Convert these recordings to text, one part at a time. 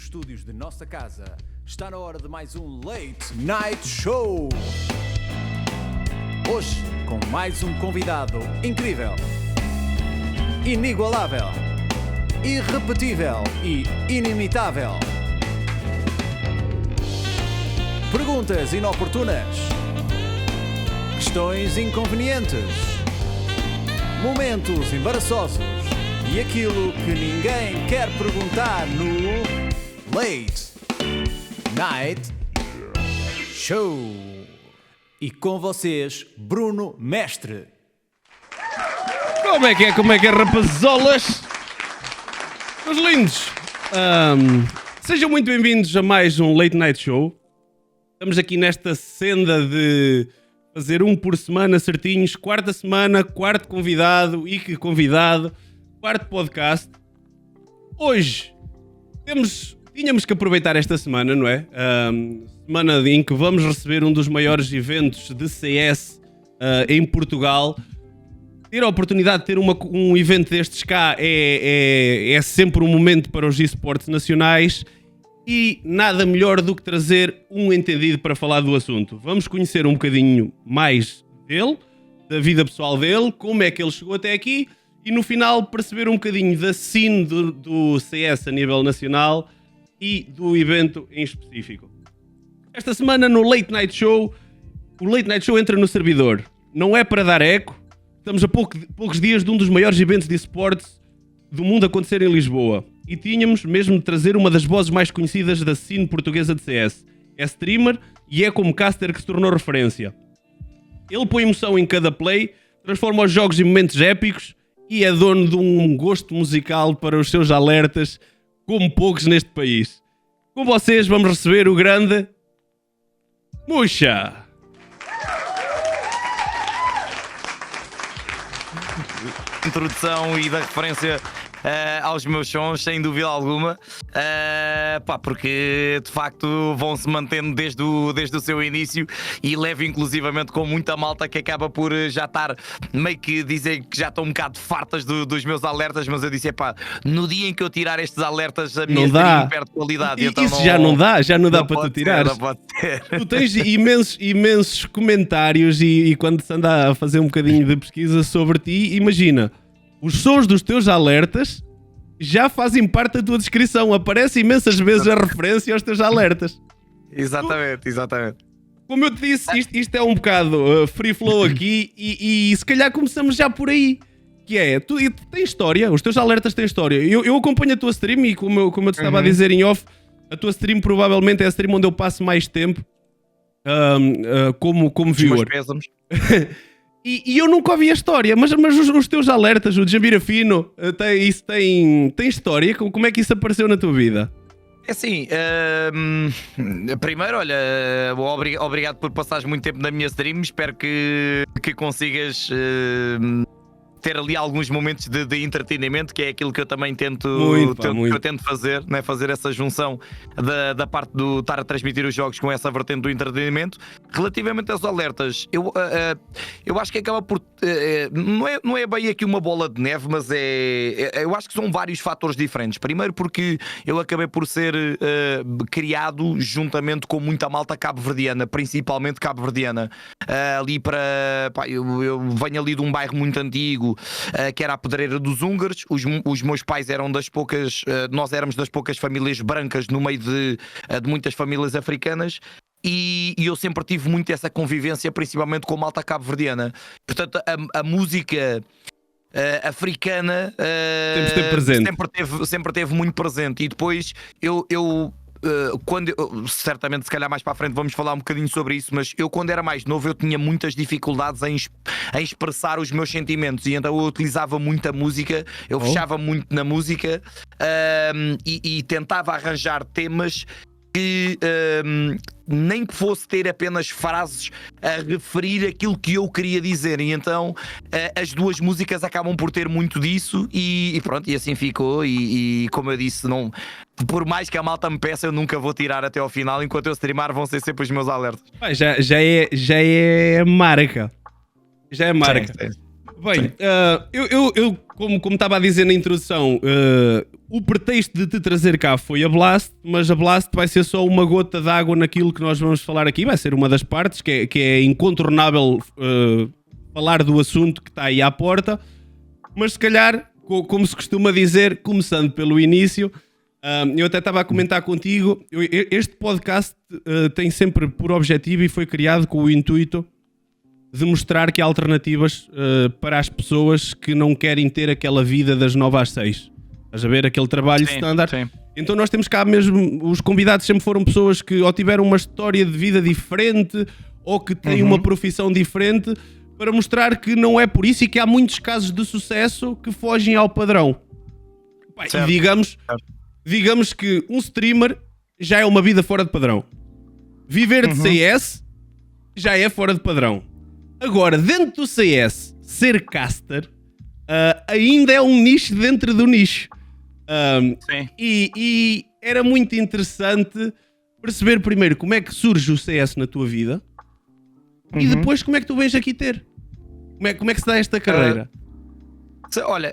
estúdios de nossa casa. Está na hora de mais um Late Night Show. Hoje, com mais um convidado incrível, inigualável, irrepetível e inimitável. Perguntas inoportunas, questões inconvenientes, momentos embaraçosos e aquilo que ninguém quer perguntar no Late Night Show. E com vocês, Bruno Mestre. Como é que é, rapazolas? Meus lindos, sejam muito bem-vindos a mais um Late Night Show. Estamos aqui nesta senda de fazer um por semana certinhos. Quarta semana, quarto convidado, e que convidado, quarto podcast. Hoje tínhamos que aproveitar esta semana, não é? Semana em que vamos receber um dos maiores eventos de CS em Portugal. Ter a oportunidade de ter um evento destes cá é sempre um momento para os esportes nacionais e nada melhor do que trazer um entendido para falar do assunto. Vamos conhecer um bocadinho mais dele, da vida pessoal dele, como é que ele chegou até aqui e no final perceber um bocadinho da scene do CS a nível nacional e do evento em específico. Esta semana no Late Night Show, o Late Night Show entra no servidor. Não é para dar eco. Estamos a poucos dias de um dos maiores eventos de esportes do mundo acontecer em Lisboa. E tínhamos mesmo de trazer uma das vozes mais conhecidas da scene portuguesa de CS. É streamer e é como caster que se tornou referência. Ele põe emoção em cada play, transforma os jogos em momentos épicos e é dono de um gosto musical para os seus alertas, como poucos neste país. Com vocês vamos receber o grande Muxa. Introdução e da referência aos meus sons, sem dúvida alguma, porque de facto vão-se mantendo desde o seu início e levo inclusivamente com muita malta que acaba por já estar meio que dizer que já estão um bocado fartas dos meus alertas, mas eu disse, no dia em que eu tirar estes alertas a minha stream perde qualidade. Então isso já não dá para tu tirar. Tu tens imensos comentários e quando se anda a fazer um bocadinho de pesquisa sobre ti, imagina, os sons dos teus alertas já fazem parte da tua descrição. Aparece imensas vezes a referência aos teus alertas. Exatamente. Como eu te disse, isto é um bocado free flow aqui e se calhar começamos já por aí. Que é, tu tens história, os teus alertas têm história. Eu acompanho a tua stream e como eu te estava a dizer em off, a tua stream provavelmente é a stream onde eu passo mais tempo como viewer. E eu nunca ouvi a história, mas os teus alertas, o Jambira Fino, tem história? Como é que isso apareceu na tua vida? É assim, primeiro, olha, obrigado por passares muito tempo na minha stream, espero que consigas ter ali alguns momentos de entretenimento, que é aquilo que eu também tento fazer, né? Fazer essa junção da parte do estar a transmitir os jogos com essa vertente do entretenimento. Relativamente aos alertas, eu acho que acaba por não é bem aqui uma bola de neve, mas eu acho que são vários fatores diferentes. Primeiro porque eu acabei por ser criado juntamente com muita malta cabo-verdiana, principalmente cabo-verdiana, ali eu venho ali de um bairro muito antigo, que era a Pedreira dos Húngaros. Os meus pais eram nós éramos das poucas famílias brancas no meio de muitas famílias africanas. E eu sempre tive muito essa convivência, principalmente com a malta cabo-verdiana. Portanto, a música africana sempre teve muito presente. E depois certamente se calhar mais para a frente vamos falar um bocadinho sobre isso, mas eu quando era mais novo eu tinha muitas dificuldades em expressar os meus sentimentos e então eu utilizava muita música, eu fechava muito na música e tentava arranjar temas que nem que fosse ter apenas frases a referir aquilo que eu queria dizer, e então as duas músicas acabam por ter muito disso e pronto, e assim ficou e como eu disse, não, por mais que a malta me peça, eu nunca vou tirar até ao final, enquanto eu streamar vão ser sempre os meus alertas. Já é marca. Já é marca. Sim. Bem, eu como estava a dizer na introdução, o pretexto de te trazer cá foi a Blast, mas a Blast vai ser só uma gota de água naquilo que nós vamos falar aqui. Vai ser uma das partes que é incontornável falar do assunto que está aí à porta. Mas se calhar, como se costuma dizer, começando pelo início, eu até estava a comentar contigo, este podcast tem sempre por objetivo e foi criado com o intuito de mostrar que há alternativas para as pessoas que não querem ter aquela vida das 9 às 6. Estás a ver? Aquele trabalho standard. Sim. Então nós temos cá mesmo, os convidados sempre foram pessoas que ou tiveram uma história de vida diferente ou que têm uma profissão diferente, para mostrar que não é por isso e que há muitos casos de sucesso que fogem ao padrão. E digamos que um streamer já é uma vida fora de padrão. Viver de CS já é fora de padrão. Agora, dentro do CS, ser caster ainda é um nicho dentro do nicho. E era muito interessante perceber primeiro como é que surge o CS na tua vida e depois como é que tu vens aqui ter. Como é que se dá esta carreira? Olha,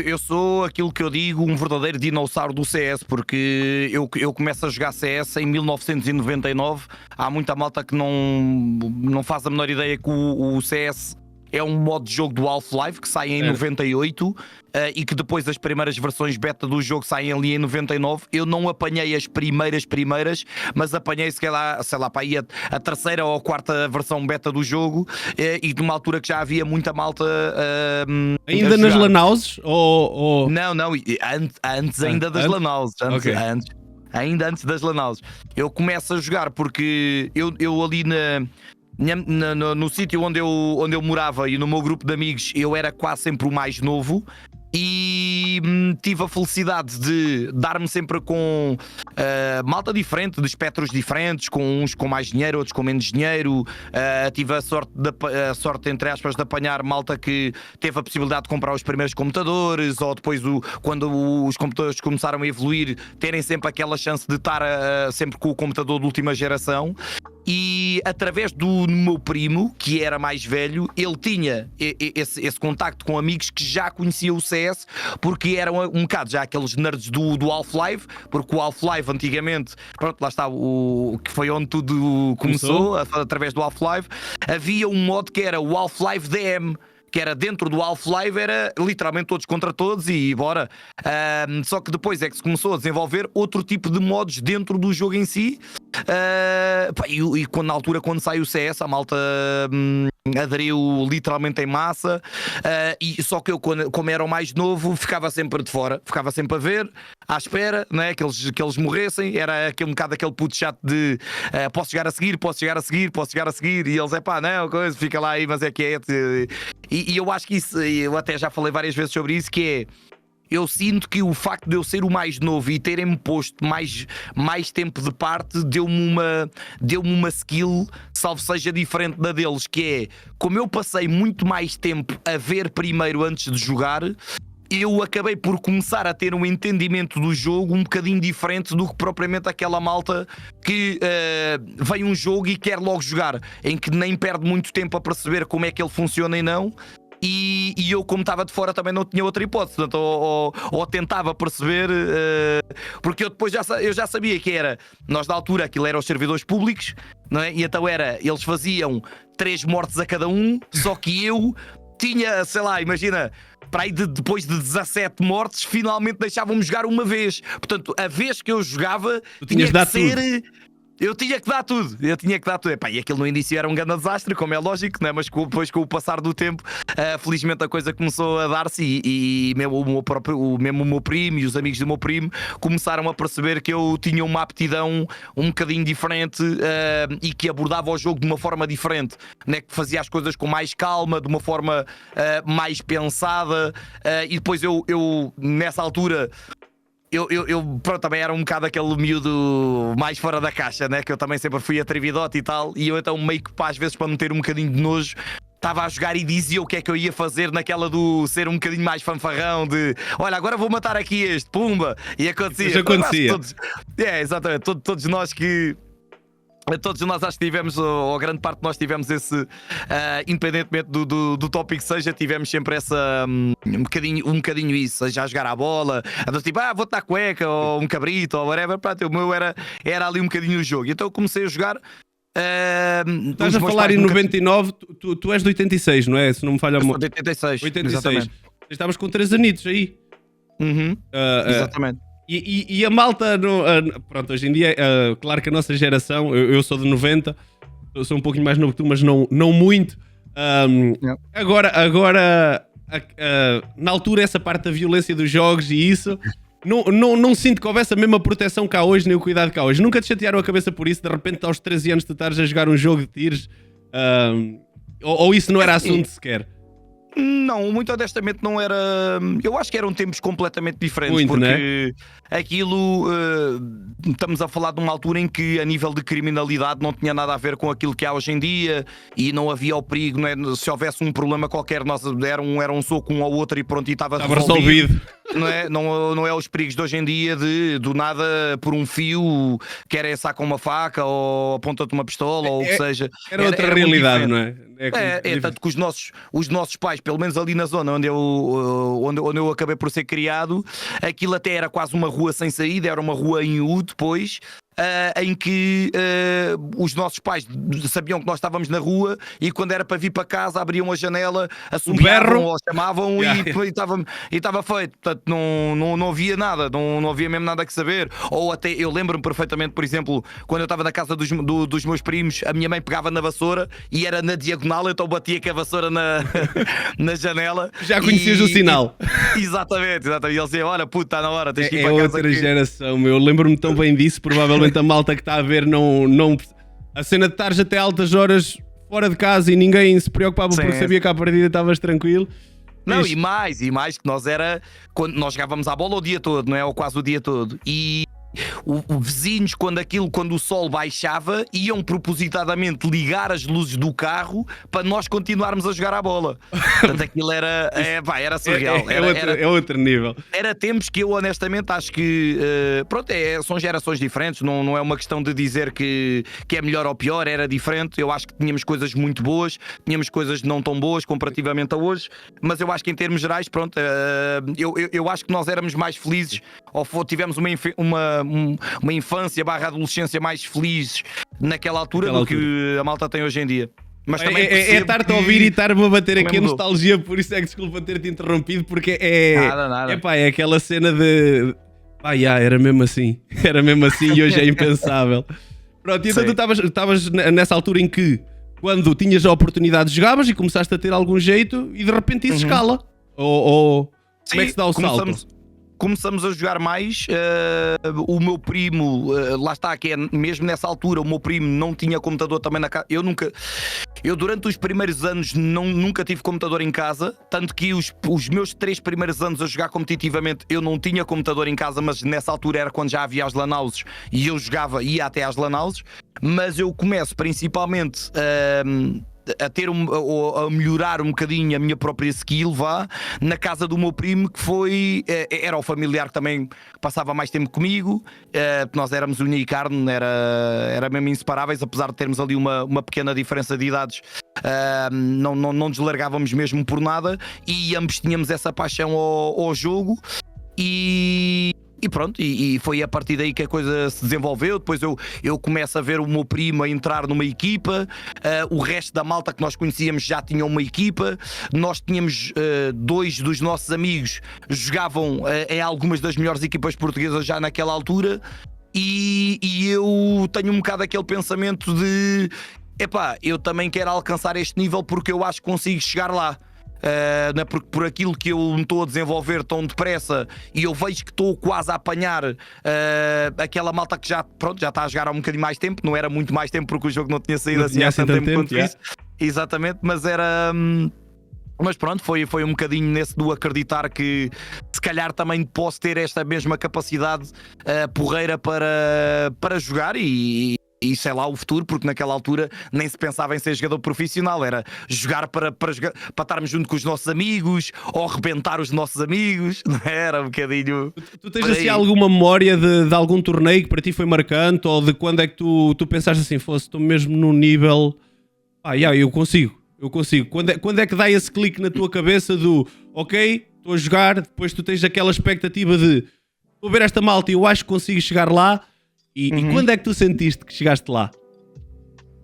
eu sou aquilo que eu digo, um verdadeiro dinossauro do CS, porque eu começo a jogar CS em 1999. Há muita malta que não faz a menor ideia que o CS é um modo de jogo do Half-Life que sai em 98 e que depois as primeiras versões beta do jogo saem ali em 99. Eu não apanhei as primeiras, mas apanhei sei lá para aí a terceira ou a quarta versão beta do jogo e numa altura que já havia muita malta ainda nas LAN houses? Ou... Não, antes ainda das LAN houses. Ainda antes das LAN houses. Eu começo a jogar porque eu ali no sítio onde eu morava e no meu grupo de amigos, eu era quase sempre o mais novo e tive a felicidade de dar-me sempre com malta diferente, de espectros diferentes, com uns com mais dinheiro, outros com menos dinheiro. Tive a sorte, entre aspas, de apanhar malta que teve a possibilidade de comprar os primeiros computadores, ou depois, quando os computadores começaram a evoluir, terem sempre aquela chance de estar sempre com o computador de última geração. E através do meu primo, que era mais velho, ele tinha esse contacto com amigos que já conheciam o CS, porque eram um bocado já aqueles nerds do Half-Life, porque o Half-Life antigamente, pronto, lá está, que foi onde tudo começou, através do Half-Life, havia um modo que era o Half-Life DM, que era dentro do Half-Life, era literalmente todos contra todos e bora. Só que depois é que se começou a desenvolver outro tipo de modos dentro do jogo em si. E na altura, quando sai o CS, a malta aderiu literalmente em massa. E só que eu, como era o mais novo, ficava sempre de fora, ficava sempre a ver, à espera, né, que eles morressem. Era um bocado aquele puto chato de posso chegar a seguir, e eles não, coisa, fica lá aí, mas é que é. E eu acho que isso, eu até já falei várias vezes sobre isso, que é, eu sinto que o facto de eu ser o mais novo e terem-me posto mais tempo de parte deu-me uma skill, salvo seja diferente da deles, que é, como eu passei muito mais tempo a ver primeiro antes de jogar, eu acabei por começar a ter um entendimento do jogo um bocadinho diferente do que propriamente aquela malta que vem um jogo e quer logo jogar, em que nem perde muito tempo a perceber como é que ele funciona e não. E eu, como estava de fora, também não tinha outra hipótese, portanto, ou tentava perceber, porque eu depois eu já sabia que era, nós da altura aquilo era os servidores públicos, não é? E então eles faziam 3 mortes a cada um, só que eu tinha, sei lá, imagina, para aí depois de 17 mortes, finalmente deixavam-me jogar uma vez. Portanto, a vez que eu jogava, tinha que ser... Eu tinha que dar tudo. Epá, e aquilo no início era um grande desastre, como é lógico, né? Mas depois, com o passar do tempo, felizmente a coisa começou a dar-se e mesmo o meu primo e os amigos do meu primo começaram a perceber que eu tinha uma aptidão um bocadinho diferente e que abordava o jogo de uma forma diferente, né? Que fazia as coisas com mais calma, de uma forma mais pensada, e depois eu nessa altura... Eu pronto, também era um bocado aquele miúdo mais fora da caixa, né? Que eu também sempre fui atrevidote e tal. E eu então meio que às vezes, para meter um bocadinho de nojo, estava a jogar e dizia o que é que eu ia fazer naquela do ser um bocadinho mais fanfarrão, de olha, agora vou matar aqui este, pumba! E acontecia. Já acontecia. Exatamente, todos nós que Todos nós acho que tivemos, ou grande parte de nós tivemos esse, independentemente do tópico que seja, tivemos sempre essa, um bocadinho isso, seja a jogar à bola, a tipo, vou-te dar cueca, ou um cabrito, ou whatever. Pronto, o meu era ali um bocadinho o jogo. Então eu comecei a jogar. Estás a falar em 99, tu és de 86, não é? Se não me falha a memória. De 86. 86. Exatamente. Estavas com 3 anitos aí. Exatamente. E a malta, pronto, hoje em dia, claro que a nossa geração, eu sou de 90, eu sou um pouquinho mais novo que tu, mas não muito. Agora na altura, essa parte da violência dos jogos e isso, não sinto que houvesse a mesma proteção cá hoje, nem o cuidado cá hoje. Nunca te chatearam a cabeça por isso, de repente aos 13 anos tu estares a jogar um jogo de tiros, ou isso não era assunto sequer? Não, muito honestamente não era. Eu acho que eram tempos completamente diferentes, muito, porque aquilo estamos a falar de uma altura em que a nível de criminalidade não tinha nada a ver com aquilo que há hoje em dia e não havia o perigo, não é? Se houvesse um problema qualquer, nós era um soco um ao outro e pronto, e estava resolvido. Não é os perigos de hoje em dia de do nada por um fio querem sacar uma faca ou aponta-te uma pistola ou o que seja. Era outra realidade, não é? Tanto que os nossos pais, pelo menos ali na zona onde eu acabei por ser criado, aquilo até era quase uma rua sem saída, era uma rua em U depois. Em que os nossos pais sabiam que nós estávamos na rua e quando era para vir para casa abriam a janela, assobiavam ou chamavam e estava feito. Portanto, não havia nada, não havia mesmo nada que saber. Ou até, eu lembro-me perfeitamente, por exemplo, quando eu estava na casa dos meus primos, a minha mãe pegava na vassoura e era na diagonal, então batia com a vassoura na janela. Já conhecias o sinal. Exatamente. E ele dizia, olha puto, está na hora, tens que ir para casa. É outra geração, meu. Lembro-me tão bem disso, provavelmente a malta que está a ver não a cena de estares até altas horas fora de casa e ninguém se preocupava porque sabia que à partida estavas tranquilo. Não, e mais que nós era quando nós jogávamos à bola o dia todo, não é? Ou quase o dia todo. E vizinhos, quando o sol baixava, iam propositadamente ligar as luzes do carro para nós continuarmos a jogar à bola. Portanto, aquilo era surreal. É outro nível. Era tempos que eu honestamente acho que são gerações diferentes, não é uma questão de dizer que é melhor ou pior, era diferente. Eu acho que tínhamos coisas muito boas, tínhamos coisas não tão boas comparativamente a hoje, mas eu acho que em termos gerais, eu acho que nós éramos mais felizes, ou tivemos uma infância / adolescência mais feliz naquela altura do que a malta tem hoje em dia. Mas também estar-te a ouvir e estar-me a bater aqui a nostalgia, por isso é que desculpa ter-te interrompido, porque nada. É aquela cena de era mesmo assim e hoje é impensável. Pronto, então tu estavas nessa altura em que quando tinhas a oportunidade jogavas e começaste a ter algum jeito e de repente isso escala, ou como é que se dá o salto? Começamos a jogar mais. O meu primo, lá está, que é mesmo nessa altura, o meu primo não tinha computador também na casa. Eu durante os primeiros anos nunca tive computador em casa, tanto que os meus 3 primeiros anos a jogar competitivamente eu não tinha computador em casa, mas nessa altura era quando já havia as LAN houses e eu ia até às LAN houses. Mas eu começo principalmente a melhorar um bocadinho a minha própria skill, na casa do meu primo, que era o familiar que também passava mais tempo comigo. Nós éramos unha e carne, era mesmo inseparáveis, apesar de termos ali uma pequena diferença de idades. Não deslargávamos mesmo por nada e ambos tínhamos essa paixão ao jogo. E pronto, e foi a partir daí que a coisa se desenvolveu. Depois eu começo a ver o meu primo a entrar numa equipa, o resto da malta que nós conhecíamos já tinha uma equipa. Nós tínhamos 2 dos nossos amigos jogavam em algumas das melhores equipas portuguesas já naquela altura. E eu tenho um bocado aquele pensamento de eu também quero alcançar este nível porque eu acho que consigo chegar lá. Porque por aquilo que eu me estou a desenvolver tão depressa e eu vejo que estou quase a apanhar aquela malta que já está a jogar há um bocadinho mais tempo. Não era muito mais tempo porque o jogo não tinha saído assim há tanto tempo quanto isso. Exatamente, mas era... Mas pronto, foi um bocadinho nesse do acreditar que se calhar também posso ter esta mesma capacidade porreira para jogar e isso é lá o futuro, porque naquela altura nem se pensava em ser jogador profissional, era jogar para estarmos junto com os nossos amigos ou arrebentar os nossos amigos, não era um bocadinho. Tu tens assim alguma memória de algum torneio que para ti foi marcante, ou de quando é que tu pensaste assim, estou mesmo num nível, eu consigo. Quando é que dá esse clique na tua cabeça do ok, estou a jogar, depois tu tens aquela expectativa de estou a ver esta malta e eu acho que consigo chegar lá, e quando é que tu sentiste que chegaste lá?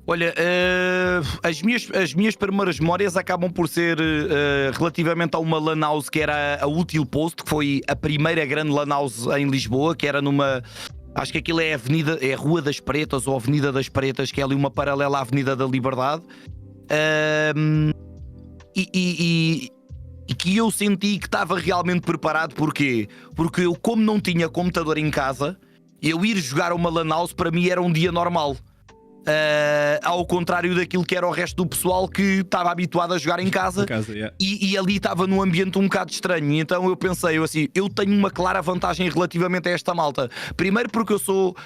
Olha, as minhas primeiras memórias acabam por ser relativamente a uma LAN house que era a Útil Post, que foi a primeira grande LAN house em Lisboa, que era numa... Acho que aquilo é a Rua das Pretas ou Avenida das Pretas, que é ali uma paralela à Avenida da Liberdade. E que eu senti que estava realmente preparado. Porquê? Porque eu, como não tinha computador em casa, eu ir jogar uma LAN house para mim era um dia normal. Ao contrário daquilo que era o resto do pessoal que estava habituado a jogar em casa, e ali estava num ambiente um bocado estranho. E então eu pensei eu tenho uma clara vantagem relativamente a esta malta. Primeiro porque eu sou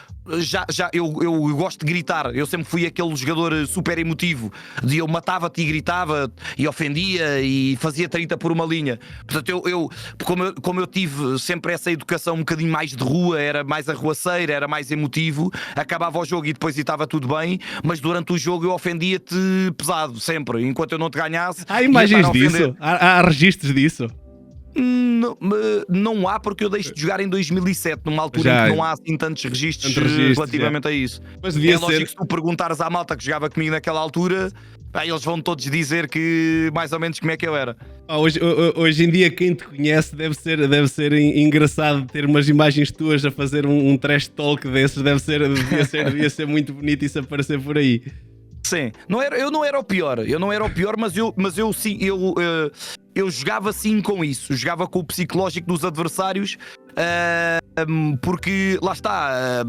eu gosto de gritar. Eu sempre fui aquele jogador super emotivo, de eu matava-te e gritava e ofendia e fazia 30 por uma linha. Portanto como eu tive sempre essa educação um bocadinho mais de rua, era mais arruaceira, era mais emotivo, acabava o jogo e depois estava tudo bem, mas durante o jogo eu ofendia-te pesado, sempre, enquanto eu não te ganhasse. Há imagens disso? Há registros disso? Não há, porque eu deixo de jogar em 2007, numa altura em que não há assim tantos registros relativamente a isso. Mas devia lógico que se tu perguntares à malta que jogava comigo naquela altura, eles vão todos dizer que mais ou menos como é que eu era. Hoje em dia quem te conhece deve ser engraçado ter umas imagens tuas a fazer um trash talk desses. Devia ser muito bonito isso aparecer por aí. Sim, eu não era o pior, mas eu jogava sim com isso, jogava com o psicológico dos adversários, porque lá está,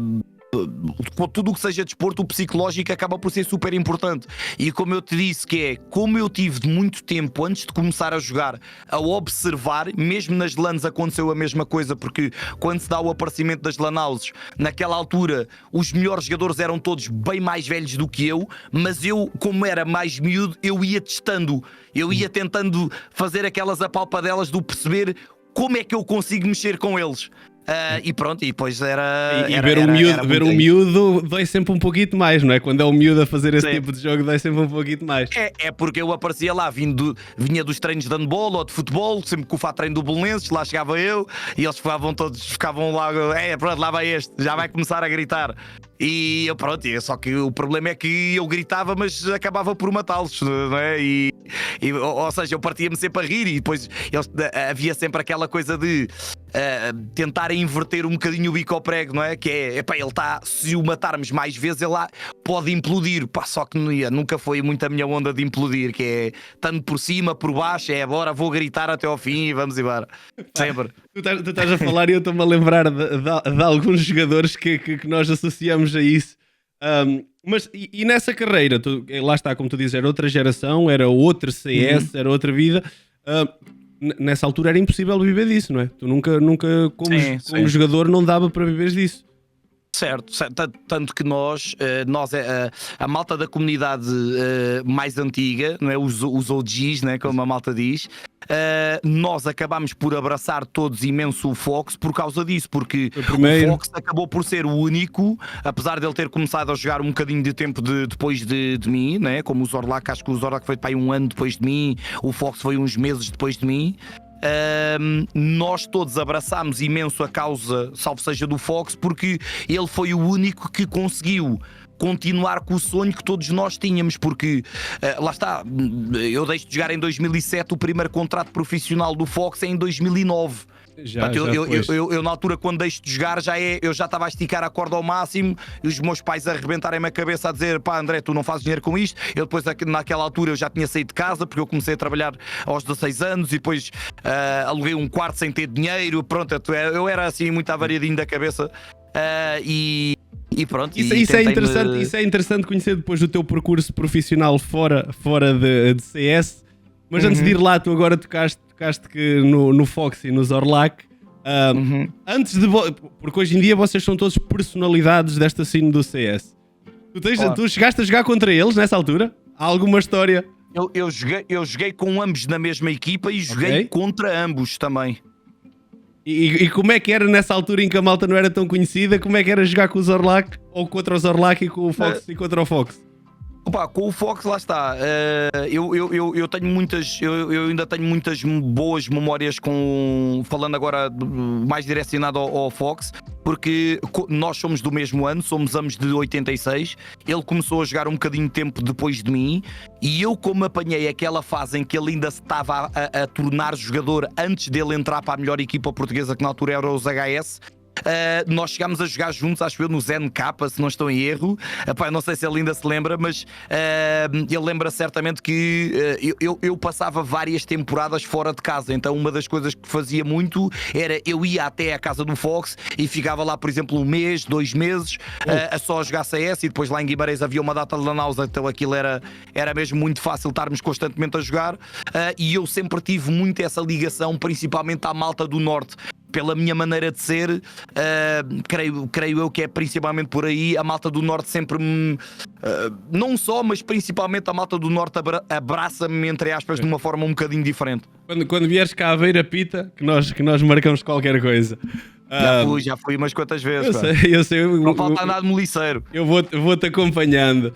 tudo o que seja desporto, o psicológico acaba por ser super importante. E como eu te disse, como eu tive muito tempo antes de começar a jogar a observar, mesmo nas LANs aconteceu a mesma coisa, porque quando se dá o aparecimento das LAN houses, naquela altura os melhores jogadores eram todos bem mais velhos do que eu, mas eu, como era mais miúdo, eu ia testando, eu ia tentando fazer aquelas apalpadelas do perceber como é que eu consigo mexer com eles. E pronto, e depois era. E ver o miúdo dói sempre um pouquinho mais, não é? Quando é o miúdo a fazer esse tipo de jogo, dói sempre um pouquinho mais. É porque eu aparecia lá, vinha dos treinos de handball ou de futebol, sempre que o fato treino do Belenenses, lá chegava eu e eles ficavam lá, pronto, lá vai este, já vai começar a gritar. E eu, pronto, só que o problema é que eu gritava, mas acabava por matá-los, não é? Ou seja, eu partia-me sempre a rir e depois havia sempre aquela coisa de tentar inverter um bocadinho o bico ao prego, não é? Que ele está, se o matarmos mais vezes, ele lá pode implodir. Só que nunca foi muito a minha onda de implodir, que é tanto por cima, por baixo, bora, vou gritar até ao fim e vamos embora. Sempre. Tu estás a falar e eu estou-me a lembrar de alguns jogadores que nós associamos a isso. Mas e nessa carreira, lá está, como tu dizes, era outra geração, era outro CS, era outra vida. Nessa altura era impossível viver disso, não é? Tu nunca como jogador, não dava para viveres disso. Certo, tanto que nós a malta da comunidade mais antiga, não é? Os OGs, né? Como a malta diz, nós acabámos por abraçar todos imenso o Fox por causa disso, porque o Fox acabou por ser o único, apesar de ele ter começado a jogar um bocadinho de tempo depois de mim, né? Como o Zorlak, acho que o Zorlak foi para aí 1 ano depois de mim, o Fox foi uns meses depois de mim. Nós todos abraçámos imenso a causa, salvo seja do Fox, porque ele foi o único que conseguiu continuar com o sonho que todos nós tínhamos, porque lá está, eu deixo de jogar em 2007, o primeiro contrato profissional do Fox é em 2009. Eu na altura, quando deixo de jogar, eu já estava a esticar a corda ao máximo e os meus pais a arrebentarem-me a cabeça a dizer: pá, André, tu não fazes dinheiro com isto. Eu depois, naquela altura, eu já tinha saído de casa, porque eu comecei a trabalhar aos 16 anos e depois aluguei um quarto sem ter dinheiro. Pronto, eu era assim muito avariadinho da cabeça. E pronto. Isso é interessante conhecer depois do teu percurso profissional fora de CS. Mas antes de ir lá, tu agora tocaste que no Fox e no Zorlak. Antes de porque hoje em dia vocês são todos personalidades desta cena do CS. Tu chegaste a jogar contra eles nessa altura? Há alguma história? Eu joguei com ambos na mesma equipa e joguei contra ambos também. E como é que era nessa altura em que a malta não era tão conhecida? Como é que era jogar com o Zorlak ou contra o Zorlak e com o Fox e contra o Fox? Opa, com o Fox, lá está. Eu tenho muitas. Eu ainda tenho muitas boas memórias falando agora mais direcionado ao Fox, porque nós somos do mesmo ano, somos ambos de 86. Ele começou a jogar um bocadinho de tempo depois de mim, e eu, como apanhei aquela fase em que ele ainda se estava a tornar jogador antes dele entrar para a melhor equipa portuguesa, que na altura era os HS. Nós chegámos a jogar juntos, acho eu, no ZNK, se não estou em erro. Epá, não sei se ele ainda se lembra, mas ele lembra certamente que eu passava várias temporadas fora de casa. Então uma das coisas que fazia muito era eu ia até à casa do Fox e ficava lá, por exemplo, 1 mês, 2 meses a só jogar CS, e depois lá em Guimarães havia uma data de lan house, então aquilo era mesmo muito fácil estarmos constantemente a jogar, e eu sempre tive muito essa ligação, principalmente à malta do Norte. Pela minha maneira de ser, creio eu que é principalmente por aí. A malta do Norte sempre me, não só, mas principalmente a malta do Norte abraça-me, entre aspas, de uma forma um bocadinho diferente. Quando vieres cá a ver a pita, que nós marcamos qualquer coisa. Já fui umas quantas vezes. Eu sei. Não falta nada de moliceiro. Eu vou-te acompanhando.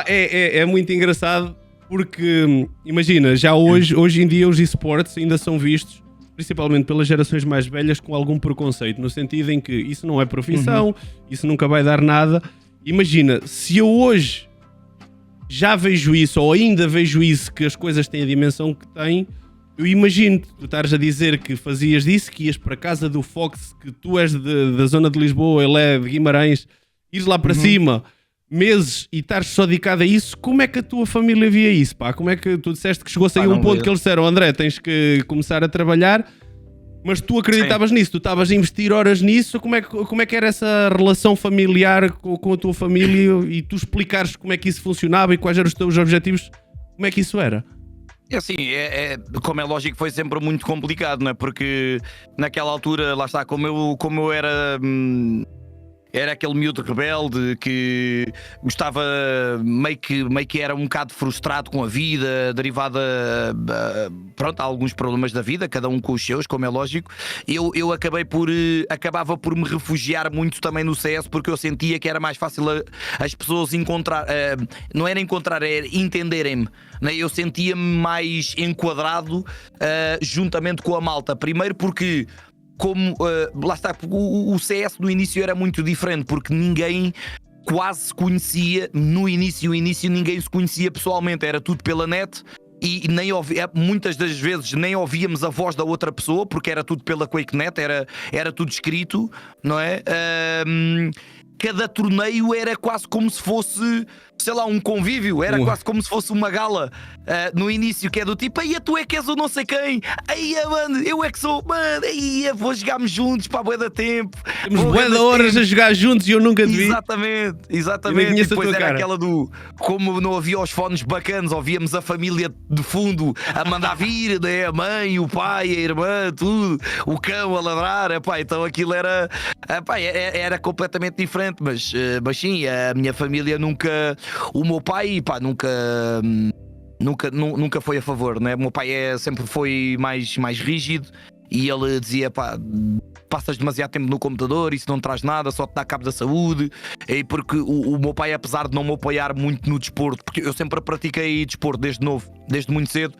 É muito engraçado porque, imagina, já hoje em dia os esportes ainda são vistos, principalmente pelas gerações mais velhas, com algum preconceito, no sentido em que isso não é profissão, isso nunca vai dar nada. Imagina, se eu hoje já vejo isso, ou ainda vejo isso, que as coisas têm a dimensão que têm, eu imagino, tu estares a dizer que fazias disso, que ias para a casa do Fox, que tu és da zona de Lisboa, ele é de Guimarães, ires lá para cima meses e estares só dedicado a isso. Como é que a tua família via isso, pá? Como é que tu disseste que chegou-se aí um ponto que eles disseram, André, tens que começar a trabalhar, mas tu acreditavas nisso, tu estavas a investir horas nisso. Como é que era essa relação familiar com a tua família, e tu explicares como é que isso funcionava e quais eram os teus objetivos? Como é que isso era? Assim, como é lógico, foi sempre muito complicado, não é? Porque naquela altura, lá está, como eu era... Era aquele miúdo rebelde que gostava, meio que era um bocado frustrado com a vida, derivada pronto, a alguns problemas da vida, cada um com os seus, como é lógico. Eu acabava por me refugiar muito também no CS, porque eu sentia que era mais fácil as pessoas encontrar, não era encontrar, era entenderem-me. Eu sentia-me mais enquadrado juntamente com a malta. Primeiro porque, como lá está, o CS no início era muito diferente, porque ninguém quase se conhecia. No início ninguém se conhecia pessoalmente, era tudo pela net, e nem muitas das vezes nem ouvíamos a voz da outra pessoa, porque era tudo pela QuakeNet, era tudo escrito, não é? Cada torneio era quase como se fosse, sei lá, um convívio, era quase como se fosse uma gala no início, que é do tipo, aí tu é que és o não sei quem, aí mano, eu é que sou, mano, aí vou jogarmos juntos para a bué da tempo. Temos bué de horas a jogar juntos e eu nunca te vi. Exatamente. E depois era aquela do, como não havia os fones bacanas, ouvíamos a família de fundo a mandar vir, né? A mãe, o pai, a irmã, tudo, o cão a ladrar, epá, então aquilo era completamente diferente. Mas sim, a minha família nunca, o meu pai, pá, nunca foi a favor, né? O meu pai sempre foi mais rígido, e ele dizia, pá, passas demasiado tempo no computador, isso não traz nada, só te dá cabo da saúde. E porque o meu pai, apesar de não me apoiar muito no desporto, porque eu sempre pratiquei desporto desde novo, desde muito cedo,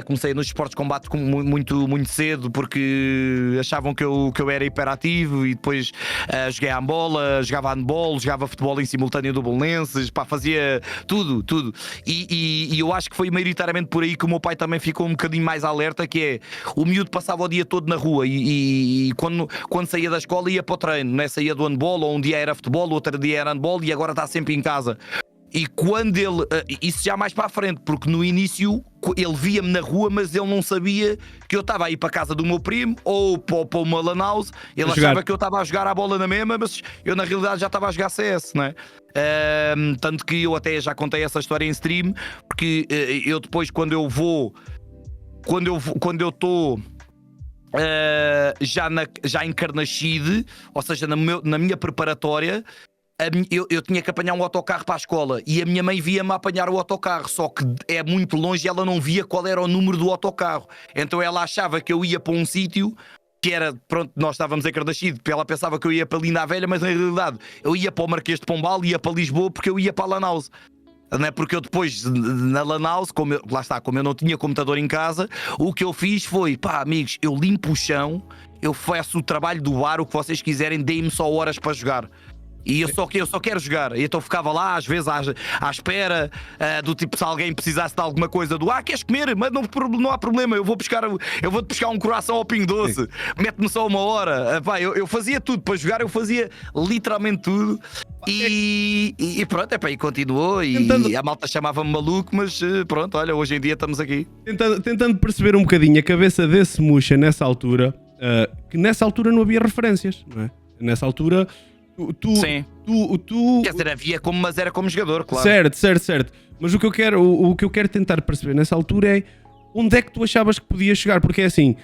comecei nos esportes de combate muito cedo, porque achavam que eu era hiperativo, e depois joguei à bola, jogava handball, jogava futebol em simultâneo do Bolonenses, pá, fazia tudo. E eu acho que foi maioritariamente por aí que o meu pai também ficou um bocadinho mais alerta, que é, o miúdo passava o dia todo na rua, e quando saía da escola ia para o treino, né? Saía do handball, ou um dia era futebol, outro dia era handball, e agora está sempre em casa. E quando ele, isso já mais para a frente, porque no início ele via-me na rua, mas ele não sabia que eu estava a ir para a casa do meu primo ou para uma lan house. Ele achava que eu estava a jogar a bola na mesma, mas eu na realidade já estava a jogar CS, não é? Tanto que eu até já contei essa história em stream, porque eu depois, quando eu estou já em Carnaxide, ou seja, na minha preparatória, eu tinha que apanhar um autocarro para a escola e a minha mãe via-me apanhar o autocarro, só que é muito longe e ela não via qual era o número do autocarro. Então ela achava que eu ia para um sítio que era, pronto, nós estávamos em Cardaxide, ela pensava que eu ia para Linda a Velha, mas na realidade eu ia para o Marquês de Pombal, ia para Lisboa porque eu ia para a Lan House. Não é? Porque eu depois, na Lan House, como eu não tinha computador em casa, o que eu fiz foi, pá, amigos, eu limpo o chão, eu faço o trabalho do bar, o que vocês quiserem, deem-me só horas para jogar. E eu só quero jogar. E então ficava lá, às vezes, à espera, do tipo, se alguém precisasse de alguma coisa, queres comer? Mas não há problema, eu vou-te buscar um coração ao Pingo Doce, mete-me só uma hora. Eu fazia tudo, para jogar eu fazia literalmente tudo. E pronto, e continuou. E a malta chamava-me maluco, mas pronto, olha, hoje em dia estamos aqui. Tentando perceber um bocadinho a cabeça desse Muxa nessa altura, que nessa altura não havia referências, não é? Nessa altura... Sim. Quer dizer, havia mas era como jogador, claro. Certo. Mas o que eu quero tentar perceber nessa altura é onde é que tu achavas que podias chegar, porque é assim,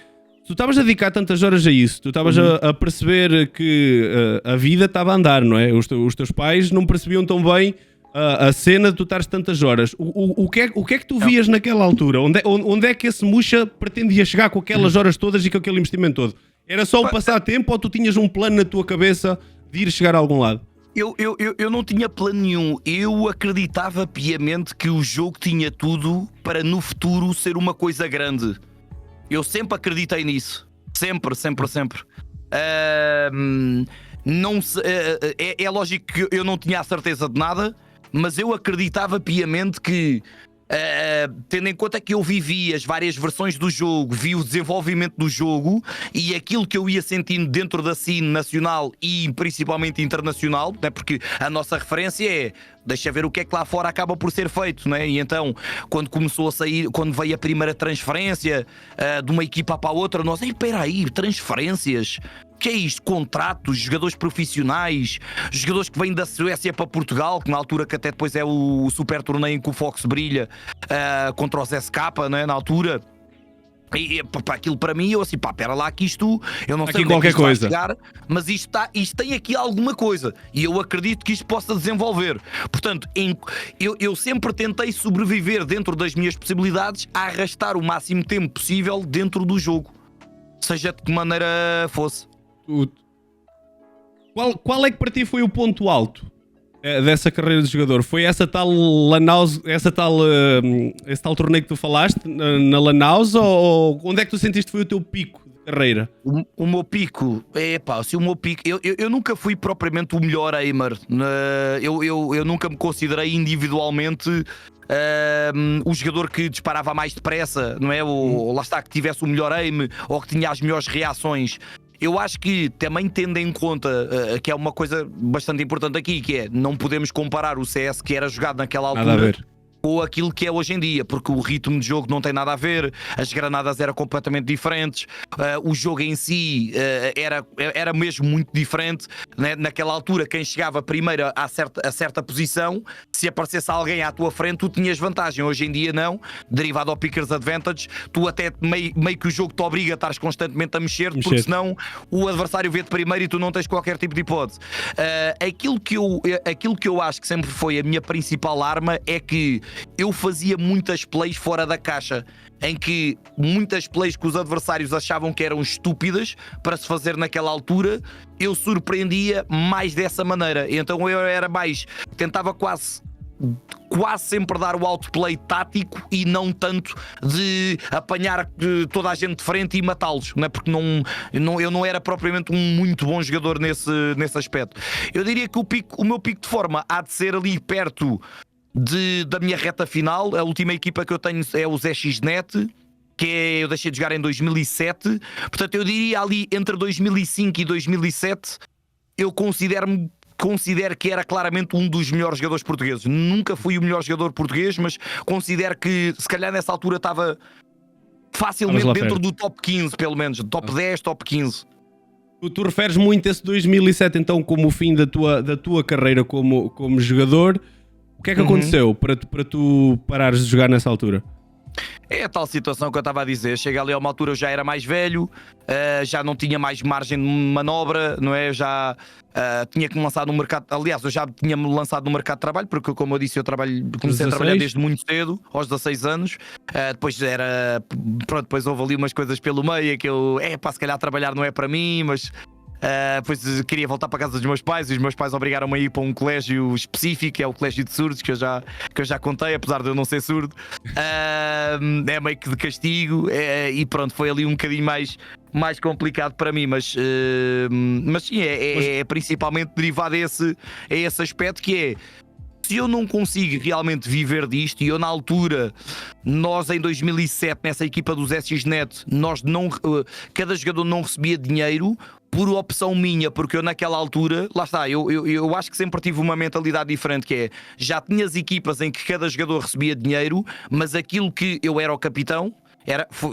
tu estavas a dedicar tantas horas a isso, tu estavas a perceber que a vida estava a andar, não é? Os teus pais não percebiam tão bem a cena de tu estares tantas horas. O que é que tu vias naquela altura? Onde é que esse Muxa pretendia chegar com aquelas horas todas e com aquele investimento todo? Era só um passatempo ou tu tinhas um plano na tua cabeça de ir chegar a algum lado? Eu não tinha plano nenhum. Eu acreditava piamente que o jogo tinha tudo para no futuro ser uma coisa grande. Eu sempre acreditei nisso. Sempre. É lógico que eu não tinha a certeza de nada, mas eu acreditava piamente que, tendo em conta que eu vivi as várias versões do jogo, vi o desenvolvimento do jogo e aquilo que eu ia sentindo dentro da cena nacional e principalmente internacional, né? Porque a nossa referência é deixa ver o que é que lá fora acaba por ser feito, né? E então, quando começou a sair, quando veio a primeira transferência de uma equipa para a outra, nós, espera aí, transferências? O que é isto? Contratos, jogadores profissionais, jogadores que vêm da Suécia para Portugal, que na altura que até depois é o super torneio em que o Fox brilha contra os SK, né, na altura. E aquilo para mim, eu assim, pera lá que isto, eu não sei qualquer coisa, chegar, mas isto tem aqui alguma coisa e eu acredito que isto possa desenvolver. Portanto, eu sempre tentei sobreviver dentro das minhas possibilidades a arrastar o máximo tempo possível dentro do jogo, seja de que maneira fosse. Qual é que para ti foi o ponto alto dessa carreira de jogador? Foi essa tal Lan House, esse tal torneio que tu falaste na Lan House, ou onde é que tu sentiste que foi o teu pico de carreira? O meu pico, eu nunca fui propriamente o melhor aimer. Eu nunca me considerei individualmente o jogador que disparava mais depressa, não é? Lá está, que tivesse o melhor aim ou que tinha as melhores reações. Eu acho que também tendo em conta que é uma coisa bastante importante aqui, que é não podemos comparar o CS que era jogado naquela altura com aquilo que é hoje em dia, porque o ritmo de jogo não tem nada a ver, as granadas eram completamente diferentes, o jogo em si era mesmo muito diferente, né? Naquela altura quem chegava primeiro a certa posição, se aparecesse alguém à tua frente tu tinhas vantagem. Hoje em dia não, derivado ao Pickers Advantage, tu até meio que o jogo te obriga a estares constantemente a mexer, porque senão o adversário vê-te primeiro e tu não tens qualquer tipo de hipótese. Aquilo que eu acho que sempre foi a minha principal arma é que eu fazia muitas plays fora da caixa, em que muitas plays que os adversários achavam que eram estúpidas para se fazer naquela altura, eu surpreendia mais dessa maneira. Então eu era mais, tentava quase sempre dar o outplay tático e não tanto de apanhar toda a gente de frente e matá-los, não é? Porque eu não era propriamente um muito bom jogador nesse aspecto. Eu diria que o meu pico de forma há de ser ali perto da minha reta final. A última equipa que eu tenho é o ZXNet, que eu deixei de jogar em 2007. Portanto, eu diria ali entre 2005 e 2007, eu considero que era claramente um dos melhores jogadores portugueses. Nunca fui o melhor jogador português, mas considero que se calhar nessa altura estava facilmente dentro do top 15, pelo menos, top 10, top 15. Tu referes muito esse 2007 então como o fim da tua carreira como jogador. O que é que aconteceu para tu parares de jogar nessa altura? É a tal situação que eu estava a dizer. Chega ali a uma altura, eu já era mais velho, já não tinha mais margem de manobra, não é? Já tinha que me lançar no mercado. Aliás, eu já tinha-me lançado no mercado de trabalho, porque, como eu disse, comecei a trabalhar desde muito cedo, aos 16 anos. Depois pronto, depois houve ali umas coisas pelo meio que se calhar trabalhar não é para mim, mas. Depois queria voltar para a casa dos meus pais e os meus pais obrigaram-me a ir para um colégio específico, que é o colégio de surdos, que eu já contei, apesar de eu não ser surdo. É meio que de castigo, e pronto, foi ali um bocadinho mais complicado para mim, mas sim, é principalmente derivado a esse aspecto, que é: se eu não consigo realmente viver disto, e eu na altura, nós em 2007, nessa equipa dos SXNet, cada jogador não recebia dinheiro por opção minha, porque eu naquela altura, lá está, eu acho que sempre tive uma mentalidade diferente, que é: já tinhas equipas em que cada jogador recebia dinheiro, mas aquilo que eu era o capitão,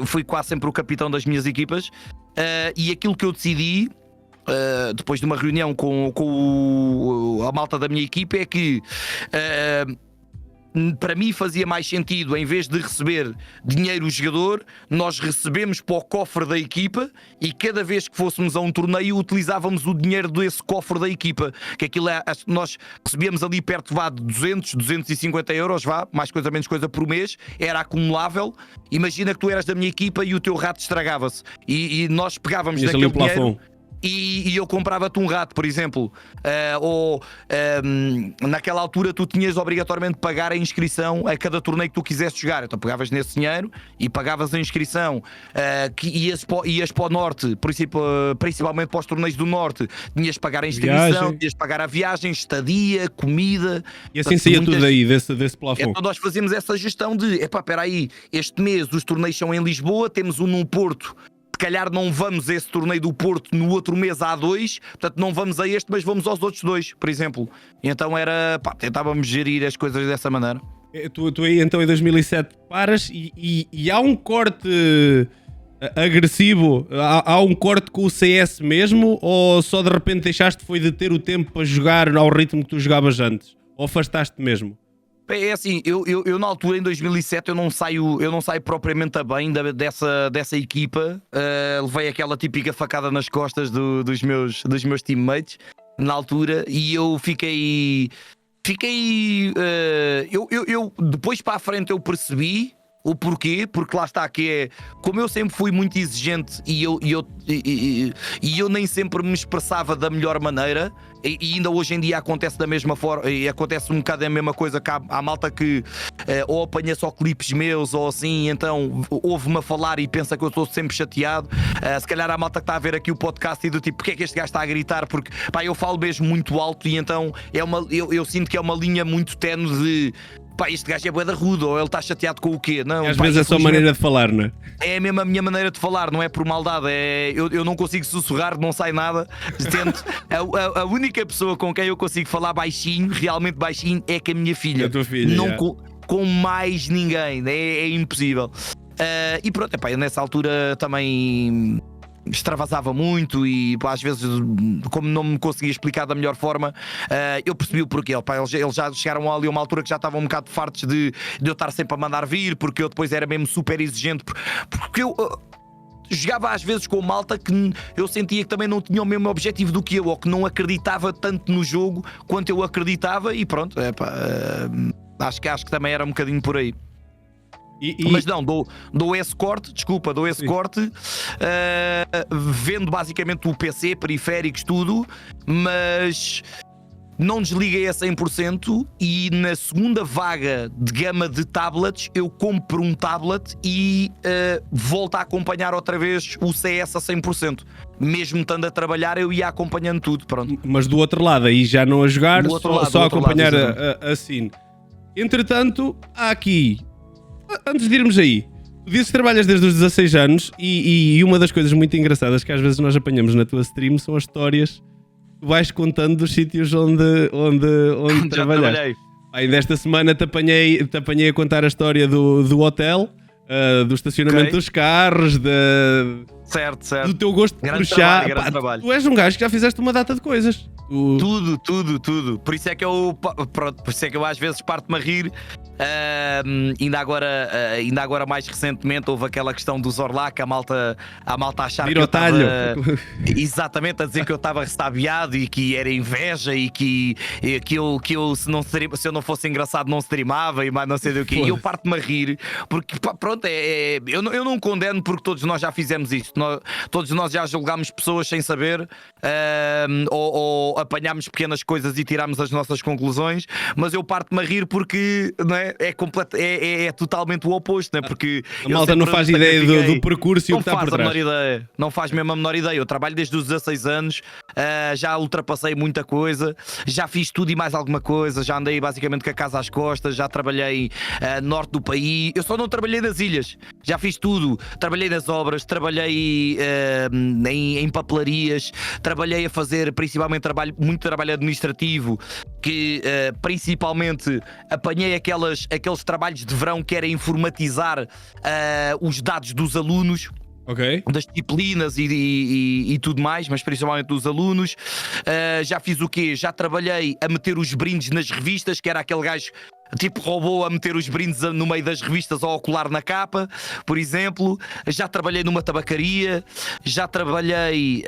fui quase sempre o capitão das minhas equipas, e aquilo que eu decidi, depois de uma reunião com a malta da minha equipa, é que para mim fazia mais sentido, em vez de receber dinheiro o jogador, nós recebemos para o cofre da equipa, e cada vez que fôssemos a um torneio utilizávamos o dinheiro desse cofre da equipa, que aquilo nós recebíamos ali perto de 250 euros, mais coisa menos coisa por mês, era acumulável. Imagina que tu eras da minha equipa e o teu rato estragava-se, e nós pegávamos daquele dinheiro e eu comprava-te um rato, por exemplo, naquela altura tu tinhas obrigatoriamente de pagar a inscrição a cada torneio que tu quisesse jogar, então pegavas nesse dinheiro e pagavas a inscrição, que ias para o norte, principalmente para os torneios do norte, tinhas de pagar a inscrição, tinhas de pagar a viagem, estadia, comida, e assim saía tudo daí, desse plafond. Então nós fazíamos essa gestão de: espera aí, este mês os torneios são em Lisboa, temos um no Porto, se calhar não vamos a esse torneio do Porto, no outro mês há 2, portanto não vamos a este, mas vamos aos outros 2, por exemplo. E então tentávamos gerir as coisas dessa maneira. Tu aí então em 2007 paras e há um corte agressivo, há um corte com o CS mesmo, ou só de repente deixaste foi de ter o tempo para jogar ao ritmo que tu jogavas antes? Ou afastaste mesmo? É assim, eu na altura, em 2007, eu não saio propriamente a bem dessa equipa. Levei aquela típica facada nas costas dos meus teammates na altura, e eu fiquei eu depois para a frente eu percebi o porquê, porque lá está, que é como eu sempre fui muito exigente e eu nem sempre me expressava da melhor maneira, e ainda hoje em dia acontece da mesma forma, e acontece um bocado a mesma coisa, que há malta que ou apanha só clipes meus ou assim, então ouve-me a falar e pensa que eu estou sempre chateado. Se calhar há malta que está a ver aqui o podcast e do tipo: porque é que este gajo está a gritar? Porque eu falo mesmo muito alto, e então eu sinto que é uma linha muito tenue de: este gajo é bué da rude, ou ele está chateado com o quê? Não, às vezes é só maneira de falar, não é? É mesmo a minha maneira de falar, não é por maldade. Eu não consigo sussurrar, não sai nada. A única pessoa com quem eu consigo falar baixinho, realmente baixinho, é com a minha filha. É a tua filha, não com mais ninguém, é impossível. E pronto, eu nessa altura também extravasava muito, e às vezes, como não me conseguia explicar da melhor forma, eu percebi o porquê. Eles já chegaram ali a uma altura que já estavam um bocado fartos de eu estar sempre a mandar vir, porque eu depois era mesmo super exigente, porque eu jogava às vezes com malta que eu sentia que também não tinha o mesmo objetivo do que eu, ou que não acreditava tanto no jogo quanto eu acreditava, e pronto, acho que também era um bocadinho por aí. Mas não, dou esse corte, vendo basicamente o PC, periféricos, tudo, mas não desliguei a 100%, e na segunda vaga de gama de tablets eu compro um tablet e volto a acompanhar outra vez o CS a 100%. Mesmo estando a trabalhar, eu ia acompanhando tudo, pronto. Mas do outro lado, aí já não a jogar, só a acompanhar a scene. Entretanto, há aqui... Antes de irmos aí, tu dizes que trabalhas desde os 16 anos e uma das coisas muito engraçadas que às vezes nós apanhamos na tua stream são as histórias que tu vais contando dos sítios onde trabalhaste. Ainda esta semana te apanhei a contar a história do hotel, do estacionamento dos carros, certo. do teu gosto por chá. Tu és um gajo que já fizeste uma data de coisas. Tudo. Por isso é que eu às vezes parto-me a rir, Ainda agora mais recentemente houve aquela questão do Zorlak, a malta a achar Vir que eu ao talho. exatamente, a dizer que eu estava restabiado e que era inveja e que eu se eu não fosse engraçado não streamava e mais não sei do que. E eu parto-me a rir porque pronto, eu não condeno porque todos nós já fizemos isto. Todos nós já julgámos pessoas sem saber, ou apanhámos pequenas coisas e tirámos as nossas conclusões, mas eu parto-me a rir porque não é? É totalmente o oposto, não é? Porque a malta não faz ideia do percurso e o que está por trás. Não faz mesmo a menor ideia. Eu trabalho desde os 16 anos, já ultrapassei muita coisa, já fiz tudo e mais alguma coisa, já andei basicamente com a casa às costas, já trabalhei norte do país. Eu só não trabalhei nas ilhas, já fiz tudo. Trabalhei nas obras, trabalhei em papelarias, trabalhei a fazer principalmente muito trabalho administrativo, que principalmente apanhei aqueles trabalhos de verão que era informatizar os dados dos alunos. Okay. Das disciplinas e tudo mais, mas principalmente dos alunos. Já fiz o quê? Já trabalhei a meter os brindes nas revistas, que era aquele gajo tipo robô a meter os brindes no meio das revistas ou a colar na capa, por exemplo. Já trabalhei numa tabacaria, já trabalhei,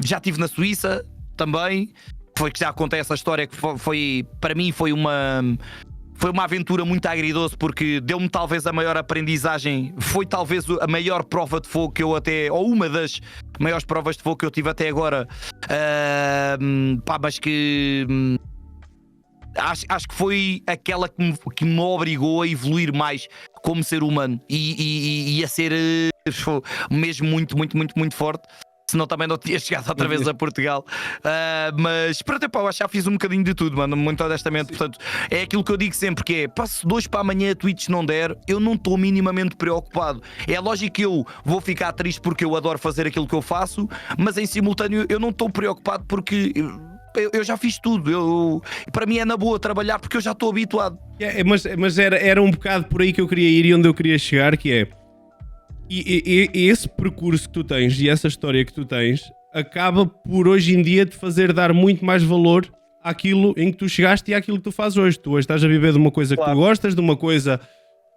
já estive na Suíça também. Foi que já contei essa história que foi para mim foi uma aventura muito agridoce, porque deu-me talvez a maior aprendizagem, foi talvez a maior prova de fogo que eu ou uma das maiores provas de fogo que eu tive até agora, mas que acho que foi aquela que me obrigou a evoluir mais como ser humano e a ser mesmo muito, muito, muito, muito forte. Senão também não tinha chegado outra vez a Portugal. Mas pronto, eu já fiz um bocadinho de tudo, mano, muito honestamente. Portanto, é aquilo que eu digo sempre, que é, se de hoje para amanhã a Twitch não der, eu não estou minimamente preocupado. É lógico que eu vou ficar triste porque eu adoro fazer aquilo que eu faço, mas em simultâneo eu não estou preocupado porque eu já fiz tudo. Para mim é na boa trabalhar porque eu já estou habituado. Mas era um bocado por aí que eu queria ir e onde eu queria chegar, que é... E esse percurso que tu tens e essa história que tu tens acaba por hoje em dia te fazer dar muito mais valor àquilo em que tu chegaste e àquilo que tu fazes hoje. Tu hoje estás a viver de uma coisa que tu gostas, de uma coisa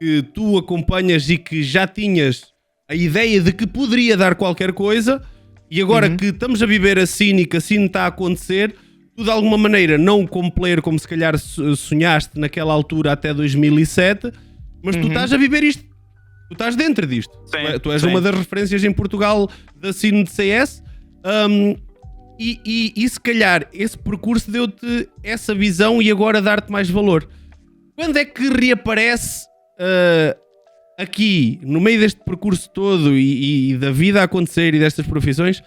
que tu acompanhas e que já tinhas a ideia de que poderia dar qualquer coisa, e agora que estamos a viver assim e que assim está a acontecer, tu de alguma maneira, não como player, como se calhar sonhaste naquela altura até 2007, mas tu estás a viver isto. Tu estás dentro disto. Sim, tu és uma das referências em Portugal da cena de CS, e se calhar esse percurso deu-te essa visão e agora dar-te mais valor. Quando é que reaparece aqui, no meio deste percurso todo e da vida a acontecer e destas profissões,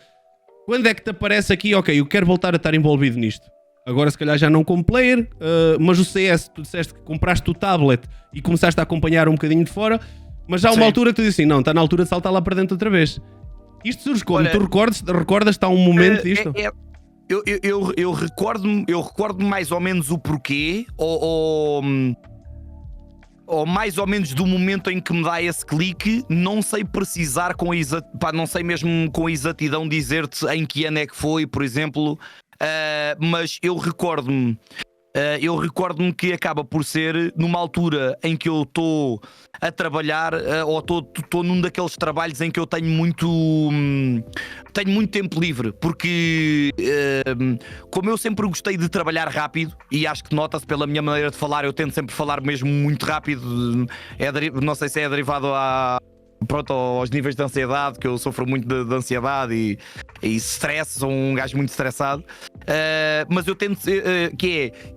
quando é que te aparece aqui, ok, eu quero voltar a estar envolvido nisto? Agora se calhar já não como player, mas o CS, tu disseste que compraste o tablet e começaste a acompanhar um bocadinho de fora. Mas já há uma altura que tu dizes assim, não, está na altura de saltar lá para dentro outra vez. Isto surge como? Olha, tu recordas-te há um momento disto? Eu recordo mais ou menos o porquê, ou mais ou menos do momento em que me dá esse clique. Não sei precisar não sei mesmo com exatidão dizer-te em que ano é que foi, por exemplo, mas eu recordo-me que acaba por ser numa altura em que eu estou a trabalhar, ou estou num daqueles trabalhos em que eu tenho muito tempo livre, porque como eu sempre gostei de trabalhar rápido, e acho que nota-se pela minha maneira de falar, eu tento sempre falar mesmo muito rápido, não sei se é derivado aos níveis de ansiedade, que eu sofro muito de ansiedade e stress, sou um gajo muito estressado, mas eu tento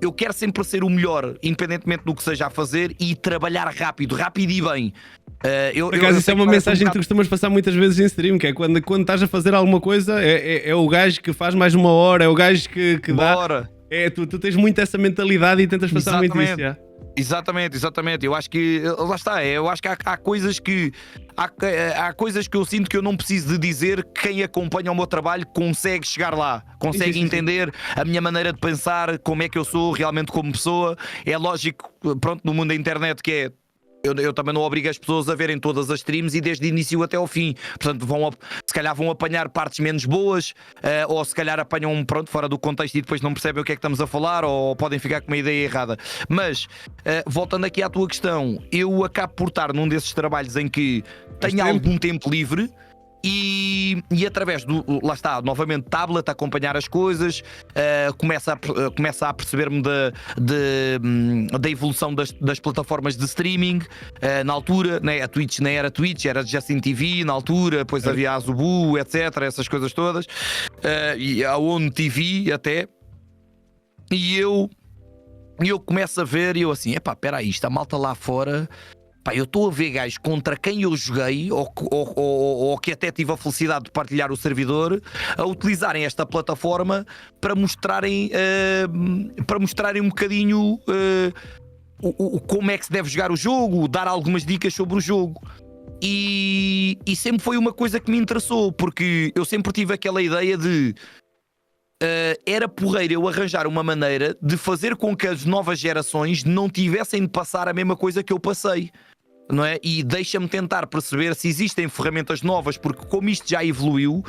eu quero sempre ser o melhor, independentemente do que seja a fazer, e trabalhar rápido e bem. Por acaso isso é uma mensagem que tu costumas passar muitas vezes em stream, que é quando estás a fazer alguma coisa, é o gajo que faz mais uma hora, é o gajo que dá. Hora. Tu tens muito essa mentalidade e tentas passar muito isso. Já. Exatamente. Eu acho que lá está. Eu acho que há coisas que eu sinto que eu não preciso de dizer. Quem acompanha o meu trabalho consegue chegar lá, consegue entender a minha maneira de pensar, como é que eu sou realmente como pessoa. É lógico, pronto, no mundo da internet, que é eu também não obrigo as pessoas a verem todas as streams e desde o início até ao fim. Portanto, se calhar vão apanhar partes menos boas, ou se calhar apanham fora do contexto e depois não percebem o que é que estamos a falar, ou podem ficar com uma ideia errada. Mas, voltando aqui à tua questão, eu acabo por estar num desses trabalhos em que tenho algum tempo livre. E através do, lá está, novamente tablet, a acompanhar as coisas, começa a perceber-me da evolução das plataformas de streaming. Na altura, né, a Twitch nem era Twitch, era Justin TV na altura, depois havia a Zubu, etc, essas coisas todas, e a ONU TV até. E eu começo a ver e eu assim, espera aí, a malta lá fora... Pá, eu estou a ver gajos contra quem eu joguei ou que até tive a felicidade de partilhar o servidor a utilizarem esta plataforma para mostrarem um bocadinho como é que se deve jogar o jogo, dar algumas dicas sobre o jogo. E sempre foi uma coisa que me interessou, porque eu sempre tive aquela ideia de... era porreiro eu arranjar uma maneira de fazer com que as novas gerações não tivessem de passar a mesma coisa que eu passei, não é? E deixa-me tentar perceber se existem ferramentas novas, porque como isto já evoluiu,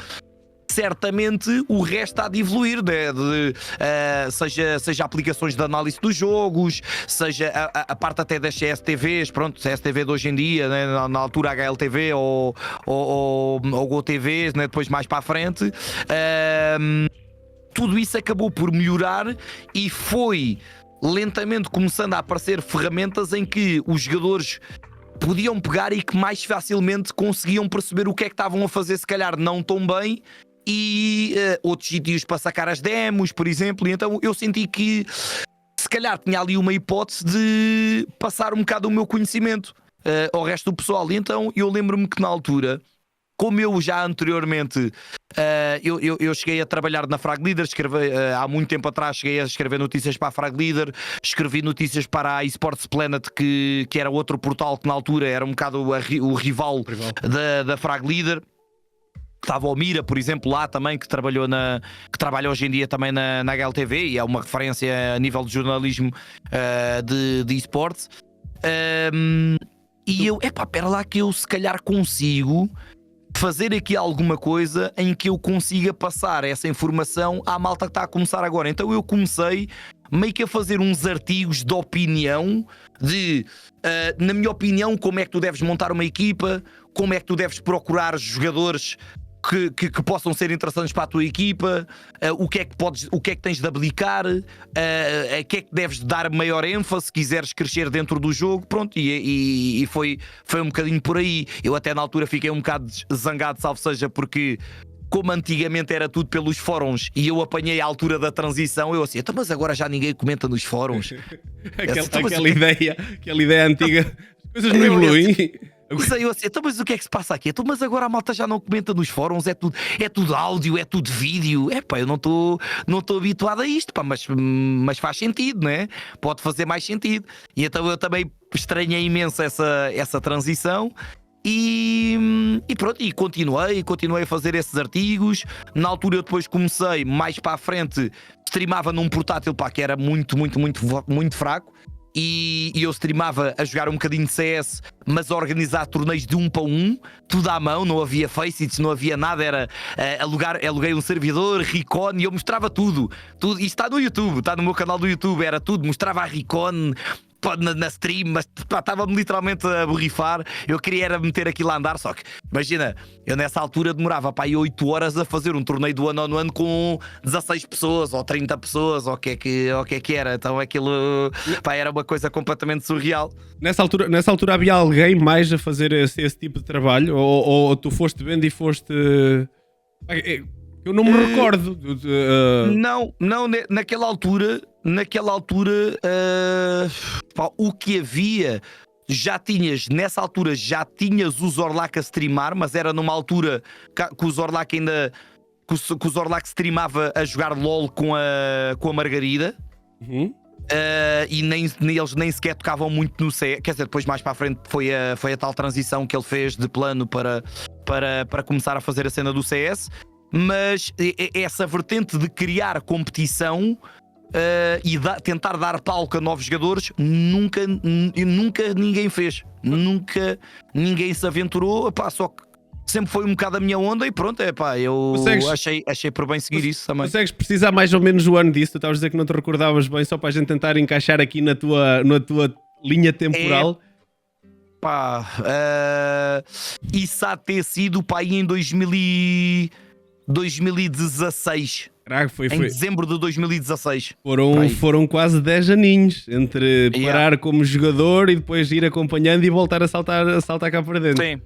certamente o resto há de evoluir, né? Seja aplicações de análise dos jogos, seja a parte até das CSTVs, pronto, CSTV de hoje em dia, né? Na altura HLTV ou GoTV, né? Depois mais para a frente. Tudo isso acabou por melhorar e foi lentamente começando a aparecer ferramentas em que os jogadores podiam pegar e que mais facilmente conseguiam perceber o que é que estavam a fazer, se calhar não tão bem, e outros sítios para sacar as demos, por exemplo. E então eu senti que se calhar tinha ali uma hipótese de passar um bocado o meu conhecimento ao resto do pessoal. E então eu lembro-me que na altura, como eu já anteriormente, eu cheguei a trabalhar na Frag Leader, há muito tempo atrás cheguei a escrever notícias para a Frag Leader, escrevi notícias para a Esports Planet, que era outro portal que na altura era um bocado o rival da Frag Leader. Estava o Mira, por exemplo, lá também, que trabalha hoje em dia também na HLTV e é uma referência a nível de jornalismo de esportes. E eu, pera lá que eu se calhar consigo fazer aqui alguma coisa em que eu consiga passar essa informação à malta que está a começar agora. Então eu comecei meio que a fazer uns artigos de opinião na minha opinião, como é que tu deves montar uma equipa, como é que tu deves procurar jogadores que possam ser interessantes para a tua equipa, o que é que tens de abdicar, a que é que deves dar maior ênfase se quiseres crescer dentro do jogo, pronto, e foi um bocadinho por aí. Eu até na altura fiquei um bocado zangado, salvo seja, porque como antigamente era tudo pelos fóruns e eu apanhei a altura da transição, eu assim, mas agora já ninguém comenta nos fóruns. aquela ideia antiga, as coisas não evoluem. Eu assim, mas o que é que se passa aqui? Mas agora a malta já não comenta nos fóruns, é tudo áudio, é tudo vídeo. Eu não estou habituado a isto, mas faz sentido, né? Pode fazer mais sentido. E então eu também estranhei imenso essa transição. E pronto, e continuei a fazer esses artigos. Na altura eu depois comecei, mais para a frente, streamava num portátil que era muito, muito, muito, muito fraco. E eu streamava a jogar um bocadinho de CS, mas a organizar torneios de 1 para 1, tudo à mão, não havia facets, não havia nada, era aluguei um servidor, Recon, e eu mostrava tudo. Isto está no YouTube, está no meu canal do YouTube, era tudo, mostrava a Recon na stream, mas estava-me literalmente a borrifar. Eu queria era meter aquilo a andar, só que imagina, eu nessa altura demorava para aí 8 horas a fazer um torneio do one-on-one com 16 pessoas ou 30 pessoas, ou o que é que era. Então aquilo era uma coisa completamente surreal. Nessa altura havia alguém mais a fazer esse tipo de trabalho? Ou tu foste vendo e foste... Eu não me recordo. Não, naquela altura, o que havia, nessa altura já tinhas o Zorlak a streamar, mas era numa altura que o Zorlak ainda, que o Zorlak streamava a jogar LOL com a Margarida. Uhum. E eles nem sequer tocavam muito no CS. Quer dizer, depois mais para a frente foi a tal transição que ele fez de plano para começar a fazer a cena do CS. Mas essa vertente de criar competição e tentar dar palco a novos jogadores, nunca ninguém fez. Nunca ninguém se aventurou, pá, só que sempre foi um bocado a minha onda e pronto, eu achei por bem seguir isso também. Consegues precisar mais ou menos o ano disso? Tu estavas a dizer que não te recordavas bem, só para a gente tentar encaixar aqui na tua linha temporal. Isso há de ter sido aí em 2016. Caraca, foi. Em dezembro de 2016. Foram quase 10 aninhos entre parar como jogador e depois ir acompanhando e voltar a saltar cá para dentro. Sim.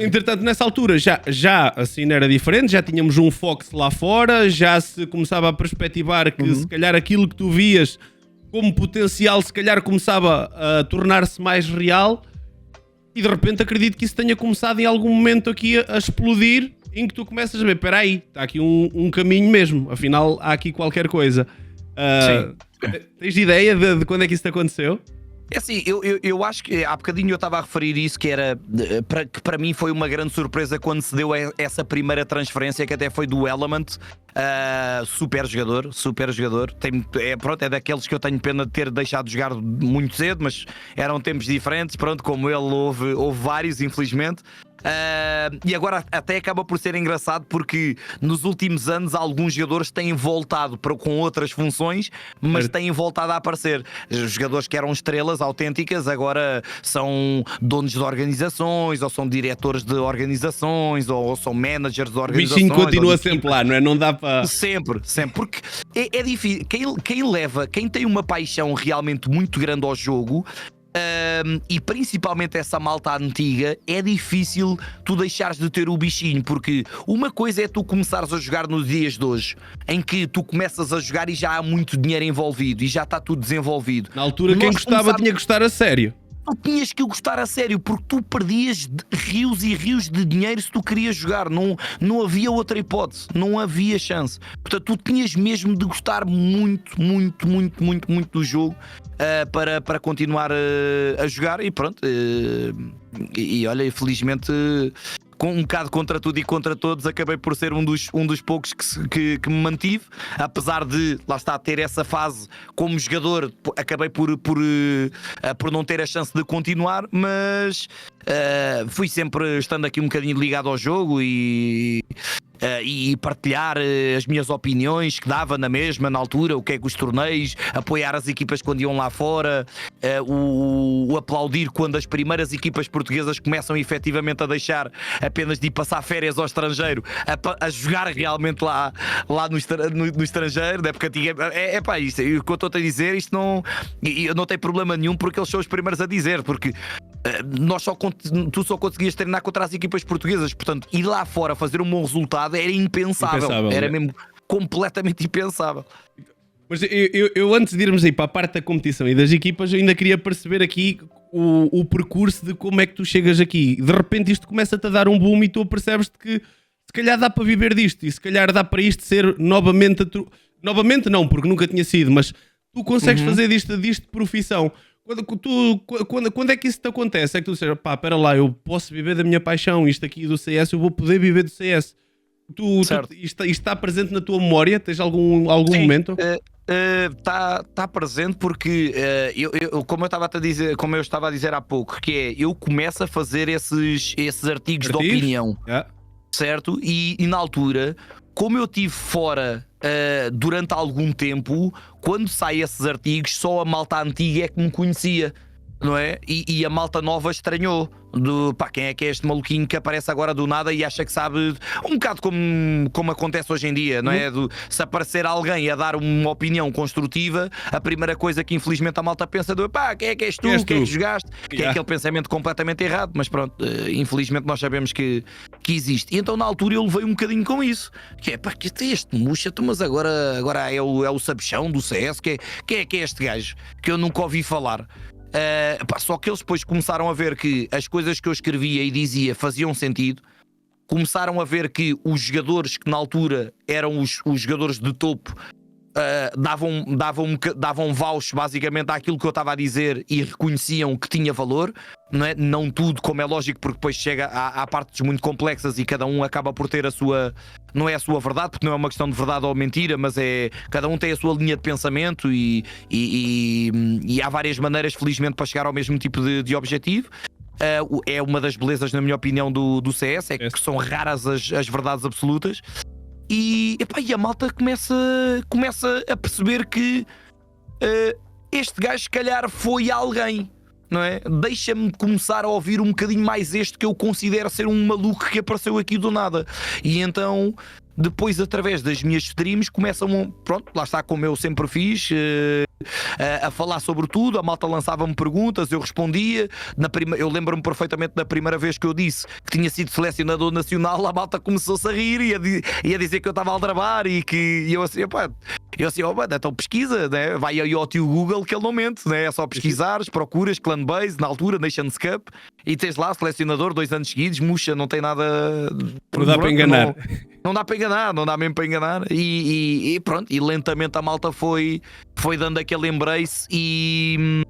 Entretanto, nessa altura já assim era diferente, já tínhamos um Fox lá fora, já se começava a perspectivar que se calhar aquilo que tu vias como potencial se calhar começava a tornar-se mais real e de repente acredito que isso tenha começado em algum momento aqui a explodir, em que tu começas a ver, espera aí, está aqui um caminho mesmo, afinal há aqui qualquer coisa. Tens ideia de quando é que isso te aconteceu? É assim, eu acho que há bocadinho eu estava a referir isso, que era que para mim foi uma grande surpresa quando se deu essa primeira transferência, que até foi do Element. Super jogador. É daqueles que eu tenho pena de ter deixado de jogar muito cedo, mas eram tempos diferentes. Pronto, como ele, houve vários, infelizmente. E agora até acaba por ser engraçado porque nos últimos anos alguns jogadores têm voltado com outras funções, mas têm voltado a aparecer. Os jogadores que eram estrelas autênticas agora são donos de organizações, ou são diretores de organizações, ou são managers de organizações. O bichinho continua sempre lá, não é? Não dá para... Sempre, porque é difícil. Quem tem uma paixão realmente muito grande ao jogo, e principalmente essa malta antiga, é difícil tu deixares de ter o bichinho, porque uma coisa é tu começares a jogar nos dias de hoje, em que tu começas a jogar e já há muito dinheiro envolvido e já está tudo desenvolvido. Na altura quem gostava tinha que gostar a sério. Tu tinhas que gostar a sério, porque tu perdias rios e rios de dinheiro se tu querias jogar. Não havia outra hipótese, não havia chance. Portanto, tu tinhas mesmo de gostar muito do jogo para continuar a jogar. E pronto, e olha, felizmente, com um bocado contra tudo e contra todos, acabei por ser um dos poucos que me mantive, apesar de, lá está, ter essa fase como jogador, acabei por não ter a chance de continuar, mas fui sempre estando aqui um bocadinho ligado ao jogo e partilhar as minhas opiniões que dava na mesma, na altura, o que é que os torneios, apoiar as equipas quando iam lá fora, o aplaudir quando as primeiras equipas portuguesas começam efetivamente a deixar apenas de ir passar férias ao estrangeiro, a jogar realmente lá no estrangeiro, né? Porque isto, o que eu estou a dizer, isto não tem problema nenhum, porque eles são os primeiros a dizer, porque tu só conseguias treinar contra as equipas portuguesas, portanto, ir lá fora fazer um bom resultado era impensável, era mesmo completamente impensável. Mas eu antes de irmos aí para a parte da competição e das equipas, eu ainda queria perceber aqui o percurso de como é que tu chegas aqui. De repente isto começa-te a dar um boom e tu percebes-te que se calhar dá para viver disto e se calhar dá para isto ser novamente não, porque nunca tinha sido, mas tu consegues fazer disto profissão. Quando é que isso te acontece? É que tu dizes, pá, espera lá, eu posso viver da minha paixão, isto aqui do CS, eu vou poder viver do CS. Isto está presente na tua memória? Tens algum momento? Está presente porque como eu estava a dizer há pouco, que é, eu começo a fazer esses artigos de opinião, certo? E na altura, como eu estive fora durante algum tempo, quando saem esses artigos, só a malta antiga é que me conhecia, não é? E a malta nova estranhou. Quem é que é este maluquinho que aparece agora do nada e acha que sabe, um bocado como acontece hoje em dia, não é? Se aparecer alguém a dar uma opinião construtiva, a primeira coisa que infelizmente a malta pensa quem é que és tu, quem é que jogaste, que é aquele pensamento completamente errado, mas pronto, infelizmente nós sabemos que existe. E então na altura eu levei um bocadinho com isso, que é, que é este muxa, mas agora é o sabichão do CS, quem é que é este gajo que eu nunca ouvi falar? Só que eles depois começaram a ver que as coisas que eu escrevia e dizia faziam sentido, começaram a ver que os jogadores que na altura eram os jogadores de topo davam vouch basicamente àquilo que eu estava a dizer e reconheciam que tinha valor, não é? Não tudo, como é lógico, porque depois chega a partes muito complexas e cada um acaba por ter a sua, não é a sua verdade, porque não é uma questão de verdade ou mentira, mas é, cada um tem a sua linha de pensamento e há várias maneiras, felizmente, para chegar ao mesmo tipo de objetivo. É uma das belezas, na minha opinião, do CS, é que são raras as verdades absolutas. E a malta começa a perceber que este gajo se calhar foi alguém, não é? Deixa-me começar a ouvir um bocadinho mais este que eu considero ser um maluco que apareceu aqui do nada. E então, depois, através das minhas streams, começam, pronto, lá está, como eu sempre fiz, a falar sobre tudo. A malta lançava-me perguntas, eu respondia. Eu lembro-me perfeitamente da primeira vez que eu disse que tinha sido selecionador nacional, a malta começou-se a rir e a dizer que eu estava a aldrabar e eu assim, então pesquisa, né? Vai aí ao tio Google que ele não mente, né? É só pesquisares, procuras Clanbase, na altura Nations Cup, e tens lá selecionador 2 anos seguidos, murcha, não tem nada. Não dá para enganar. Não dá para enganar, não dá mesmo para enganar. E pronto, e lentamente a malta foi dando aquele embrace e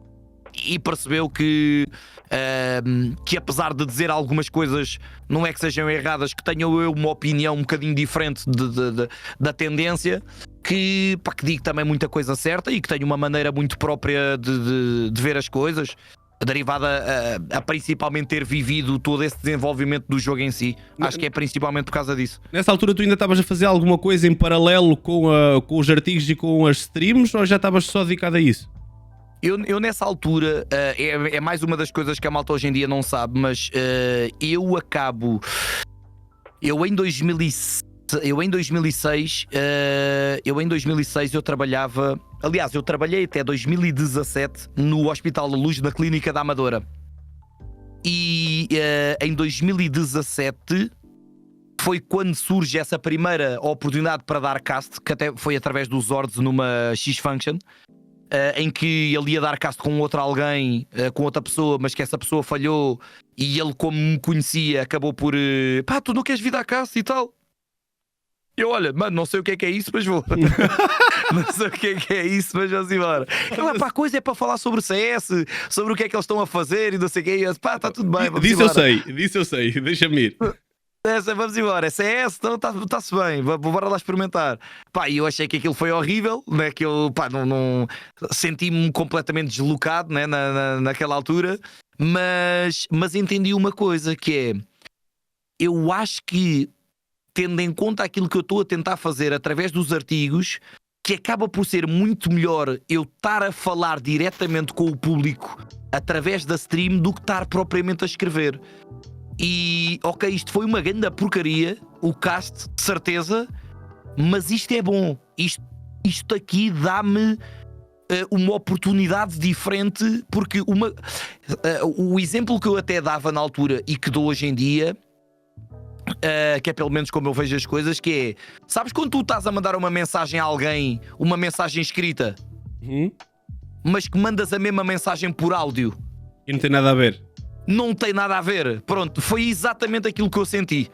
percebeu que apesar de dizer algumas coisas, não é que sejam erradas, que tenho eu uma opinião um bocadinho diferente da tendência, que digo também muita coisa certa e que tenho uma maneira muito própria de ver as coisas, derivada a principalmente ter vivido todo esse desenvolvimento do jogo em si. Acho que é principalmente por causa disso. Nessa altura tu ainda estavas a fazer alguma coisa em paralelo com os artigos e com as streams, ou já estavas só dedicado a isso? Eu nessa altura, é mais uma das coisas que a malta hoje em dia não sabe, mas eu em 2006 eu trabalhava, aliás, eu trabalhei até 2017 no Hospital da Luz da Clínica da Amadora. E em 2017 foi quando surge essa primeira oportunidade para dar cast, que até foi através dos Zords numa X-Function, em que ele ia dar cast com outro alguém, com outra pessoa, mas que essa pessoa falhou e ele, como me conhecia, acabou por tu não queres vir dar cast e tal. Eu, olha, mano, não sei o que é isso, mas vou. Não sei o que é isso, mas vamos embora. A coisa é para falar sobre CS, sobre o que é que eles estão a fazer e não sei o que é. Está tudo bem, vamos disso embora. Disso eu sei, deixa-me ir. Vamos embora, CS, então está-se bem, bora lá experimentar. E eu achei que aquilo foi horrível, né? Que eu não senti-me completamente deslocado, né? Naquela altura, mas entendi uma coisa, que é, eu acho que, tendo em conta aquilo que eu estou a tentar fazer através dos artigos, que acaba por ser muito melhor eu estar a falar diretamente com o público através da stream do que estar propriamente a escrever. E ok, isto foi uma grande porcaria, o cast, de certeza, mas isto é bom. Isto aqui dá-me uma oportunidade diferente, porque o exemplo que eu até dava na altura e que dou hoje em dia, que é pelo menos como eu vejo as coisas, que é, sabes quando tu estás a mandar uma mensagem a alguém, uma mensagem escrita, mas que mandas a mesma mensagem por áudio e não tem nada a ver? Não tem nada a ver. Pronto, foi exatamente aquilo que eu senti.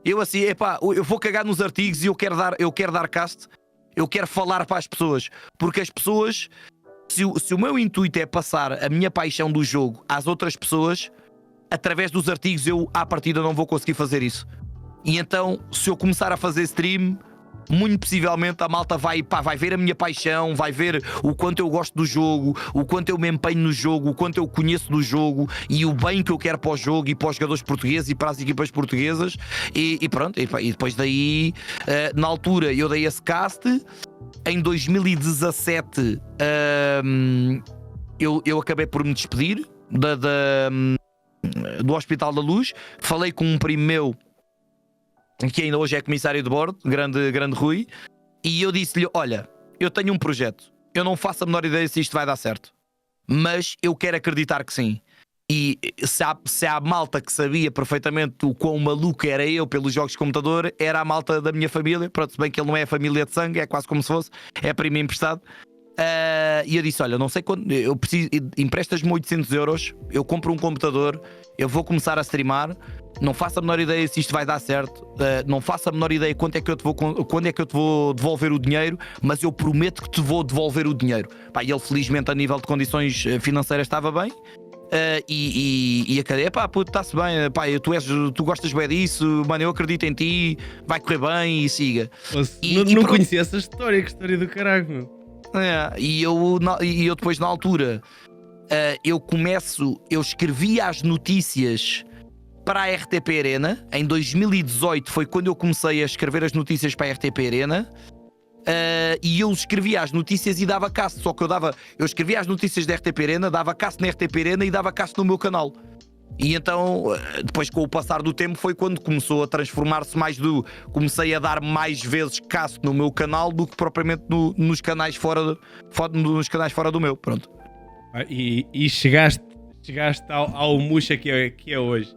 Eu assim, eu vou cagar nos artigos e eu quero dar cast, eu quero falar para as pessoas, porque as pessoas, se o meu intuito é passar a minha paixão do jogo às outras pessoas, através dos artigos eu, à partida, não vou conseguir fazer isso. E então, se eu começar a fazer stream, muito possivelmente a malta vai ver a minha paixão, vai ver o quanto eu gosto do jogo, o quanto eu me empenho no jogo, o quanto eu conheço do jogo e o bem que eu quero para o jogo e para os jogadores portugueses e para as equipas portuguesas. E pronto, e depois daí, na altura, eu dei esse cast. Em 2017 eu acabei por me despedir do Hospital da Luz. Falei com um primo meu, que ainda hoje é comissário de bordo, grande Rui, e eu disse-lhe, olha, eu tenho um projeto, eu não faço a menor ideia se isto vai dar certo, mas eu quero acreditar que sim. E se há malta que sabia perfeitamente o quão maluco era eu pelos jogos de computador, era a malta da minha família. Pronto, se bem que ele não é família de sangue, é quase como se fosse, é primo emprestado. E eu disse, olha, não sei quando, eu preciso, emprestas-me 800 euros, eu compro um computador, eu vou começar a streamar, não faço a menor ideia se isto vai dar certo, não faço a menor ideia quando é que eu te vou devolver o dinheiro, mas eu prometo que te vou devolver o dinheiro. Pá, e ele felizmente a nível de condições financeiras estava bem. E a cadeia, pá, puto, está-se bem, pá, tu gostas bem disso, mano, eu acredito em ti, vai correr bem e siga. Não conhecia essa história, que história do caralho, meu. E eu depois, na altura, eu escrevia as notícias para a RTP Arena. Em 2018 foi quando eu comecei a escrever as notícias para a RTP Arena. E eu escrevia as notícias e dava cast. Só que eu escrevia as notícias da RTP Arena, dava cast na RTP Arena e dava cast no meu canal. E então, depois com o passar do tempo, foi quando começou a transformar-se mais comecei a dar mais vezes cast no meu canal do que propriamente nos canais fora do meu. Pronto. E chegaste ao Muxa que é hoje.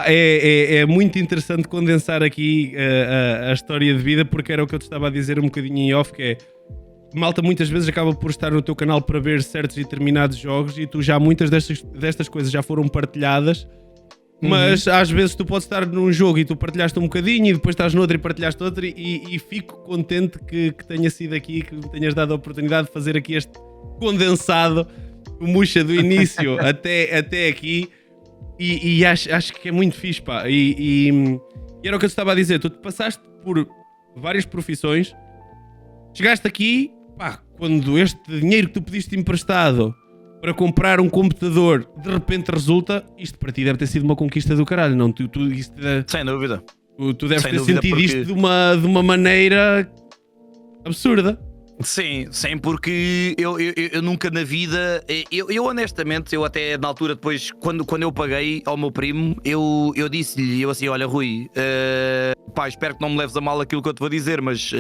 É muito interessante condensar aqui a história de vida, porque era o que eu te estava a dizer um bocadinho em off, que é malta muitas vezes acaba por estar no teu canal para ver certos e determinados jogos, e tu já muitas destas coisas já foram partilhadas, mas às vezes tu podes estar num jogo e tu partilhaste um bocadinho e depois estás noutro e partilhaste outro, e fico contente que tenha sido aqui, que me tenhas dado a oportunidade de fazer aqui este condensado, o Muxa do início até aqui. E acho que é muito fixe, pá. E era o que eu te estava a dizer. Tu te passaste por várias profissões, chegaste aqui, pá, quando este dinheiro que tu pediste emprestado para comprar um computador de repente resulta, isto para ti deve ter sido uma conquista do caralho, não? Sem dúvida. Tu deves ter sentido isto de uma maneira absurda. Sim, porque eu nunca na vida, eu honestamente, eu até na altura depois, quando eu paguei ao meu primo, eu disse-lhe, assim, olha Rui, pá, espero que não me leves a mal aquilo que eu te vou dizer, mas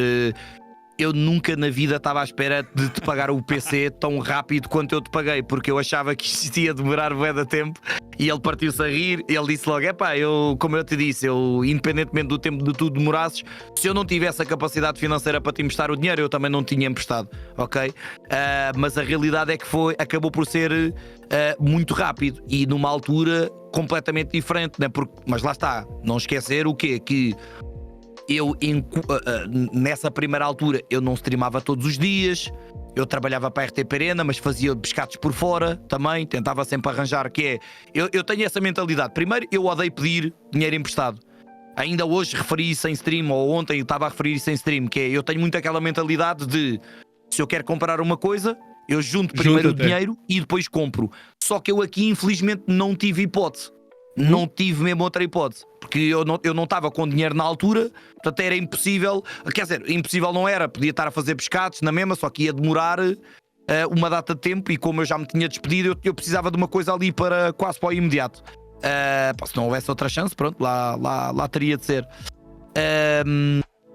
eu nunca na vida estava à espera de te pagar o PC tão rápido quanto eu te paguei, porque eu achava que isto ia demorar bué de tempo. E ele partiu-se a rir, ele disse logo, como eu te disse, independentemente do tempo de tu demorasses, se eu não tivesse a capacidade financeira para te emprestar o dinheiro, eu também não tinha emprestado, ok? Mas a realidade é que acabou por ser muito rápido e numa altura completamente diferente, né? Mas lá está, não esquecer o quê? Que eu, nessa primeira altura, eu não streamava todos os dias. Eu trabalhava para a RTP Arena, mas fazia pescados por fora também, tentava sempre arranjar, eu tenho essa mentalidade. Primeiro, eu odeio pedir dinheiro emprestado. Ainda hoje referi isso em stream, ou ontem estava a referir isso em stream, eu tenho muito aquela mentalidade de, se eu quero comprar uma coisa, eu junto primeiro o dinheiro e depois compro. Só que eu aqui, infelizmente, não tive hipótese. Não tive mesmo outra hipótese, porque eu não estava com dinheiro na altura, portanto era impossível. Quer dizer, impossível não era, podia estar a fazer pescados na mesma, só que ia demorar uma data de tempo, e como eu já me tinha despedido, eu precisava de uma coisa ali quase para o imediato. Se não houvesse outra chance, pronto, lá teria de ser.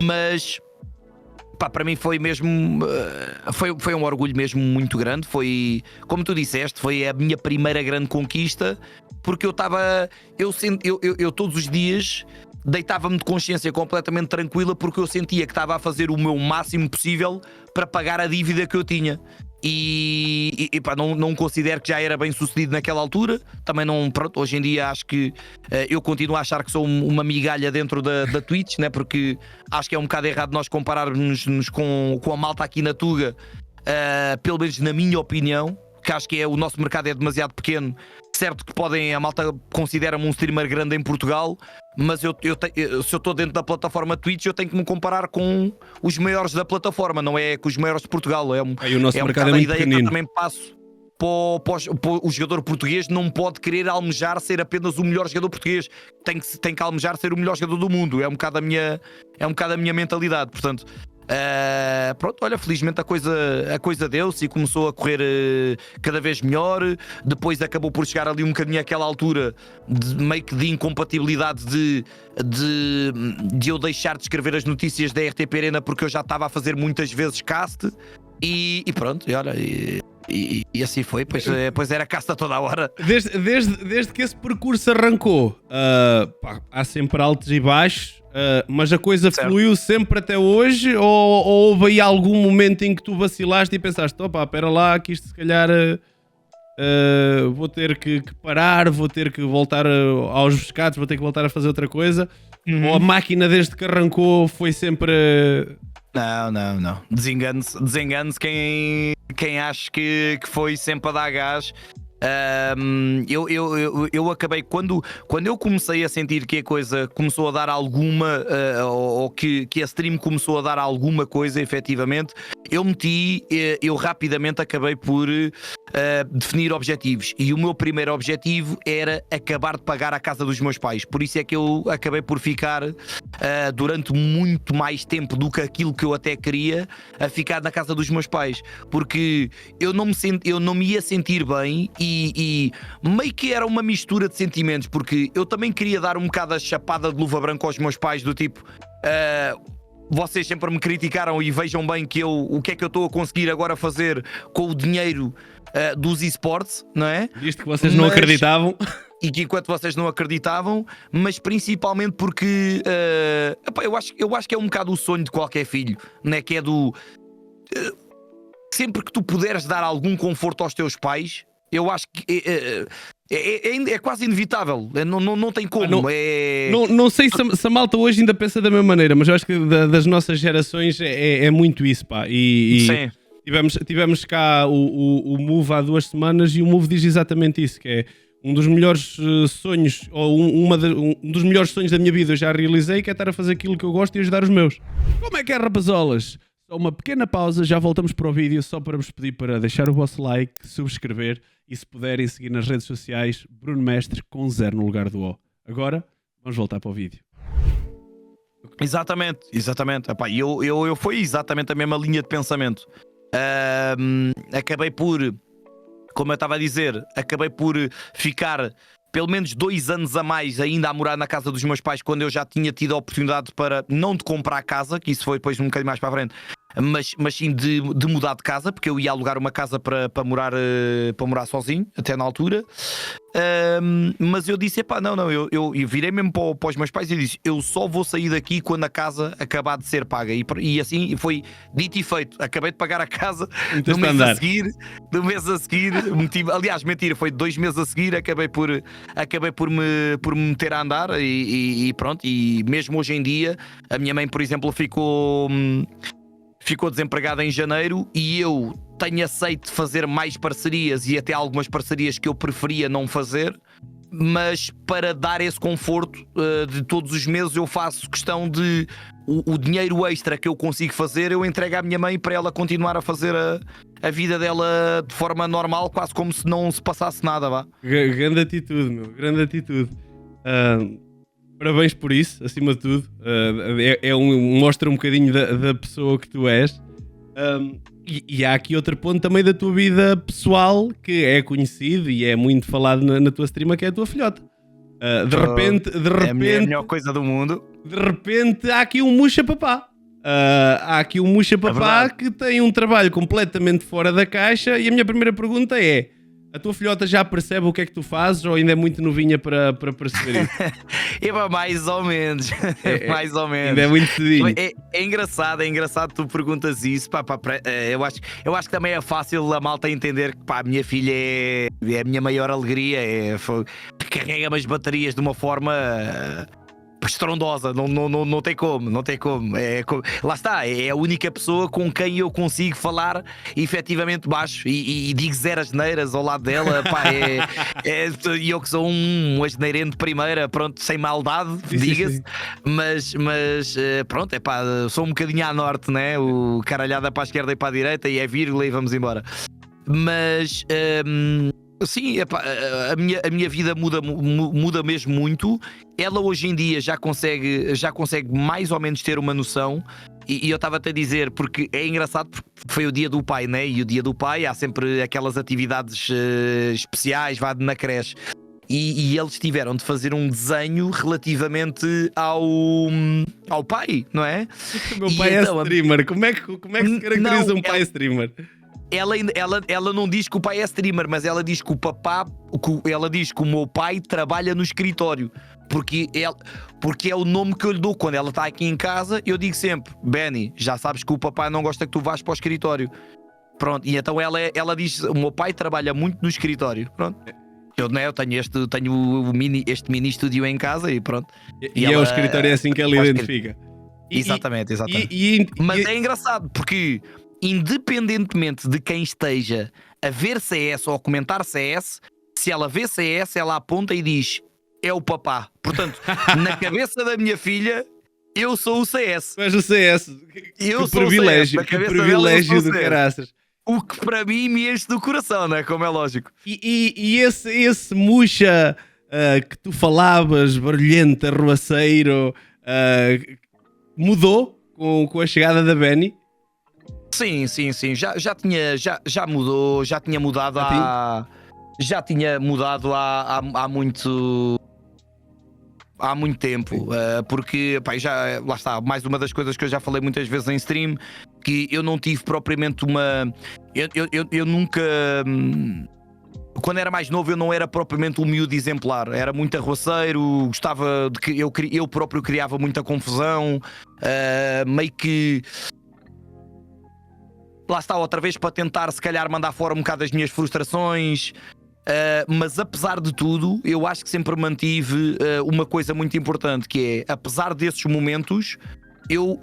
Mas pá, para mim foi mesmo foi um orgulho mesmo muito grande. Foi, como tu disseste, foi a minha primeira grande conquista, porque eu todos os dias deitava-me de consciência completamente tranquila, porque eu sentia que estava a fazer o meu máximo possível para pagar a dívida que eu tinha. E pá, não considero que já era bem sucedido naquela altura. Também não, pronto, hoje em dia acho que eu continuo a achar que sou uma migalha dentro da Twitch, né? Porque acho que é um bocado errado nós compararmos com a malta aqui na Tuga, pelo menos na minha opinião, que acho que o nosso mercado é demasiado pequeno. Certo que a malta considera-me um streamer grande em Portugal, mas se eu estou dentro da plataforma Twitch, eu tenho que me comparar com os maiores da plataforma, não é com os maiores de Portugal. O nosso mercado é muito pequenino. Que eu também passo para o jogador português. Não pode querer almejar ser apenas o melhor jogador português, tem que almejar ser o melhor jogador do mundo. É um bocado a minha mentalidade, portanto. Pronto, olha, felizmente a coisa deu-se e começou a correr cada vez melhor. Depois acabou por chegar ali um bocadinho àquela altura meio que de incompatibilidade de eu deixar de escrever as notícias da RTP Arena, porque eu já estava a fazer muitas vezes cast. E pronto, e olha, E assim foi, pois era caça toda a hora. Desde que esse percurso arrancou, há sempre altos e baixos, mas a coisa fluiu sempre até hoje, ou houve aí algum momento em que tu vacilaste e pensaste, opa, espera lá, que isto se calhar vou ter que parar, vou ter que voltar aos pescados, vou ter que voltar a fazer outra coisa, ou a máquina desde que arrancou foi sempre... Não. Desengane-se quem acha que foi sempre a dar gás. Eu acabei quando eu comecei a sentir que a coisa começou a dar alguma ou que a stream começou a dar alguma coisa efetivamente, eu rapidamente acabei por definir objetivos, e o meu primeiro objetivo era acabar de pagar a casa dos meus pais. Por isso é que eu acabei por ficar durante muito mais tempo do que aquilo que eu até queria, a ficar na casa dos meus pais, porque eu não me ia sentir bem, e meio que era uma mistura de sentimentos, porque eu também queria dar um bocado a chapada de luva branca aos meus pais, do tipo, vocês sempre me criticaram e vejam bem que o que é que eu estou a conseguir agora fazer com o dinheiro dos esportes, não é? Visto que vocês não acreditavam. E que enquanto vocês não acreditavam, mas principalmente porque eu acho que é um bocado o sonho de qualquer filho, né? Que é do sempre que tu puderes dar algum conforto aos teus pais, eu acho que é quase inevitável. Não tem como. Não sei se a malta hoje ainda pensa da mesma maneira, mas eu acho que das nossas gerações é muito isso, pá. Sim. Tivemos cá o Move há 2 semanas, e o Move diz exatamente isso, que é um dos melhores sonhos, ou um dos melhores sonhos da minha vida eu já realizei, que é estar a fazer aquilo que eu gosto e ajudar os meus. Como é que é, rapazolas? Só uma pequena pausa, já voltamos para o vídeo, só para vos pedir para deixar o vosso like, subscrever, e se puderem seguir nas redes sociais, Bruno Mestre com 0 no lugar do O. Agora, vamos voltar para o vídeo. Exatamente. Epá, eu foi exatamente a mesma linha de pensamento. Acabei por, como eu estava a dizer, ficar pelo menos 2 anos a mais ainda a morar na casa dos meus pais, quando eu já tinha tido a oportunidade para, não de comprar casa, que isso foi depois um bocadinho mais para a frente, mas sim de mudar de casa, porque eu ia alugar uma casa para morar sozinho, até na altura. Mas eu disse, epá, não, eu virei mesmo para os meus pais e disse, eu só vou sair daqui quando a casa acabar de ser paga, e assim foi dito e feito. Acabei de pagar a casa no mês a seguir, aliás, mentira, foi 2 meses a seguir, acabei por me meter a andar, e pronto. E mesmo hoje em dia a minha mãe, por exemplo, ficou desempregada em janeiro, e eu tenho aceito fazer mais parcerias, e até algumas parcerias que eu preferia não fazer, mas para dar esse conforto de todos os meses eu faço questão de o dinheiro extra que eu consigo fazer, eu entrego à minha mãe para ela continuar a fazer a vida dela de forma normal, quase como se não se passasse nada, vá. Grande atitude, meu, grande atitude. Parabéns por isso, acima de tudo. Mostra um bocadinho da pessoa que tu és. E há aqui outro ponto também da tua vida pessoal, que é conhecido e é muito falado na tua stream, que é a tua filhota. De repente, é a melhor coisa do mundo. De repente há aqui um Muxa Papá. Há aqui um Muxa Papá que tem um trabalho completamente fora da caixa, e a minha primeira pergunta é: a tua filhota já percebe o que é que tu fazes, ou ainda é muito novinha para perceber isso? Mais ou menos. Mais ou menos. Ainda é muito cedinho. É engraçado tu perguntas isso. Eu acho que também é fácil a malta entender que a minha filha é a minha maior alegria. Carrega-me as baterias de uma forma estrondosa, não tem como. Lá está, é a única pessoa com quem eu consigo falar efetivamente baixo, e digo 0 asneiras ao lado dela. E eu que sou um asneirento de primeira, pronto, sem maldade, diga-se, mas pronto, sou um bocadinho à norte, né? O caralhada para a esquerda e para a direita, e é vírgula e vamos embora. Mas sim, a minha vida muda mesmo muito. Ela hoje em dia já consegue mais ou menos ter uma noção. E eu estava-te a dizer, porque é engraçado, porque foi o dia do pai, né? E o dia do pai há sempre aquelas atividades especiais, na creche. E eles tiveram de fazer um desenho relativamente ao pai, não é? O meu pai é streamer. Como é que se caracteriza um pai streamer? ela não diz que o pai é streamer, mas ela diz que o papá, ela diz que o meu pai trabalha no escritório. Porque é o nome que eu lhe dou quando ela está aqui em casa. Eu digo sempre: Benny, já sabes que o papai não gosta que tu vás para o escritório. Pronto, e então ela diz: o meu pai trabalha muito no escritório. Pronto. Eu tenho este mini estúdio em casa e pronto. E é o escritório, é assim que ela identifica. Exatamente. Mas é engraçado porque, independentemente de quem esteja a ver CS ou a comentar CS, se ela vê CS, ela aponta e diz: é o papá. Portanto, na cabeça da minha filha, eu sou o CS. Mas o CS, eu que privilégio, que privilégio do caraças. O que para mim me enche do coração, não é? Como é lógico. E esse Muxa que tu falavas, barulhento, arruaceiro, mudou com a chegada da Benny? Sim. Já mudou, já tinha mudado há muito tempo, porque pá, lá está, mais uma das coisas que eu já falei muitas vezes em stream, que eu não tive propriamente eu nunca, quando era mais novo, eu não era propriamente um miúdo exemplar, era muito arruaceiro, gostava de que eu próprio criava muita confusão, meio que lá está, outra vez para tentar se calhar mandar fora um bocado as minhas frustrações. Mas apesar de tudo, eu acho que sempre mantive uma coisa muito importante, que é, apesar desses momentos, eu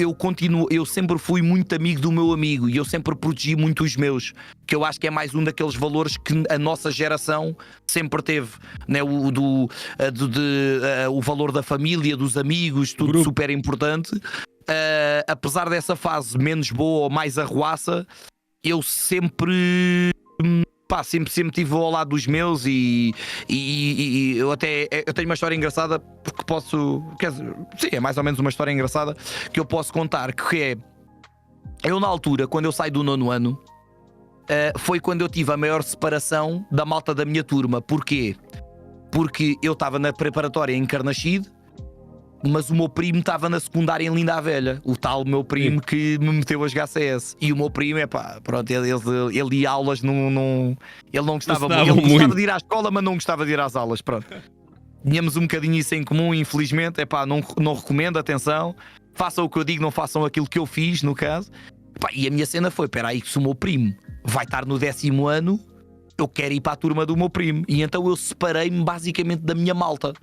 sempre fui muito amigo do meu amigo e eu sempre protegi muito os meus, que eu acho que é mais um daqueles valores que a nossa geração sempre teve, né? O valor da família, dos amigos, tudo super importante. Apesar dessa fase menos boa ou mais arruaça, eu sempre estive ao lado dos meus e eu tenho uma história engraçada, porque é mais ou menos uma história engraçada que eu posso contar, que é, eu na altura, quando eu saí do 9º ano, foi quando eu tive a maior separação da malta da minha turma. Porquê? Porque eu estava na preparatória em Carnaxide, mas o meu primo estava na secundária em Linda a Velha, o tal meu primo que me meteu a jogar CS. E o meu primo, pronto, ele ia a aulas, ele não gostava muito. Ele gostava de ir à escola, mas não gostava de ir às aulas, pronto. Tínhamos um bocadinho isso em comum, infelizmente. Não recomendo, atenção. Façam o que eu digo, não façam aquilo que eu fiz, no caso. E a minha cena foi: espera aí, que se o meu primo vai estar no 10º ano, eu quero ir para a turma do meu primo. E então eu separei-me basicamente da minha malta.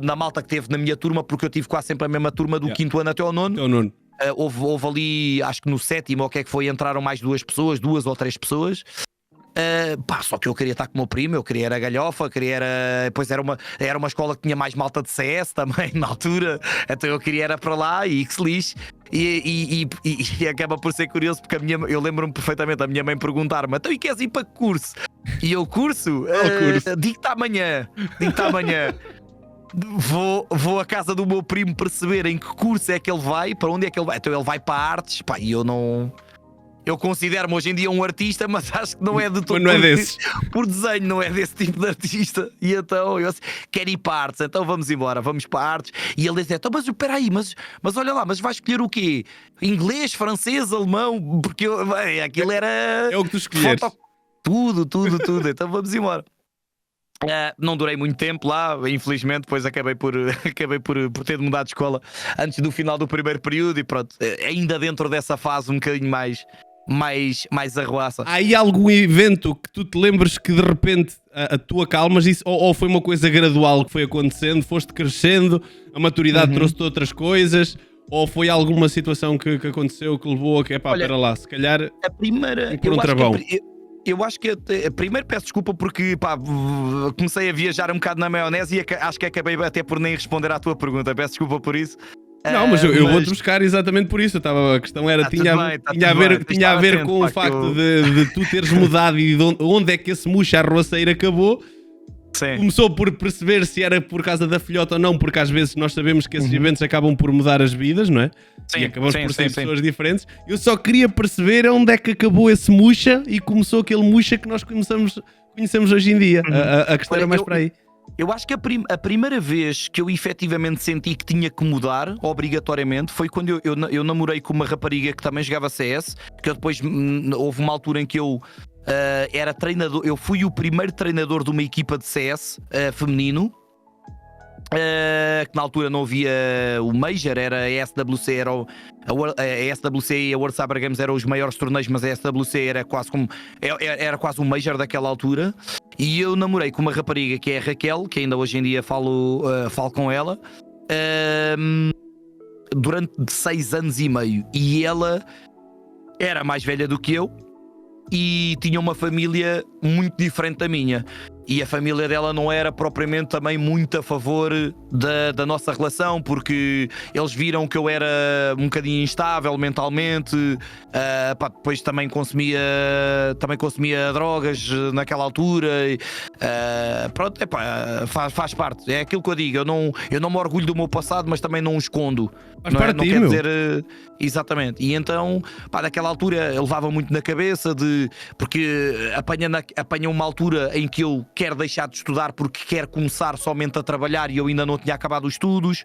Da malta que teve na minha turma, porque eu tive quase sempre a mesma turma do 5º ano até ao 9º. Houve ali, acho que no 7º, ou o que é que foi, entraram mais 2 ou 3 pessoas. Só que eu queria estar com o meu primo, eu queria era galhofa, depois era uma escola que tinha mais malta de CS também na altura, então eu queria era para lá e que se lixe. E acaba por ser curioso, porque eu lembro-me perfeitamente a minha mãe perguntar-me: então, e queres ir para que curso? E eu, curso? Digo-te amanhã. Vou à casa do meu primo perceber em que curso é que ele vai, para onde é que ele vai. Então ele vai para artes, e eu não... Eu considero-me hoje em dia um artista, mas acho que não é de todo. Mas não é desses. Por desenho, não é desse tipo de artista. E então eu quero ir para artes, então vamos embora, vamos para artes. E ele diz: então, mas espera aí, mas olha lá, mas vais escolher o quê? Inglês, francês, alemão? Porque aquilo era... É o que tu escolheres. Tudo. Então vamos embora. Não durei muito tempo lá, infelizmente, depois acabei por ter de mudar de escola antes do final do primeiro período e pronto, ainda dentro dessa fase um bocadinho mais arruaça. Há aí algum evento que tu te lembres que de repente a tua calmas isso, ou foi uma coisa gradual que foi acontecendo, foste crescendo, a maturidade trouxe-te outras coisas, ou foi alguma situação que aconteceu que levou a que, espera lá, se calhar a primeira, por um travão. Eu acho que primeiro peço desculpa porque comecei a viajar um bocado na maionese e acho que acabei até por nem responder à tua pergunta. Peço desculpa por isso. Não, mas eu vou-te buscar exatamente por isso. A questão era, tinha a ver com o facto de tu teres mudado e de onde é que esse Muxa arroaceiro acabou. Sim. Começou por perceber se era por causa da filhota ou não, porque às vezes nós sabemos que esses eventos acabam por mudar as vidas, não é? Sim, e acabamos por ser pessoas diferentes. Eu só queria perceber onde é que acabou esse Muxa e começou aquele Muxa que nós conhecemos hoje em dia. A questão era mais para aí. Eu acho que a primeira vez que eu efetivamente senti que tinha que mudar, obrigatoriamente, foi quando eu namorei com uma rapariga que também jogava CS, que eu depois houve uma altura em que eu era treinador, eu fui o primeiro treinador de uma equipa de CS feminino. Que na altura não havia o Major, era a SWC, a SWC e a World Cyber Games eram os maiores torneios, mas a SWC era quase um Major daquela altura. E eu namorei com uma rapariga que é a Raquel, que ainda hoje em dia falo com ela, durante 6 anos e meio. E ela era mais velha do que eu e tinha uma família muito diferente da minha. E a família dela não era propriamente também muito a favor da nossa relação, porque eles viram que eu era um bocadinho instável mentalmente, depois também consumia drogas naquela altura. Pronto, faz parte, é aquilo que eu digo, eu não me orgulho do meu passado, mas também não o escondo. Faz parte não de quer meu. dizer exatamente. E então, naquela altura eu levava muito na cabeça porque apanha uma altura em que eu quero deixar de estudar porque quero começar somente a trabalhar e eu ainda não tinha acabado os estudos.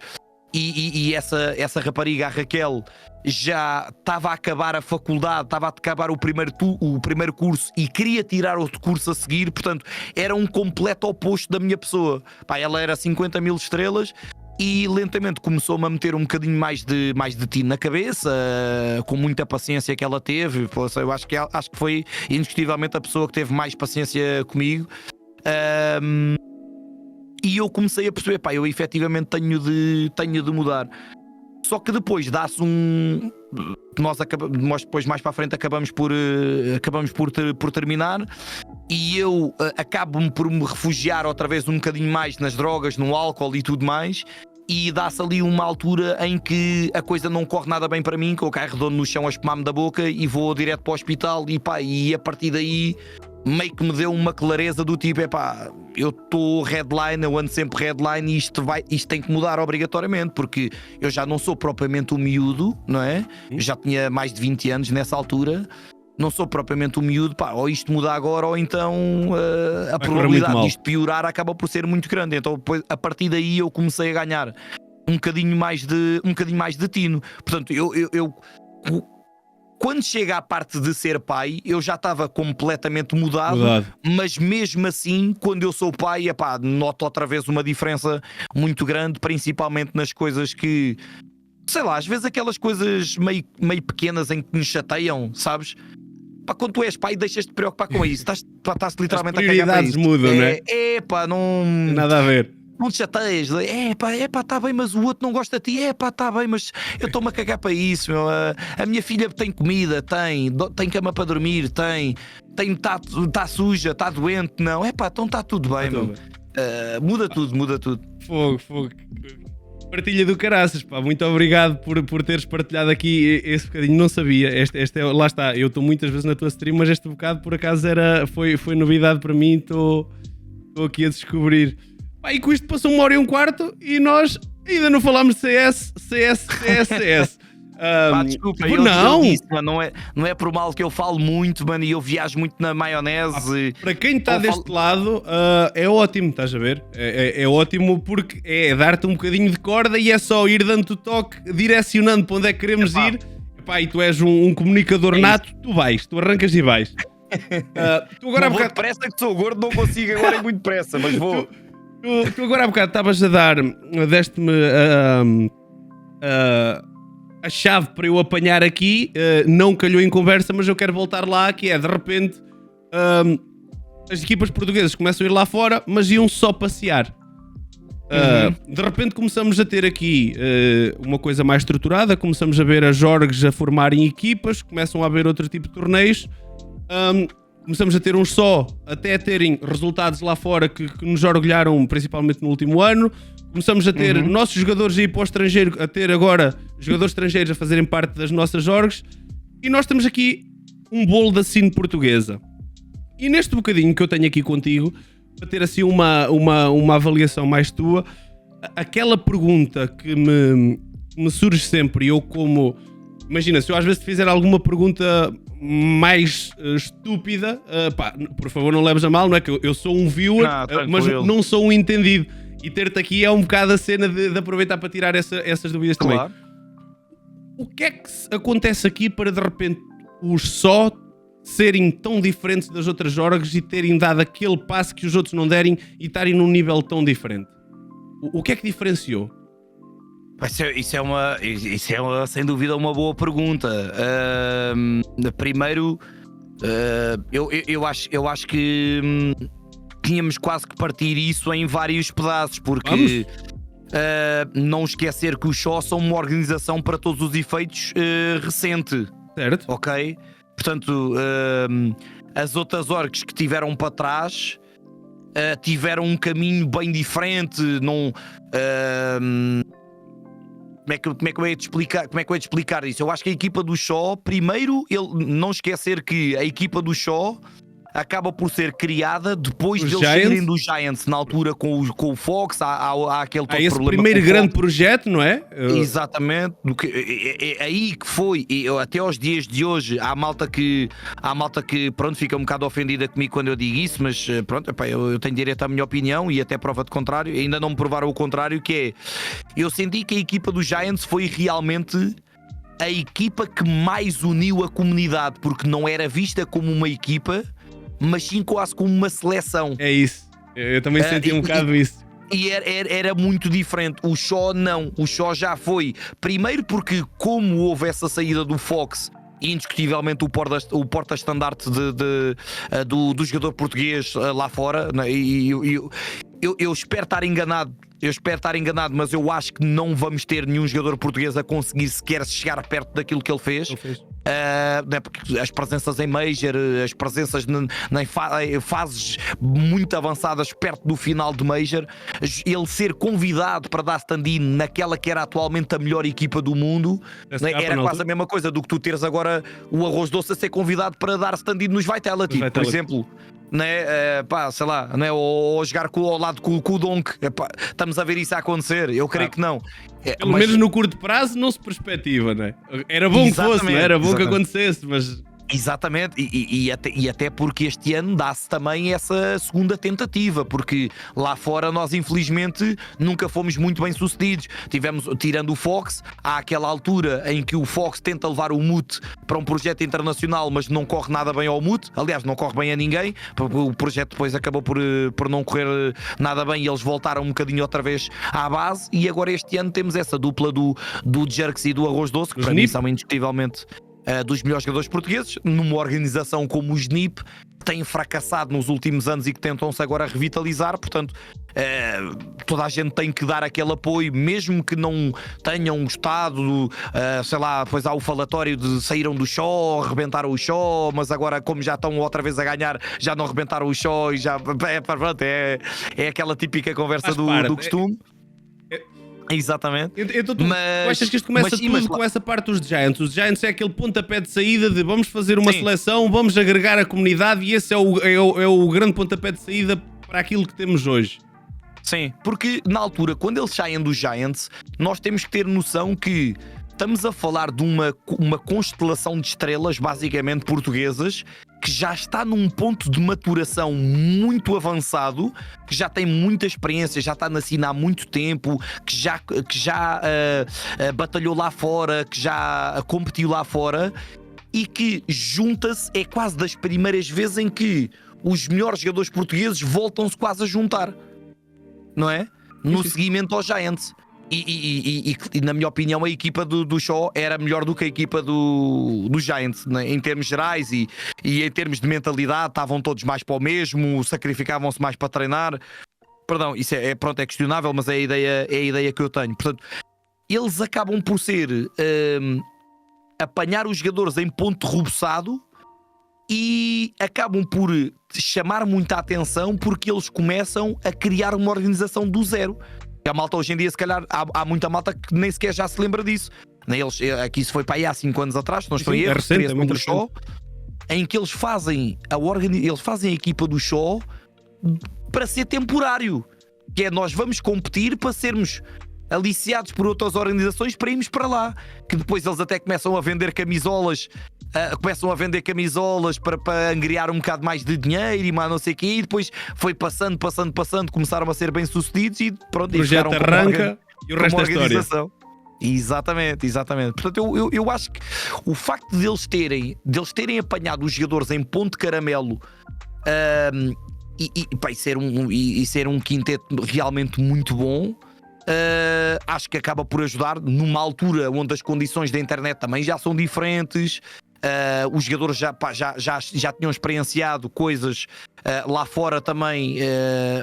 E essa rapariga, a Raquel, já estava a acabar a faculdade, estava a acabar o primeiro curso e queria tirar outro curso a seguir, portanto era um completo oposto da minha pessoa. Ela era 50 mil estrelas e lentamente começou-me a meter um bocadinho mais de tino na cabeça, com muita paciência que ela teve. Eu acho que foi indiscutivelmente a pessoa que teve mais paciência comigo. E eu comecei a perceber, eu efetivamente tenho de mudar. Só que depois dá-se nós depois mais para a frente acabamos por terminar. E eu acabo por me refugiar outra vez um bocadinho mais nas drogas, no álcool e tudo mais. E dá-se ali uma altura em que a coisa não corre nada bem para mim, que eu caio redondo no chão a espumar-me da boca e vou direto para o hospital. E a partir daí meio que me deu uma clareza do tipo, eu estou headline, eu ando sempre headline e isto tem que mudar obrigatoriamente, porque eu já não sou propriamente um miúdo, não é? Eu já tinha mais de 20 anos nessa altura. Não sou propriamente um miúdo, ou isto muda agora ou então a probabilidade disto piorar acaba por ser muito grande. Então depois, a partir daí eu comecei a ganhar um bocadinho mais de tino. Portanto, eu quando chega à parte de ser pai, eu já estava completamente mudado. Mas mesmo assim, quando eu sou pai, noto outra vez uma diferença muito grande, principalmente nas coisas que, sei lá, às vezes aquelas coisas meio pequenas em que nos chateiam, sabes? Quando tu és pai, deixas-te preocupar com isso. Estás literalmente a cagar para isso. As prioridades mudam, não é? Não tem nada a ver. Não te chateias. Está bem, mas o outro não gosta de ti. Está bem, mas eu estou-me a cagar para isso, meu. A minha filha tem comida, tem cama para dormir, está suja, está doente. Não, então está tudo bem, meu. Muda tudo. Fogo. Partilha do caraças, muito obrigado por teres partilhado aqui esse bocadinho, não sabia, lá está, eu estou muitas vezes na tua stream, mas este bocado por acaso foi novidade para mim, estou aqui a descobrir. E com isto passou 1h15 e nós ainda não falámos de CS. Desculpa, não. Eu disse, não é por mal que eu falo muito, mano, e eu viajo muito na maionese. Para quem está deste lado, é ótimo, estás a ver? É ótimo porque é dar-te um bocadinho de corda e é só ir dando-te o toque, direcionando para onde é que queremos ir. E tu és um comunicador nato, tu arrancas e vais. Tu agora vou depressa que sou gordo, não consigo agora muito depressa, mas vou. Tu agora há bocado estavas deste-me a chave para eu apanhar aqui, não calhou em conversa, mas eu quero voltar lá, que é, de repente, as equipas portuguesas começam a ir lá fora, mas iam só passear. De repente começamos a ter aqui uma coisa mais estruturada, começamos a ver as orgs a formarem equipas, começam a haver outro tipo de torneios, começamos a ter uns só, até a terem resultados lá fora que nos orgulharam, principalmente no último ano. Começamos a ter nossos jogadores a ir para o estrangeiro, a ter agora jogadores estrangeiros a fazerem parte das nossas orgs. E nós temos aqui um bolo da scene portuguesa. E neste bocadinho que eu tenho aqui contigo, para ter assim uma avaliação mais tua, aquela pergunta que me surge sempre, e eu como... Imagina, se eu às vezes te fizer alguma pergunta mais estúpida, pá, por favor não leves a mal, não é que eu sou um viewer, mas não sou um entendido. E ter-te aqui é um bocado a cena de aproveitar para tirar essas dúvidas também. O que é que acontece aqui para de repente os só serem tão diferentes das outras orgs e terem dado aquele passo que os outros não derem e estarem num nível tão diferente? O que é que diferenciou? Isso é sem dúvida uma boa pergunta. Primeiro, eu acho que tínhamos quase que partir isso em vários pedaços, porque não esquecer que os Shaw são uma organização para todos os efeitos recente. Certo. Ok? Portanto, as outras orgs que tiveram para trás tiveram um caminho bem diferente. Não... Como é que eu ia te explicar isso? Eu acho que a equipa do Shaw, primeiro, não esquecer que a equipa do Shaw acaba por ser criada depois de eles saírem dos Giants, na altura com o Fox, há aquele todo esse problema. Primeiro grande projeto, não é? Exatamente. É aí que foi. E até aos dias de hoje há malta que pronto, fica um bocado ofendida comigo quando eu digo isso, mas pronto, epá, eu tenho direito à minha opinião e até prova de contrário. Ainda não me provaram o contrário, que é, eu senti que a equipa dos Giants foi realmente a equipa que mais uniu a comunidade, porque não era vista como uma equipa, mas sim quase como uma seleção. É isso. Eu também senti um bocado isso. E era muito diferente. O Shaw não. O Shaw já foi. Primeiro porque, como houve essa saída do Fox, indiscutivelmente o porta-estandarte do jogador português lá fora, né? Eu espero estar enganado. Mas eu acho que não vamos ter nenhum jogador português a conseguir sequer chegar perto daquilo que ele fez. Né, porque as presenças em Major, as presenças em fases muito avançadas perto do final de Major, ele ser convidado para dar stand-in naquela que era atualmente a melhor equipa do mundo, né, era quase a mesma coisa do que tu teres agora o Arroz Doce a ser convidado para dar stand-in nos Vitality, por exemplo. Né, sei lá, né, ou jogar ao lado com o Donk. Estamos a ver isso a acontecer. Eu creio que não. Pelo menos no curto prazo não se perspectiva, né? Era bom que fosse, né? Era bom que acontecesse, mas... Exatamente, e até porque este ano dá-se também essa segunda tentativa, porque lá fora nós infelizmente nunca fomos muito bem sucedidos. Tirando o Fox, há aquela altura em que o Fox tenta levar o Mute para um projeto internacional, mas não corre nada bem ao Mute. Aliás, não corre bem a ninguém. O projeto depois acabou por não correr nada bem e eles voltaram um bocadinho outra vez à base. E agora este ano temos essa dupla do Jerks e do Arroz Doce, que para mim são indiscutivelmente dos melhores jogadores portugueses, numa organização como o Snip, que tem fracassado nos últimos anos e que tentam-se agora revitalizar. Portanto, toda a gente tem que dar aquele apoio, mesmo que não tenham gostado, sei lá, depois há o falatório de saíram do Shaw, rebentaram o Shaw, mas agora como já estão outra vez a ganhar, já não rebentaram o Shaw e já... É aquela típica conversa do costume. Exatamente. Tu achas que isto começa tudo com essa parte dos Giants? Os Giants é aquele pontapé de saída de vamos fazer uma seleção, vamos agregar a comunidade e esse é o grande pontapé de saída para aquilo que temos hoje. Sim, porque na altura, quando eles saem dos Giants, nós temos que ter noção que estamos a falar de uma constelação de estrelas, basicamente portuguesas, que já está num ponto de maturação muito avançado, que já tem muita experiência, já está na cena há muito tempo, que já batalhou lá fora, que já competiu lá fora, e que junta-se, é quase das primeiras vezes em que os melhores jogadores portugueses voltam-se quase a juntar, não é? No seguimento aos Giants. E na minha opinião a equipa do Shaw era melhor do que a equipa do Giants, né? Em termos gerais e em termos de mentalidade, estavam todos mais para o mesmo, sacrificavam-se mais para treinar. Perdão, isso é questionável, mas é a ideia que eu tenho. Portanto, eles acabam por ser apanhar os jogadores em ponto rebuçado e acabam por chamar muita atenção porque eles começam a criar uma organização do zero. A malta hoje em dia, se calhar, há muita malta que nem sequer já se lembra disso. Aqui isso foi para aí há 5 anos atrás, se não estou em erro, é muito recente. Shaw, em que eles fazem a equipa do Shaw para ser temporário. Que é, nós vamos competir para sermos aliciados por outras organizações para irmos para lá, que depois eles até começam a vender camisolas, para angriar um bocado mais de dinheiro e mais não sei o quê, e depois foi passando, começaram a ser bem sucedidos e pronto, o projeto arranca e o resto é história. Exatamente. Portanto, eu acho que o facto de eles terem apanhado os jogadores em ponto de caramelo e ser um quinteto realmente muito bom, acho que acaba por ajudar numa altura onde as condições da internet também já são diferentes. Os jogadores já tinham experienciado coisas lá fora também,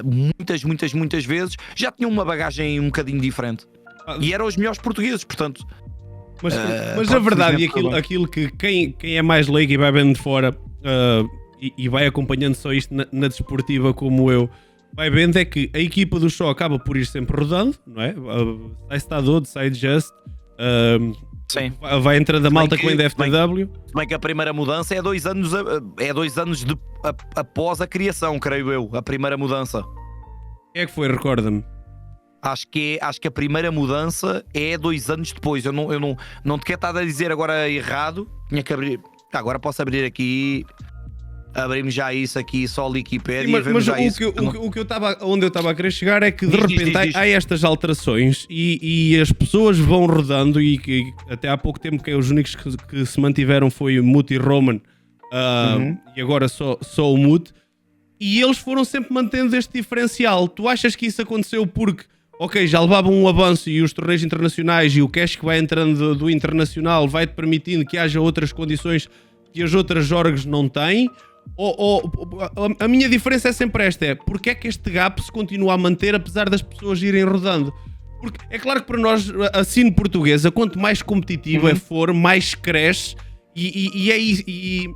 muitas vezes, já tinham uma bagagem um bocadinho diferente. E eram os melhores portugueses, portanto. Mas a verdade, e aquilo que quem é mais leigo e vai vendo de fora e vai acompanhando só isto na desportiva como eu, vai vendo é que a equipa do show acaba por ir sempre rodando, não é? Sai Stadod, sai Just, sim. Vai entrando a malta com a NDFTW. Bem que a primeira mudança é 2 anos, após a criação, creio eu, a primeira mudança. Quem é que foi, recorda-me? Acho que a primeira mudança é 2 anos depois. Eu não te quero estar a dizer agora errado. Tinha que abrir. Agora posso abrir aqui. Abrimos já isso aqui, só a Wikipédia. Mas onde eu estava a querer chegar é que de repente há estas alterações e as pessoas vão rodando e que até há pouco tempo que os únicos que se mantiveram foi o Mute e Roman, e agora só o Mute, e eles foram sempre mantendo este diferencial. Tu achas que isso aconteceu porque ok, já levavam um avanço e os torneios internacionais e o cash que vai entrando do internacional vai-te permitindo que haja outras condições que as outras orgs não têm? Ou a minha diferença é sempre esta, é porque é que este gap se continua a manter apesar das pessoas irem rodando? Porque é claro que para nós a cena portuguesa, quanto mais competitiva for, mais cresce e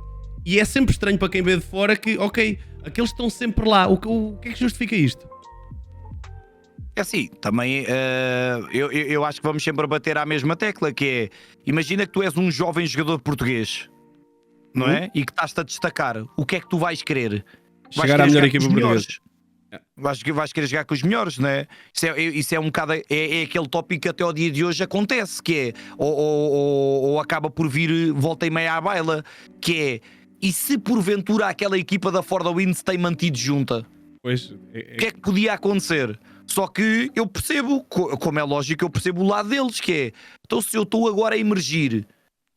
é sempre estranho para quem vê de fora que, ok, aqueles estão sempre lá. O que é que justifica isto? É assim, também eu acho que vamos sempre bater à mesma tecla, que é, imagina que tu és um jovem jogador português, não é? E que estás-te a destacar. O que é que tu vais querer? Chegar à melhor equipa portuguesa. Vais querer jogar com os melhores, não é? Isso é um bocado, é aquele tópico que até ao dia de hoje acontece, que é, ou acaba por vir volta e meia à baila, que é, e se porventura aquela equipa da For the Win se tem mantido junta? Pois, o que é que podia acontecer? Só que eu percebo, como é lógico, eu percebo o lado deles, que é, então se eu estou agora a emergir,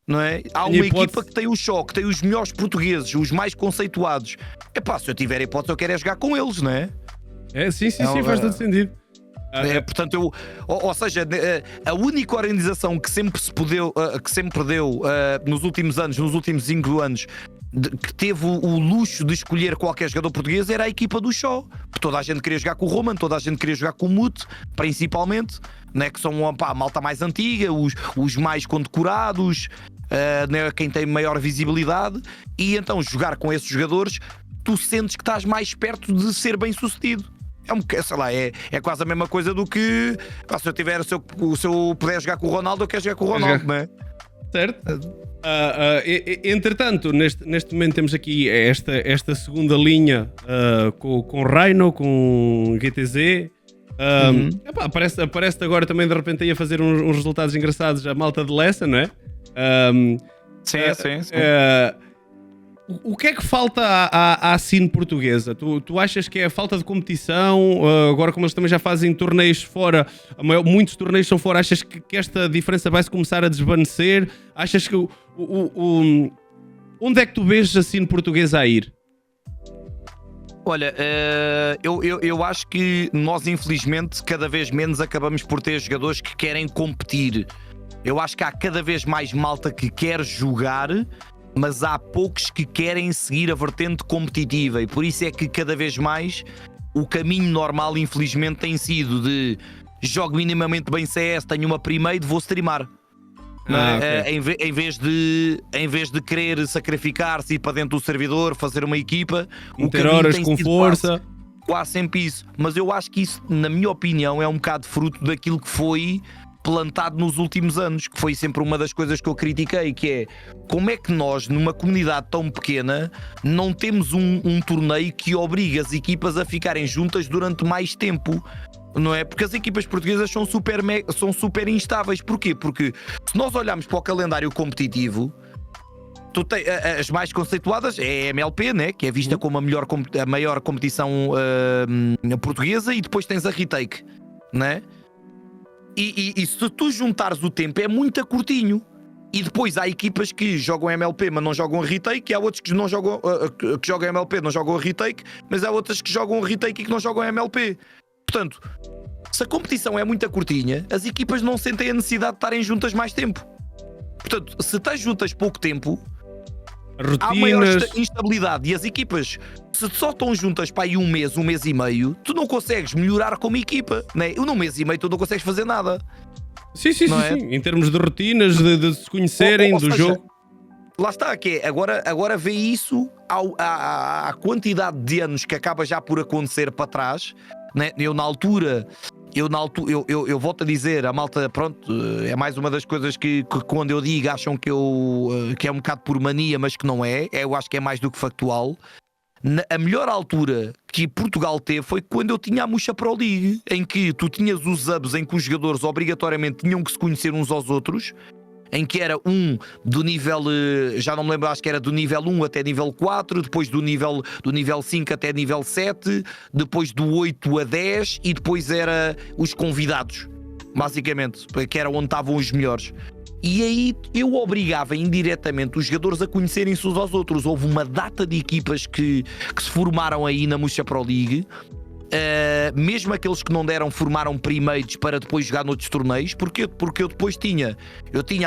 não é? Há uma equipa que tem o choque, tem os melhores portugueses, os mais conceituados. Epá, se eu tiver hipótese, eu quero é jogar com eles, não é? Sim, faz todo sentido. Portanto, ou seja, a única organização que sempre deu nos últimos 5 anos, que teve o luxo de escolher qualquer jogador português era a equipa do show. Toda a gente queria jogar com o Roman, toda a gente queria jogar com o Mute, principalmente, né, que são a malta mais antiga, os mais condecorados, né, quem tem maior visibilidade, e então jogar com esses jogadores, tu sentes que estás mais perto de ser bem sucedido. Sei lá, é quase a mesma coisa do que se eu puder jogar com o Ronaldo, eu quero jogar com o Ronaldo, não é? Certo? Entretanto, neste momento temos aqui esta segunda linha com Rhino, com GTZ. Aparece agora também de repente aí a fazer uns resultados engraçados a malta de Lessa, não é? Sim. O que é que falta à cena portuguesa? Tu achas que é a falta de competição? Agora, como eles também já fazem torneios fora, muitos torneios são fora, achas que esta diferença vai-se começar a desvanecer? Achas que onde é que tu vês a cena portuguesa a ir? Olha, eu acho que nós, infelizmente, cada vez menos acabamos por ter jogadores que querem competir. Eu acho que há cada vez mais malta que quer jogar, mas há poucos que querem seguir a vertente competitiva, e por isso é que cada vez mais o caminho normal, infelizmente, tem sido de jogo minimamente bem CS, tenho uma primeira, vou streamar. Okay. Em vez de querer sacrificar-se e ir para dentro do servidor, fazer uma equipa, ter horas com força, quase sempre isso. Mas eu acho que isso, na minha opinião, é um bocado fruto daquilo que foi plantado nos últimos anos, que foi sempre uma das coisas que eu critiquei, que é como é que nós, numa comunidade tão pequena, não temos um torneio que obriga as equipas a ficarem juntas durante mais tempo. não é? Porque as equipas portuguesas são super instáveis. Porquê? Porque se nós olharmos para o calendário competitivo, as mais conceituadas é a MLP, né? Que é vista como a maior competição portuguesa, e depois tens a Retake, né? E se tu juntares o tempo é muito curtinho. E depois há equipas que jogam MLP mas não jogam a Retake, e há outros que não jogam, que jogam MLP não jogam a Retake, mas há outras que jogam a Retake e que não jogam a MLP. Portanto, se a competição é muito curtinha, as equipas não sentem a necessidade de estarem juntas mais tempo. Portanto, se estás juntas pouco tempo, há maior instabilidade. E as equipas, se só estão juntas para aí um mês e meio, tu não consegues melhorar como equipa, né? Num mês e meio tu não consegues fazer nada. Sim. Em termos de rotinas, de se conhecerem, do jogo. Lá está, que é, agora vê isso à quantidade de anos que acaba já por acontecer para trás, né? Eu volto a dizer, a malta, pronto, é mais uma das coisas que quando eu digo acham que é um bocado por mania, mas que não é. Eu acho que é mais do que factual. A melhor altura que Portugal teve foi quando eu tinha a Muxa Pro League, em que tu tinhas os hubs em que os jogadores obrigatoriamente tinham que se conhecer uns aos outros, em que era do nível, já não me lembro, acho que era do nível 1 até nível 4, depois do nível 5 até nível 7, depois do 8 a 10 e depois era os convidados, basicamente, que era onde estavam os melhores. E aí eu obrigava indiretamente os jogadores a conhecerem-se uns aos outros. Houve uma data de equipas que se formaram aí na Muxa Pro League. Mesmo aqueles que não deram, formaram primeiros para depois jogar noutros torneios. Porque eu depois tinha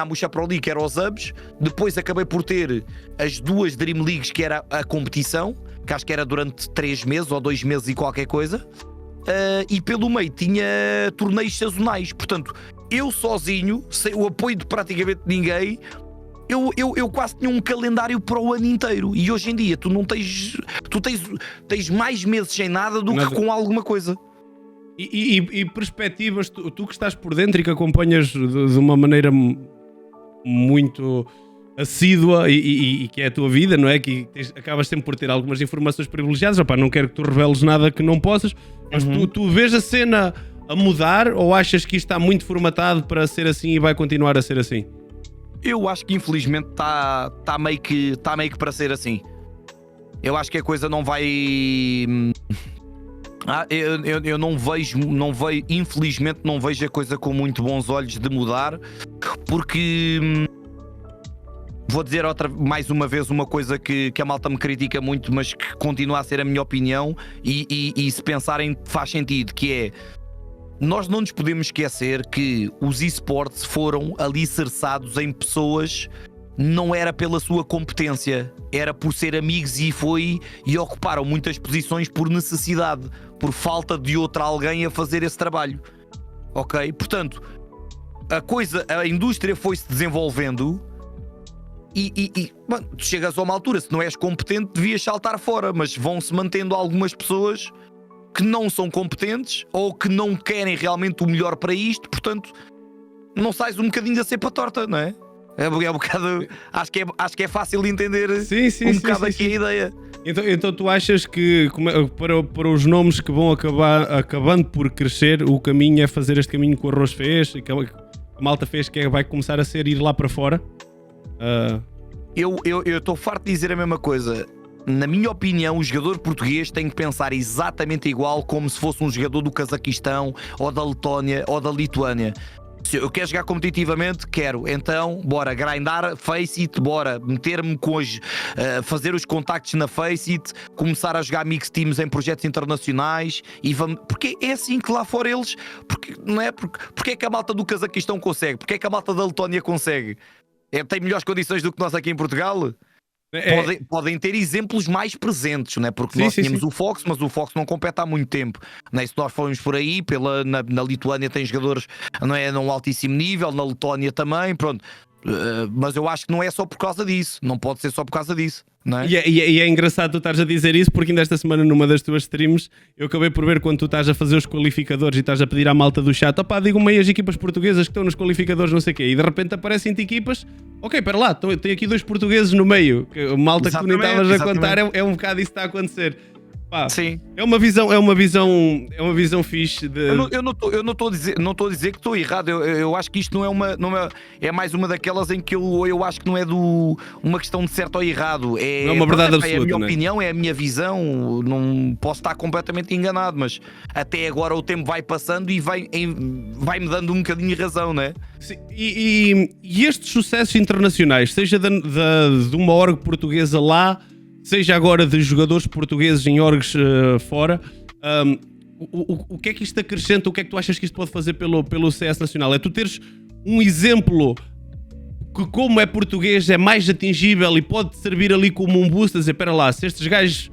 a Muxa Pro League, que era os hubs. Depois acabei por ter as duas Dream Leagues, que era a competição, que acho que era durante 3 meses ou 2 meses e qualquer coisa. E pelo meio tinha torneios sazonais. Portanto, eu sozinho, sem o apoio de praticamente ninguém, eu quase tinha um calendário para o ano inteiro. E hoje em dia tu tens mais meses sem nada do que com alguma coisa. E perspectivas, tu que estás por dentro e que acompanhas de uma maneira muito assídua e que é a tua vida, não é? Que acabas sempre por ter algumas informações privilegiadas. Opá, não quero que tu reveles nada que não possas, mas tu vês a cena a mudar, ou achas que isto está muito formatado para ser assim e vai continuar a ser assim? Eu acho que infelizmente está meio que para ser assim. Eu acho que a coisa não vai... eu não vejo, infelizmente não vejo a coisa com muito bons olhos de mudar, porque... Vou dizer mais uma vez uma coisa que a malta me critica muito, mas que continua a ser a minha opinião, e se pensarem faz sentido, que é: nós não nos podemos esquecer que os esportes foram alicerçados em pessoas, não era pela sua competência, era por ser amigos, e ocuparam muitas posições por necessidade, por falta de alguém a fazer esse trabalho. Ok? Portanto, a indústria foi-se desenvolvendo. Tu chegas a uma altura, se não és competente, devias saltar fora, mas vão-se mantendo algumas pessoas que não são competentes ou que não querem realmente o melhor para isto, portanto, não sais um bocadinho da cepa torta, não é? É um bocado. Acho que é fácil de entender bocado aqui a ideia. Então tu achas que para os nomes que vão acabando por crescer, o caminho é fazer este caminho que o Arroz fez, que a malta fez, que vai começar a ser ir lá para fora? Eu estou farto de dizer a mesma coisa. Na minha opinião, o jogador português tem que pensar exatamente igual como se fosse um jogador do Cazaquistão, ou da Letónia, ou da Lituânia. Se eu quero jogar competitivamente, quero. Então, bora grindar Faceit, bora meter-me com fazer os contactos na Faceit, começar a jogar mix teams em projetos internacionais e vamos. Porque é assim que lá fora eles. Não é? Porque é que a malta do Cazaquistão consegue? Porque é que a malta da Letónia consegue? Tem melhores condições do que nós aqui em Portugal? Podem ter exemplos mais presentes, não é? Porque nós tínhamos o Fox, mas o Fox não compete há muito tempo, não é? Se nós formos por aí, na Lituânia tem jogadores, não é, num altíssimo nível, na Letónia também, pronto. Mas eu acho que não é só por causa disso, não pode ser só por causa disso, não é? E é engraçado tu estares a dizer isso, porque ainda esta semana numa das tuas streams eu acabei por ver quando tu estás a fazer os qualificadores e estás a pedir à malta do chat: opá, digam-me aí as equipas portuguesas que estão nos qualificadores, não sei o quê, e de repente aparecem-te equipas, ok, espera lá, tem aqui 2 portugueses no meio, que malta que tu nem estavas a contar, é um bocado isso que está a acontecer. Pá, Sim. é uma visão fixe de... Eu não estou a dizer que estou errado. Eu acho que isto é mais uma daquelas em que eu acho que não é uma questão de certo ou errado. Não é uma verdade absoluta. É a minha opinião, é a minha visão. Não posso estar completamente enganado, mas até agora o tempo vai passando e vai-me dando um bocadinho de razão, não é? Sim, e estes sucessos internacionais, seja de uma org portuguesa lá, seja agora de jogadores portugueses em orgs fora, o que é que isto acrescenta? O que é que tu achas que isto pode fazer pelo CS Nacional? É tu teres um exemplo que, como é português, é mais atingível e pode servir ali como um boost, a dizer, espera lá, se estes gajos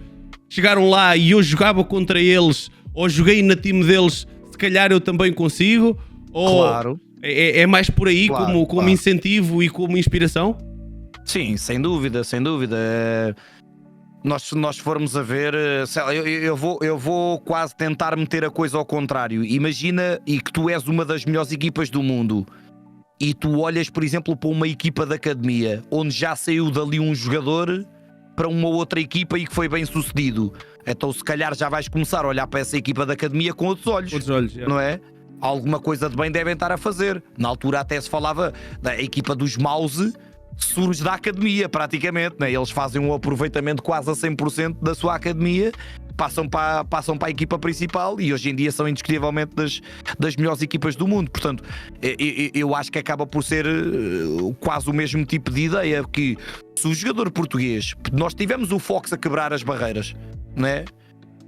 chegaram lá e eu jogava contra eles, ou joguei na time deles, se calhar eu também consigo? Ou claro. É mais por aí, Claro, como incentivo e como inspiração? Sim, sem dúvida, sem dúvida. Se nós formos a ver, eu vou quase tentar meter a coisa ao contrário. Imagina e que tu és uma das melhores equipas do mundo e tu olhas, por exemplo, para uma equipa de academia onde já saiu dali um jogador para uma outra equipa e que foi bem sucedido. Então se calhar já vais começar a olhar para essa equipa de academia com outros olhos. Não é? Alguma coisa de bem devem estar a fazer. Na altura até se falava da equipa dos Mouse, surge da academia praticamente, né? Eles fazem um aproveitamento quase a 100% da sua academia, passam para a equipa principal e hoje em dia são indiscutivelmente das melhores equipas do mundo. Portanto, eu acho que acaba por ser quase o mesmo tipo de ideia, que se o jogador português, nós tivemos o Fox a quebrar as barreiras, né?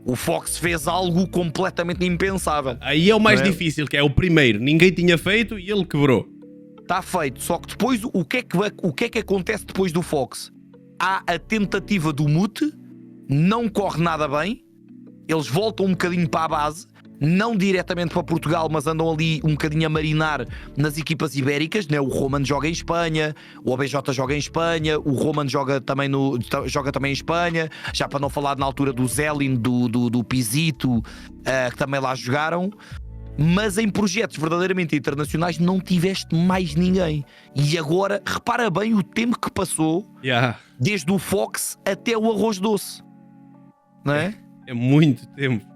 O Fox fez algo completamente impensável. Aí é o mais difícil, que é o primeiro, ninguém tinha feito e ele quebrou. Está feito, só que depois o que é que acontece depois do Fox? Há a tentativa do Mute, não corre nada bem, eles voltam um bocadinho para a base, não diretamente para Portugal, mas andam ali um bocadinho a marinar nas equipas ibéricas, né? O Roman joga em Espanha, o OBJ joga em Espanha, o Roman joga também em Espanha, já para não falar na altura do Zelin, do Pizito, que também lá jogaram. Mas em projetos verdadeiramente internacionais não tiveste mais ninguém. E agora, repara bem o tempo que passou, desde o Fox até o Arroz Doce. Não é? É muito tempo.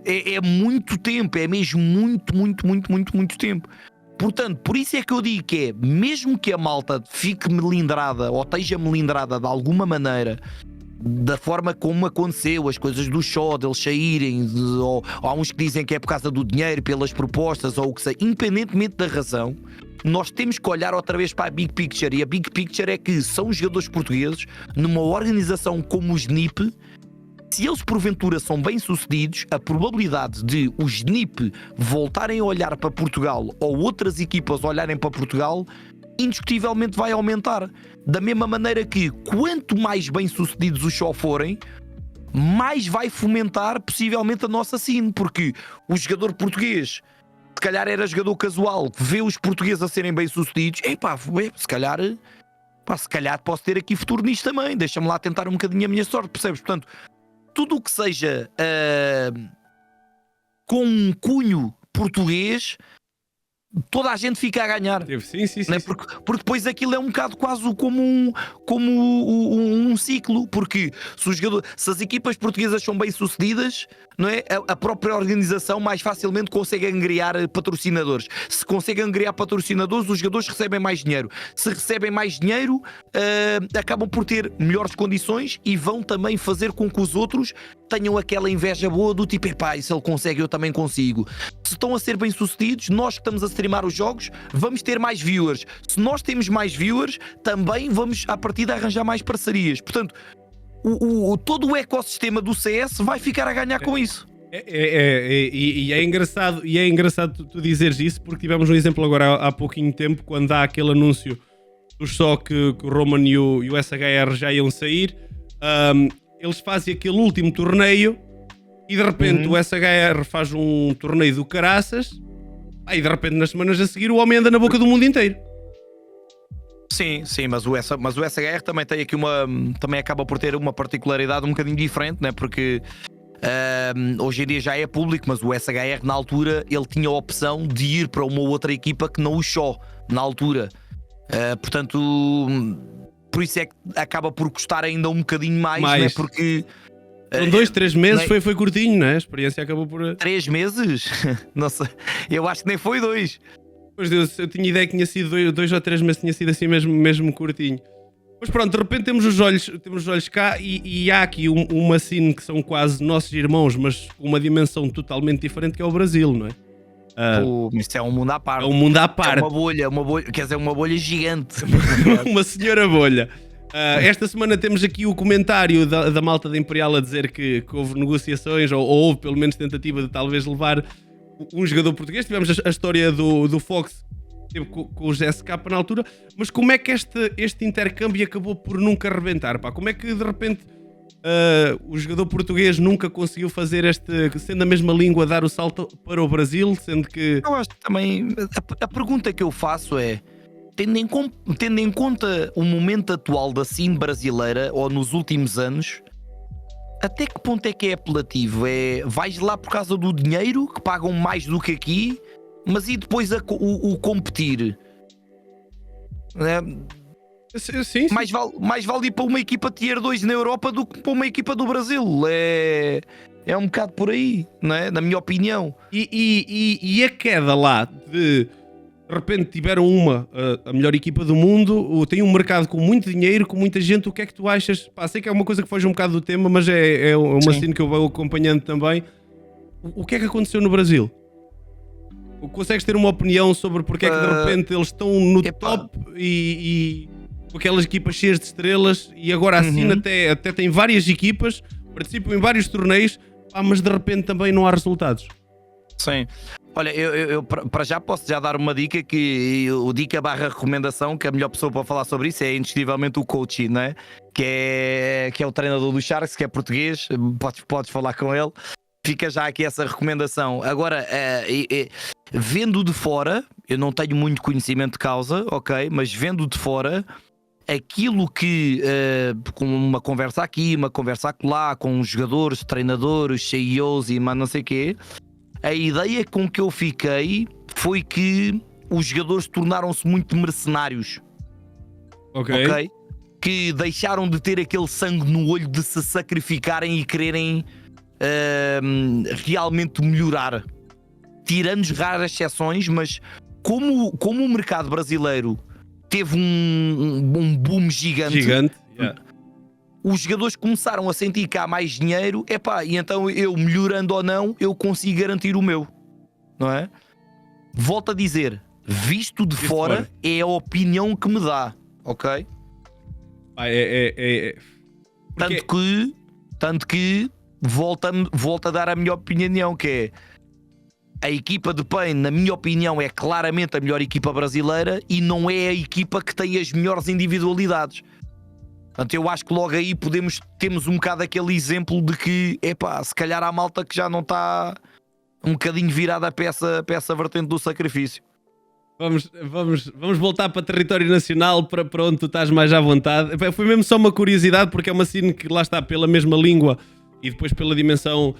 É muito tempo, é mesmo muito tempo. Portanto, por isso é que eu digo que é, mesmo que a malta fique melindrada ou esteja melindrada de alguma maneira, da forma como aconteceu, as coisas do show, deles saírem, ou há uns que dizem que é por causa do dinheiro, pelas propostas, ou o que seja, independentemente da razão, nós temos que olhar outra vez para a Big Picture, e a Big Picture é que são os jogadores portugueses, numa organização como o SNIP, se eles porventura são bem sucedidos, a probabilidade de os SNIP voltarem a olhar para Portugal, ou outras equipas olharem para Portugal, indiscutivelmente vai aumentar. Da mesma maneira que quanto mais bem sucedidos os show forem, mais vai fomentar possivelmente a nossa scene, porque o jogador português, se calhar era jogador casual, vê os portugueses a serem bem sucedidos, se calhar posso ter aqui futuro nisto também, deixa-me lá tentar um bocadinho a minha sorte, percebes? Portanto, tudo o que seja com um cunho português, toda a gente fica a ganhar. Sim. Não é? Porque depois aquilo é um bocado quase como um ciclo, porque se as equipas portuguesas são bem sucedidas, não é? A própria organização mais facilmente consegue angriar patrocinadores. Se consegue angriar patrocinadores, os jogadores recebem mais dinheiro. Se recebem mais dinheiro, acabam por ter melhores condições e vão também fazer com que os outros tenham aquela inveja boa do tipo, se ele consegue, eu também consigo. Se estão a ser bem sucedidos, nós que estamos a streamar os jogos, vamos ter mais viewers. Se nós temos mais viewers, também vamos à partida arranjar mais parcerias. Portanto, todo o ecossistema do CS vai ficar a ganhar com isso. E é engraçado tu dizeres isso, porque tivemos um exemplo agora há pouquinho tempo, quando há aquele anúncio do só que o Roman e o SHR já iam sair. Eles fazem aquele último torneio e de repente o SHR faz um torneio do caraças, e de repente nas semanas a seguir o homem anda na boca do mundo inteiro. Sim, mas o SHR também tem aqui também acaba por ter uma particularidade um bocadinho diferente, né? Porque hoje em dia já é público, mas o SHR na altura ele tinha a opção de ir para uma outra equipa que não o Shaw na altura. Portanto, por isso é que acaba por custar ainda um bocadinho mais. Né? Porque São 2, 3 meses, foi curtinho, não é? A experiência acabou por... 3 meses? Não sei, eu acho que nem foi 2. Pois eu tinha ideia que tinha sido 2 ou 3 meses, tinha sido assim mesmo curtinho. Mas pronto, de repente temos os olhos cá e há aqui uma scene que são quase nossos irmãos, mas com uma dimensão totalmente diferente, que é o Brasil, não é? Isto é um mundo à parte. É um mundo à parte. É uma bolha, quer dizer, uma bolha gigante. Uma senhora bolha. Esta semana temos aqui o comentário da malta da Imperial a dizer que houve negociações, ou houve pelo menos tentativa de talvez levar um jogador português. Tivemos a história do Fox com o GSK na altura, mas como é que este intercâmbio acabou por nunca rebentar? Pá? Como é que de repente o jogador português nunca conseguiu fazer sendo a mesma língua, dar o salto para o Brasil, sendo que... Eu acho que também, a pergunta que eu faço é, tendo em conta o momento atual da scene brasileira, ou nos últimos anos, até que ponto é que é apelativo? Vais lá por causa do dinheiro, que pagam mais do que aqui, mas e depois o competir? Sim. Mais vale ir para uma equipa Tier 2 na Europa do que para uma equipa do Brasil. É um bocado por aí, não é? Na minha opinião. E a queda lá de repente tiveram a melhor equipa do mundo, tem um mercado com muito dinheiro, com muita gente. O que é que tu achas? Pá, sei que é uma coisa que foge um bocado do tema, mas é uma cena que eu vou acompanhando também. O que é que aconteceu no Brasil? Consegues ter uma opinião sobre porque é que de repente eles estão no top e com aquelas equipas cheias de estrelas, e agora assim até tem várias equipas, participam em vários torneios, mas de repente também não há resultados? Sim. Olha, eu para já posso já dar uma dica, que o dica / recomendação, que a melhor pessoa para falar sobre isso é indiscutivelmente o coach, não é? Que é o treinador do Sharks, que é português, podes falar com ele. Fica já aqui essa recomendação. Agora, vendo de fora, eu não tenho muito conhecimento de causa, ok? Mas vendo de fora, aquilo que, com uma conversa aqui, uma conversa acolá, com os jogadores, treinadores, CEOs e não sei o quê, a ideia com que eu fiquei foi que os jogadores tornaram-se muito mercenários. Ok? Que deixaram de ter aquele sangue no olho de se sacrificarem e quererem realmente melhorar, tirando raras exceções, mas como o mercado brasileiro teve um boom gigante, os jogadores começaram a sentir que há mais dinheiro, e então eu, melhorando ou não, eu consigo garantir o meu, não é? Volto a dizer, visto de fora, é a opinião que me dá, ok? Tanto que volto a dar a minha opinião, que é a equipa de Pain, na minha opinião, é claramente a melhor equipa brasileira e não é a equipa que tem as melhores individualidades. Portanto, eu acho que logo aí temos um bocado aquele exemplo de que, se calhar há malta que já não está um bocadinho virada para essa vertente do sacrifício. Vamos voltar para território nacional, para onde tu estás mais à vontade. Foi mesmo só uma curiosidade, porque é uma cena que lá está pela mesma língua e depois pela dimensão.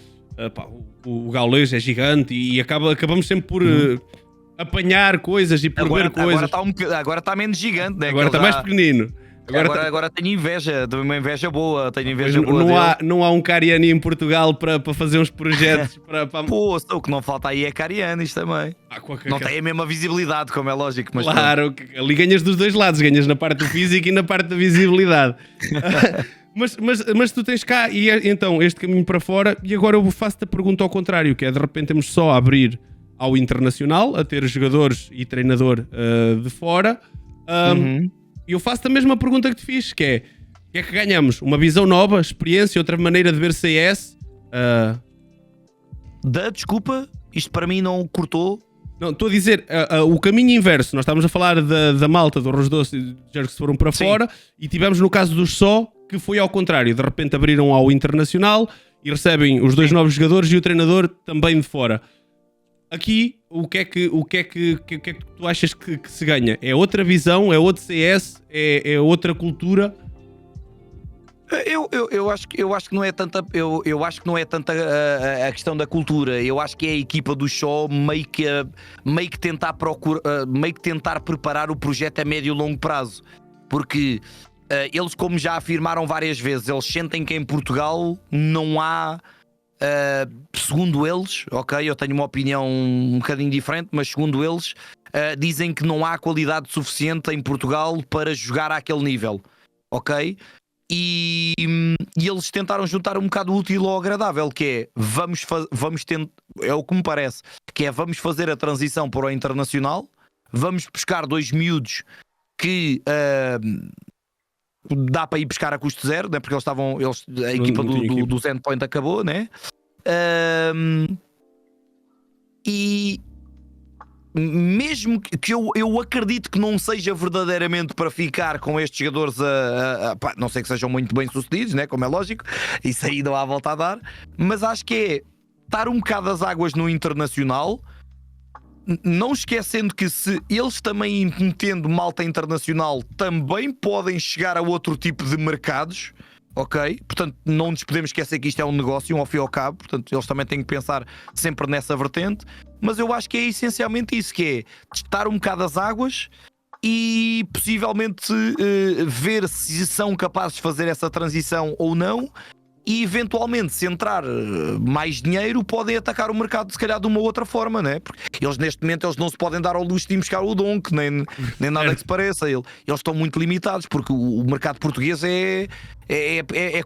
O gaulês é gigante e acabamos sempre por apanhar coisas e por ver coisas. Agora está menos gigante, né? Agora está mais pequenino. Agora tenho inveja, uma inveja boa. Não há um Cariani em Portugal para fazer uns projetos. Pô, o que não falta aí é Carianis também. Não tem a mesma visibilidade, como é lógico. Mas claro, ali ganhas dos dois lados, ganhas na parte do físico e na parte da visibilidade. mas tu tens cá, e então este caminho para fora, e agora eu faço-te a pergunta ao contrário, que é de repente temos só a abrir ao internacional, a ter jogadores e treinador de fora. E eu faço-te a mesma pergunta que te fiz, que é: o que é que ganhamos? Uma visão nova, experiência, outra maneira de ver CS? Desculpa, isto para mim não cortou. Não, estou a dizer o caminho inverso. Nós estávamos a falar da malta, do Arroz Doce e dos jogos que se foram para fora, e tivemos no caso dos Só, que foi ao contrário. De repente abriram ao internacional e recebem os dois novos jogadores e o treinador também de fora. Aqui, o que é que tu achas que se ganha? É outra visão? É outro CS? É outra cultura? Eu acho que não é tanta. Eu acho que não é tanta a questão da cultura. Eu acho que é a equipa do show meio que tentar preparar o projeto a médio e longo prazo. Porque eles, como já afirmaram várias vezes, eles sentem que em Portugal não há, segundo eles, ok, eu tenho uma opinião um bocadinho diferente, mas segundo eles, dizem que não há qualidade suficiente em Portugal para jogar àquele nível, ok? E eles tentaram juntar um bocado o útil ao agradável, que é é o que me parece, que é vamos fazer a transição para o internacional, vamos buscar 2 miúdos que dá para ir buscar a custo zero, né? Porque a equipa do Endpoint acabou, né? E mesmo que eu acredito que não seja verdadeiramente para ficar com estes jogadores não sei que sejam muito bem sucedidos, né? Como é lógico, isso aí não há volta a dar, mas acho que é estar um bocado as águas no internacional, não esquecendo que se eles também metendo malta internacional também podem chegar a outro tipo de mercados, ok? Portanto, não nos podemos esquecer que isto é um negócio, ao fim e ao cabo, portanto, eles também têm que pensar sempre nessa vertente, mas eu acho que é essencialmente isso, que é testar um bocado as águas e possivelmente ver se são capazes de fazer essa transição ou não, e eventualmente, se entrar mais dinheiro, podem atacar o mercado se calhar de uma outra forma, né? Porque eles neste momento eles não se podem dar ao luxo de ir buscar o Donk, nem nada que se pareça. Eles estão muito limitados, porque o mercado português é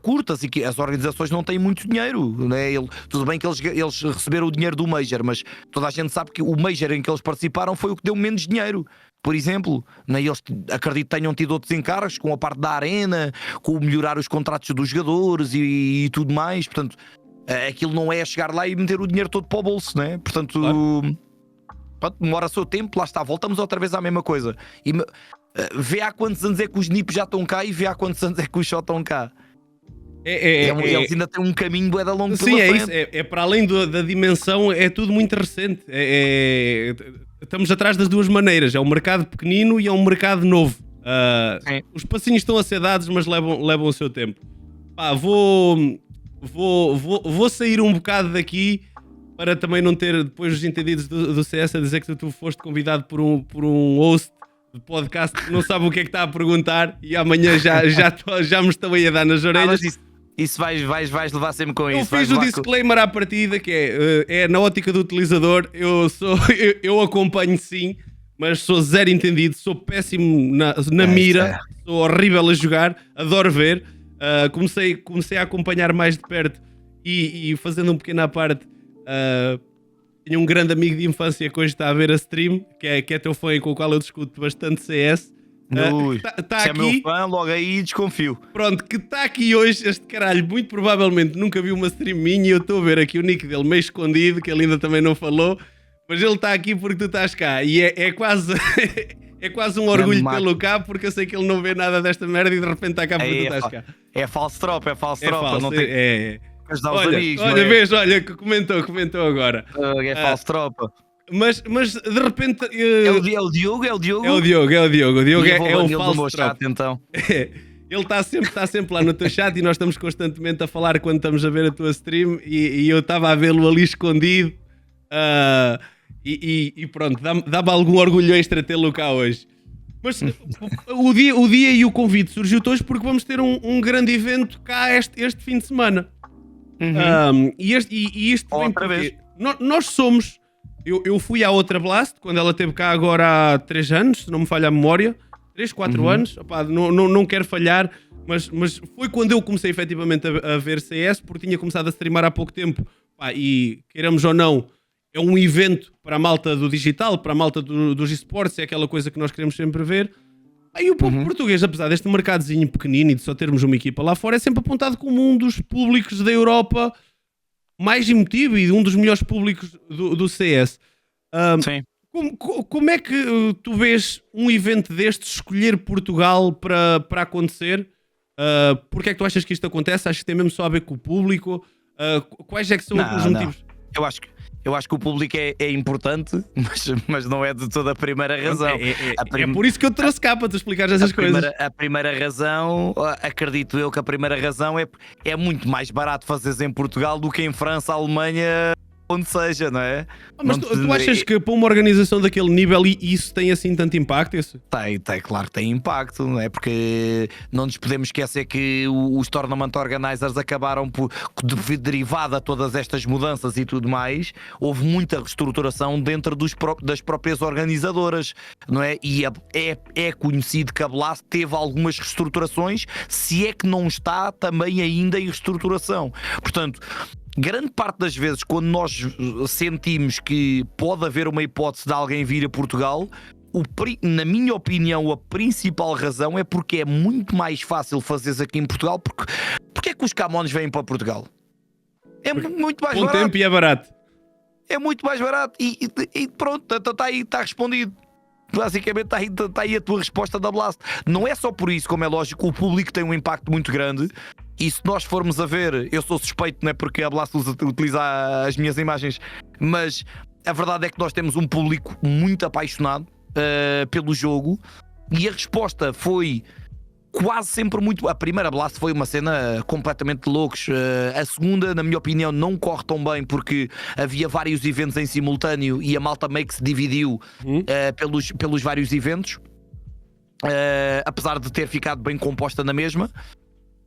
curto, assim, que as organizações não têm muito dinheiro, né? Tudo bem que eles receberam o dinheiro do Major, mas toda a gente sabe que o Major em que eles participaram foi o que deu menos dinheiro. Por exemplo, né? Eles acredito que tenham tido outros encargos com a parte da arena, com melhorar os contratos dos jogadores e tudo mais. Portanto, aquilo não é chegar lá e meter o dinheiro todo para o bolso, né? Portanto, claro, demora o seu tempo, lá está, voltamos outra vez à mesma coisa. E vê há quantos anos é que os NIPs já estão cá e vê há quantos anos é que os só estão cá. Eles ainda têm um caminho bué da longo pela frente. Sim, é isso. É para além da dimensão, é tudo muito recente. Estamos atrás das duas maneiras. É um mercado pequenino e é um mercado novo. Os passinhos estão a ser dados, mas levam o seu tempo. Vou sair um bocado daqui para também não ter depois os entendidos do CS a dizer que tu foste convidado por um host de podcast que não sabe o que é que está a perguntar e amanhã já me estão aí a dar nas orelhas. Isso vais levar sempre com isso. Eu fiz o disclaimer à partida, que é na ótica do utilizador. Eu acompanho sim, mas sou zero entendido, sou péssimo na mira, sou horrível a jogar, adoro ver. Comecei a acompanhar mais de perto e fazendo um pequeno à parte. Tenho um grande amigo de infância que hoje está a ver a stream, que é teu fã e com o qual eu discuto bastante CS. Tá aqui, é meu fã, logo aí desconfio. Pronto, que está aqui hoje, este caralho muito provavelmente nunca viu uma stream minha e eu estou a ver aqui o nick dele meio escondido, que ele ainda também não falou, mas ele está aqui porque tu estás cá e é quase é quase um orgulho tê-lo cá, porque eu sei que ele não vê nada desta merda e de repente está cá porque tu estás cá. É falso tropa, não tem... Olha, comentou agora. É falso tropa. Mas de repente... É o Diogo? É o Diogo é o falso chat, então. Ele está sempre lá no teu chat e nós estamos constantemente a falar quando estamos a ver a tua stream e eu estava a vê-lo ali escondido e pronto, dá-me algum orgulho extra tê-lo cá hoje. Mas o dia e o convite surgiu-te hoje porque vamos ter um grande evento cá este fim de semana. E isto vem porque nós somos... Eu fui à outra Blast, quando ela esteve cá agora há 3 anos, se não me falha a memória. 3, 4 anos. Opá, não quero falhar, mas foi quando eu comecei efetivamente a ver CS, porque tinha começado a streamar há pouco tempo. Opá, e, queiramos ou não, é um evento para a malta do digital, para a malta dos esportes, é aquela coisa que nós queremos sempre ver. E o povo português, apesar deste mercadozinho pequenino e de só termos uma equipa lá fora, é sempre apontado como um dos públicos da Europa mais emotivo e um dos melhores públicos do CS. Sim. Como é que tu vês um evento destes escolher Portugal para acontecer? Porque é que tu achas que isto acontece? Achas que tem mesmo só a ver com o público? Quais é que são os motivos? Eu acho que o público é importante, mas não é de toda a primeira razão. É por isso que eu trouxe cá, para te explicar essas coisas. A primeira razão, acredito eu que a primeira razão é muito mais barato fazeres em Portugal do que em França, Alemanha onde seja, não é? Mas tu achas que para uma organização daquele nível isso tem assim tanto impacto? Tem, claro que tem impacto, não é? Porque não nos podemos esquecer que os tournament organizers acabaram por, derivada a todas estas mudanças e tudo mais, houve muita reestruturação dentro das próprias organizadoras, não é? E é conhecido que a Blast teve algumas reestruturações, se é que não está também ainda em reestruturação. Portanto, grande parte das vezes, quando nós sentimos que pode haver uma hipótese de alguém vir a Portugal, na minha opinião, a principal razão é porque é muito mais fácil fazeres aqui em Portugal. Porque é que os Camões vêm para Portugal? É muito mais barato. Com tempo e é barato. É muito mais barato. E pronto, está aí, está respondido. Basicamente está aí a tua resposta da Blast. Não é só por isso, como é lógico, o público tem um impacto muito grande. E se nós formos a ver, eu sou suspeito, não é porque a Blast utiliza as minhas imagens, mas a verdade é que nós temos um público muito apaixonado pelo jogo, e a resposta foi quase sempre muito... A primeira Blast foi uma cena completamente de loucos. A segunda, na minha opinião, não corre tão bem porque havia vários eventos em simultâneo e a malta meio que se dividiu pelos vários eventos, apesar de ter ficado bem composta na mesma.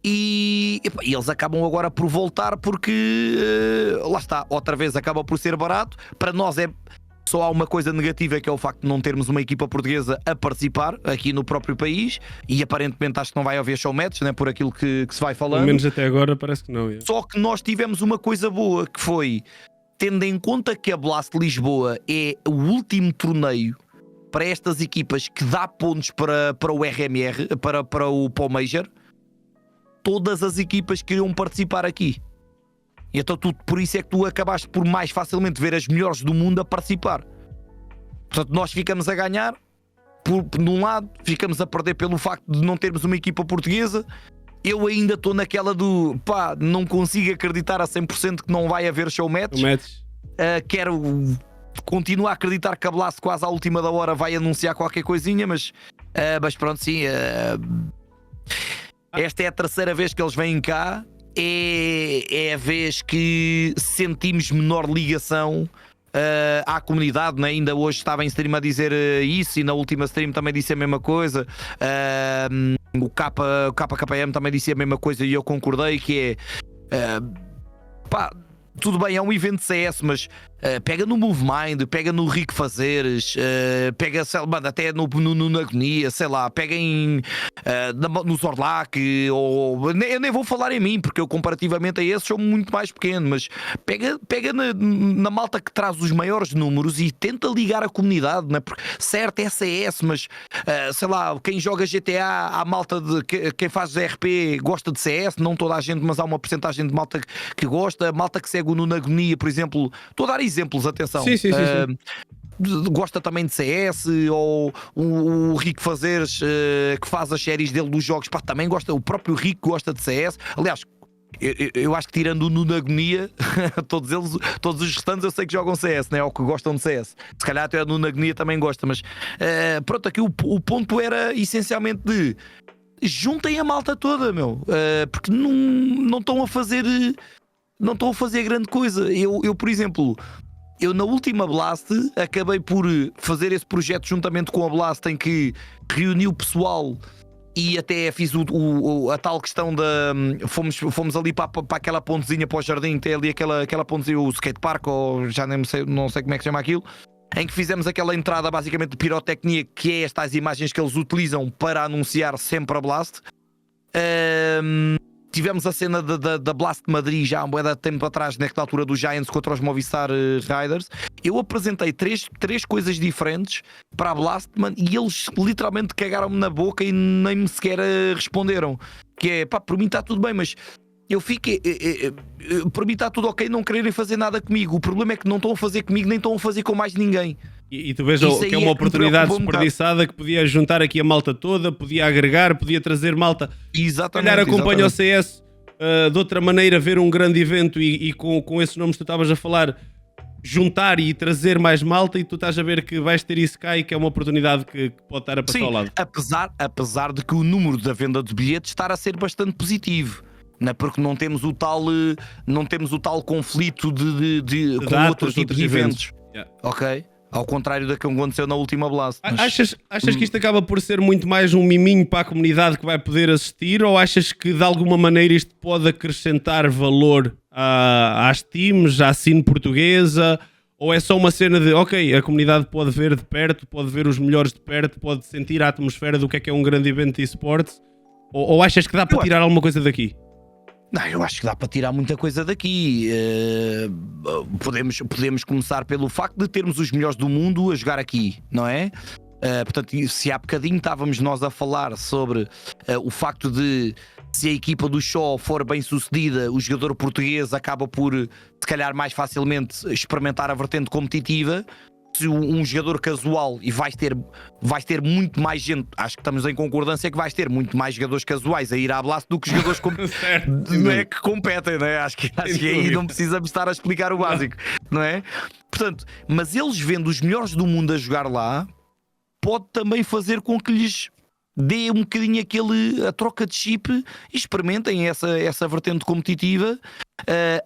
E eles acabam agora por voltar porque lá está, outra vez acaba por ser barato. Para nós só há uma coisa negativa, que é o facto de não termos uma equipa portuguesa a participar aqui no próprio país, e aparentemente acho que não vai haver showmatch, né, por aquilo que se vai falando. Pelo menos até agora parece que não. Só que nós tivemos uma coisa boa, que foi, tendo em conta que a Blast Lisboa é o último torneio para estas equipas que dá pontos para o RMR, para o Major, todas as equipas queriam participar aqui. E então por isso é que tu acabaste por mais facilmente ver as melhores do mundo a participar. Portanto, nós ficamos a ganhar de um lado, ficamos a perder pelo facto de não termos uma equipa portuguesa. Eu ainda estou naquela do não consigo acreditar a 100% que não vai haver showmatch. Quero continuar a acreditar que a Blast quase à última da hora vai anunciar qualquer coisinha, mas pronto, sim. Esta é a terceira vez que eles vêm cá. É a vez que sentimos menor ligação à comunidade, né? Ainda hoje estava em stream a dizer isso, e na última stream também disse a mesma coisa. O KKM também disse a mesma coisa e eu concordei, que é tudo bem, é um evento de CS, mas pega no MoveMind, pega no Rico Fazeres, pega, sei lá, até no Agonia, sei lá, pega no Zorlak, ou eu nem vou falar em mim, porque eu comparativamente a esses sou muito mais pequeno, mas pega na malta que traz os maiores números e tenta ligar a comunidade, né? Porque certo, é CS, mas sei lá, quem joga GTA, a malta quem faz RP gosta de CS, não toda a gente, mas há uma porcentagem de malta que gosta, a malta que segue o Nuno Agonia, por exemplo, estou a dar exemplos, atenção. Sim. Gosta também de CS, ou o Rico Fazeres, que faz as séries dele dos jogos, também gosta, o próprio Rico gosta de CS. Aliás, eu acho que tirando o Nuno Agonia, todos os restantes eu sei que jogam CS, né? Ou que gostam de CS. Se calhar até o Nuno Agonia também gosta, mas pronto, aqui o ponto era essencialmente de juntem a malta toda, meu, porque não estão a fazer grande coisa. Eu, por exemplo, na última Blast acabei por fazer esse projeto juntamente com a Blast, em que reuni o pessoal e até fiz a tal questão da... Fomos ali para aquela pontezinha, para o jardim, tem ali aquela pontezinha, o skatepark, ou já não sei como é que se chama aquilo, em que fizemos aquela entrada basicamente de pirotecnia, que é estas imagens que eles utilizam para anunciar sempre a Blast. Tivemos a cena da Blast de Madrid já há um bom tempo atrás, naquela altura do Giants contra os Movistar Riders. Eu apresentei três coisas diferentes para a Blast, man, e eles literalmente cagaram-me na boca e nem me sequer responderam. Que é, por mim está tudo bem, mas eu fiquei... por mim está tudo ok não quererem fazer nada comigo. O problema é que não estão a fazer comigo, nem estão a fazer com mais ninguém. E tu vês que é uma oportunidade desperdiçada, que podia juntar aqui a malta toda, podia agregar, podia trazer malta. Exatamente. Se calhar acompanha o CS de outra maneira, ver um grande evento e com esses nomes que tu estavas a falar, juntar e trazer mais malta, e tu estás a ver que vais ter isso cá e que é uma oportunidade que pode estar a passar ao lado. Apesar de que o número da venda de bilhetes estar a ser bastante positivo. Né? Porque não temos o tal conflito com datas, outro tipo de eventos. Yeah. Ok? Ao contrário da que aconteceu na última Blast. Mas... Achas que isto acaba por ser muito mais um miminho para a comunidade que vai poder assistir, ou achas que de alguma maneira isto pode acrescentar valor às teams, à scene portuguesa, ou é só uma cena de, ok, a comunidade pode ver de perto, pode ver os melhores de perto, pode sentir a atmosfera do que é um grande evento de esportes, ou achas que dá para tirar alguma coisa daqui? Não, eu acho que dá para tirar muita coisa daqui. Podemos começar pelo facto de termos os melhores do mundo a jogar aqui, não é? Portanto, se há bocadinho estávamos nós a falar sobre o facto de, se a equipa do Shaw for bem sucedida, o jogador português acaba por, se calhar mais facilmente, experimentar a vertente competitiva. Se um jogador casual, e vais ter muito mais gente, acho que estamos em concordância que vais ter muito mais jogadores casuais a ir à Blast do que jogadores não é, que competem, não é? Acho que aí não precisamos estar a explicar o básico, não é? Portanto, mas eles vendo os melhores do mundo a jogar lá, pode também fazer com que lhes dê um bocadinho a troca de chip e experimentem essa vertente competitiva.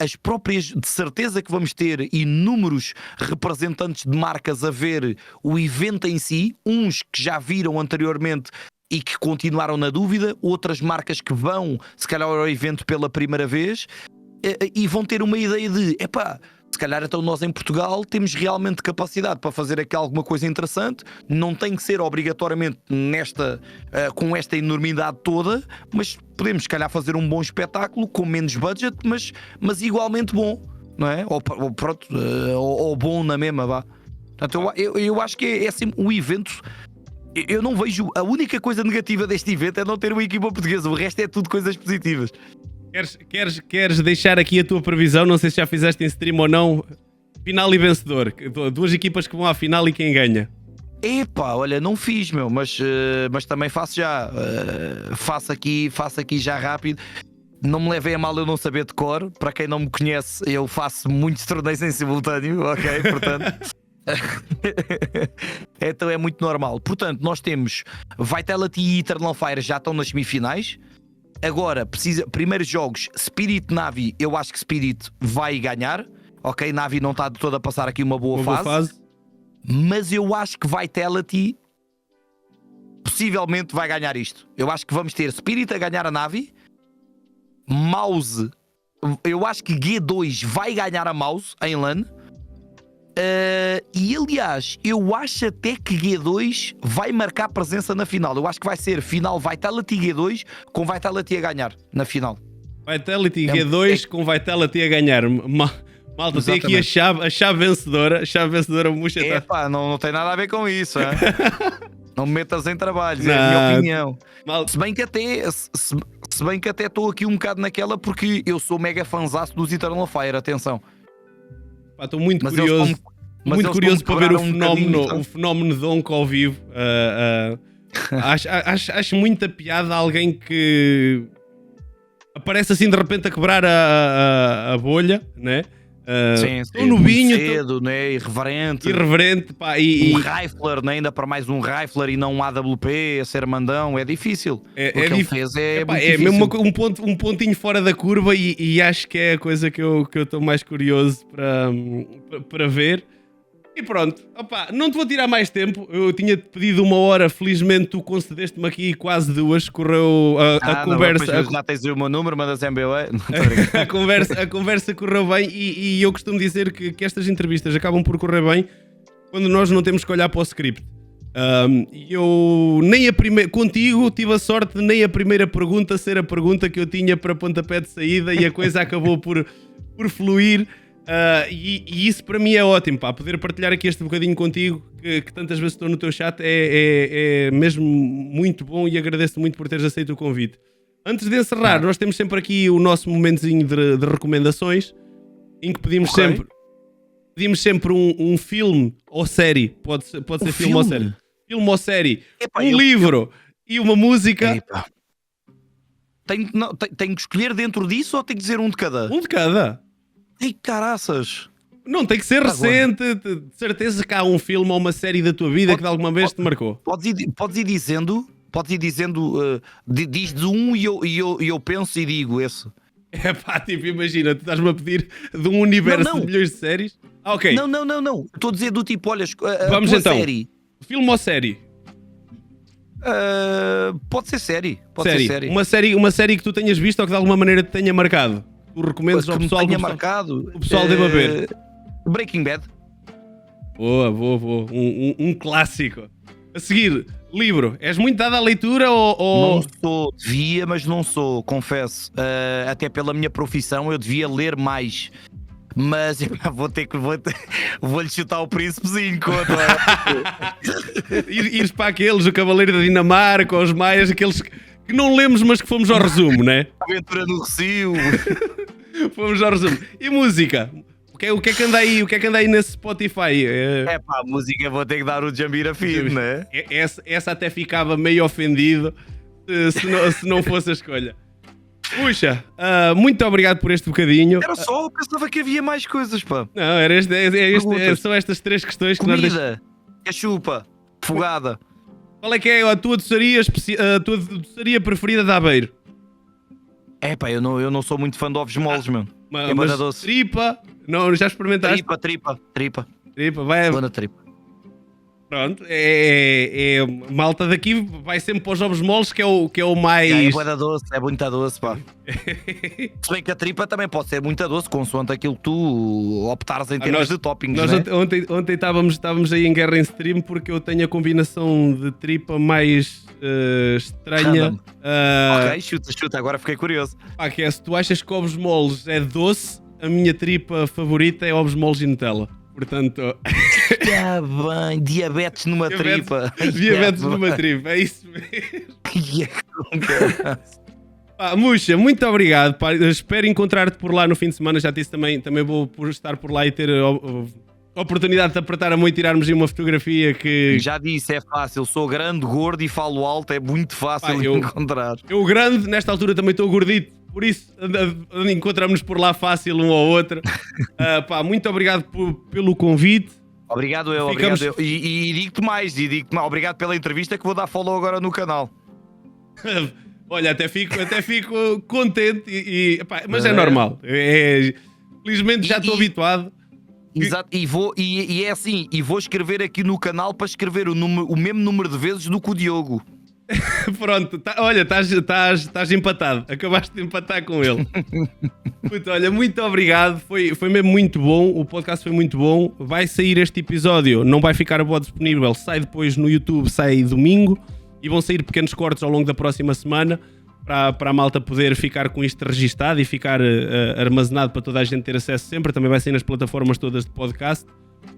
As próprias, de certeza que vamos ter inúmeros representantes de marcas a ver o evento em si, uns que já viram anteriormente e que continuaram na dúvida, outras marcas que vão se calhar ao evento pela primeira vez e vão ter uma ideia de, se calhar então nós em Portugal temos realmente capacidade para fazer aqui alguma coisa interessante, não tem que ser obrigatoriamente com esta enormidade toda, mas podemos se calhar fazer um bom espetáculo com menos budget, mas igualmente bom, não é? Ou bom na mesma, vá. Portanto, eu acho que é assim, o evento, eu não vejo, a única coisa negativa deste evento é não ter uma equipa portuguesa, o resto é tudo coisas positivas. Queres deixar aqui a tua previsão? Não sei se já fizeste em stream ou não. Final e vencedor. Duas equipas que vão à final e quem ganha. Olha, não fiz, mas também faço já. Faço aqui já rápido. Não me levem a mal eu não saber de cor. Para quem não me conhece, eu faço muitos torneios em simultâneo, ok? Portanto... então é muito normal. Portanto, nós temos Vitality e Eternal Fire já estão nas semifinais. Agora, primeiros jogos, Spirit, Navi, eu acho que Spirit vai ganhar. Ok, Navi não está de todo a passar aqui uma boa fase. Mas eu acho que Vitality possivelmente vai ganhar isto. Eu acho que vamos ter Spirit a ganhar a Navi. Mouse, eu acho que G2 vai ganhar a Mouse em LAN. E aliás, eu acho até que G2 vai marcar presença na final. Eu acho que vai ser final Vitality G2 com Vitality a ganhar na final. Vitality G2 com Vitality a ganhar. Malta, tem aqui a chave vencedora. A chave vencedora, não tem nada a ver com isso. Não me metas em trabalhos, é a minha opinião. Se bem que até estou aqui um bocado naquela, porque eu sou mega fanzaço dos Eternal Fire, atenção. Estou muito curioso. Muito curioso para ver o fenómeno Donk ao vivo. Acho muita piada alguém que aparece assim de repente a quebrar a bolha, né? Sim, novinho, cedo, né? Irreverente, pá, um rifler, né? Ainda para mais um rifler e não um AWP, a ser mandão, é difícil. É mesmo um pontinho fora da curva e acho que é a coisa que eu estou mais curioso para ver. E pronto, não te vou tirar mais tempo. Eu tinha-te pedido 1 hora, felizmente tu concedeste-me aqui quase 2. Correu a conversa. Já tens o meu número, mandas MBA. A conversa correu bem e eu costumo dizer que estas entrevistas acabam por correr bem quando nós não temos que olhar para o script. Eu contigo tive a sorte de nem a primeira pergunta ser a pergunta que eu tinha para pontapé de saída e a coisa acabou por fluir. E isso para mim é ótimo, poder partilhar aqui este bocadinho contigo, que tantas vezes estou no teu chat, é mesmo muito bom e agradeço muito por teres aceito o convite. Antes de encerrar, nós temos sempre aqui o nosso momentozinho de recomendações, em que pedimos sempre um filme ou série, pode ser filme ou série. Filme ou série, livro e uma música. Tenho que escolher dentro disso ou tenho que dizer um de cada? Um de cada. Ei, caraças! Não tem que ser recente, de certeza que há um filme ou uma série da tua vida que de alguma vez te marcou. Podes ir dizendo, diz de um e eu penso e digo esse. É pá, tipo, imagina, tu estás-me a pedir de um universo de milhões de séries. Ok. Não. Estou a dizer do tipo, olha, Vamos tua então. série. Filme ou série? Pode ser série. Pode ser série. Uma série que tu tenhas visto ou que de alguma maneira te tenha marcado. Tu recomendas ao pessoal que o pessoal deva ver. Breaking Bad. Boa. Um clássico. A seguir, livro. És muito dado à leitura ou... Não sou, devia, mas não sou, confesso. Até pela minha profissão eu devia ler mais. Mas vou-lhe chutar o príncipezinho contra. Ires para aqueles, o Cavaleiro da Dinamarca, os Maias, aqueles que não lemos, mas que fomos ao resumo, né? Aventura no Recio. Fomos ao resumo. E música? O que é que anda aí? O que é que anda aí nesse Spotify? Pá, a música vou ter que dar o Jambira Filho, né? Essa até ficava meio ofendido se não fosse a escolha. Puxa, muito obrigado por este bocadinho. Era só, eu pensava que havia mais coisas, pá. Não, são estas 3 questões que comida, cachupa, fogada. Qual é que é a tua doçaria preferida de Aveiro? Pá, eu não sou muito fã de ovos moles, mano. Mas doce. Tripa, não, já experimentaste? Tripa. Vai. Boa na tripa. Pronto, malta daqui vai sempre para os ovos moles, que é o mais... É bué doce, é muito doce, pá. Se bem que a tripa também pode ser muito doce, consoante aquilo que tu optares em termos de toppings, nós, né? Ontem estávamos aí em guerra em stream porque eu tenho a combinação de tripa mais estranha. Ok, chuta, agora fiquei curioso. Pá, que é, se tu achas que ovos moles é doce, a minha tripa favorita é ovos moles e Nutella. Portanto... bem, diabetes numa tripa. Diabetes numa tripa, é isso mesmo. Muxa, muito obrigado. Pá. Espero encontrar-te por lá no fim de semana. Já disse também vou estar por lá e ter a oportunidade de apertar a mão e tirarmos aí uma fotografia que... Já disse, é fácil. Sou grande, gordo e falo alto. É muito fácil de encontrar. Eu grande, nesta altura também estou gordito. Por isso, encontramos-nos por lá fácil um ao outro. Muito obrigado pelo convite. Obrigado eu. E digo-te mais, obrigado pela entrevista que vou dar follow agora no canal. Olha, até fico contente, mas é normal. Felizmente já estou habituado. Exato, é assim, vou escrever aqui no canal para escrever o mesmo número de vezes do que o Diogo. Pronto, olha, estás empatado. Acabaste de empatar com ele. Olha, muito obrigado. Foi mesmo muito bom. O podcast foi muito bom. Vai sair este episódio, não vai ficar a voz disponível. Sai depois no YouTube, sai domingo. E vão sair pequenos cortes ao longo da próxima semana para a malta poder ficar com isto registado e ficar armazenado para toda a gente ter acesso sempre. Também vai sair nas plataformas todas de podcast.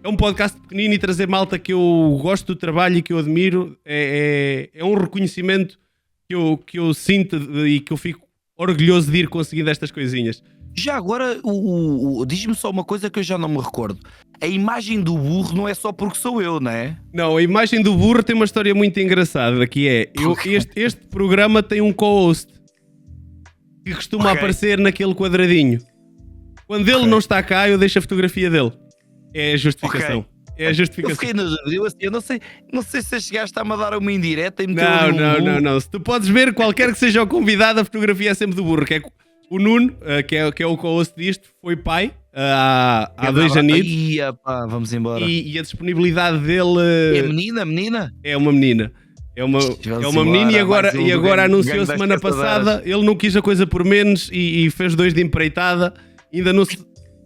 É um podcast pequenino e trazer malta que eu gosto do trabalho e que eu admiro é um reconhecimento que eu sinto e que eu fico orgulhoso de ir conseguindo estas coisinhas. Já agora, diz-me só uma coisa que eu já não me recordo. A imagem do burro não é só porque sou eu, não é? Não, a imagem do burro tem uma história muito engraçada, que é, este programa tem um co-host que costuma aparecer naquele quadradinho. Quando ele não está cá, eu deixo a fotografia dele. É a justificação. É a justificação. Eu fiquei na dúvida, eu não sei se chegaste a me dar uma indireta e meteu Não. Se tu podes ver, qualquer que seja o convidado, a fotografia é sempre do burro. Que é o Nuno, que é o co-host disto, foi pai há 2 anos. Vamos embora. E a disponibilidade dele... É menina? É uma menina. É uma menina e agora anunciou semana passada, ele não quis a coisa por menos e fez 2 de empreitada.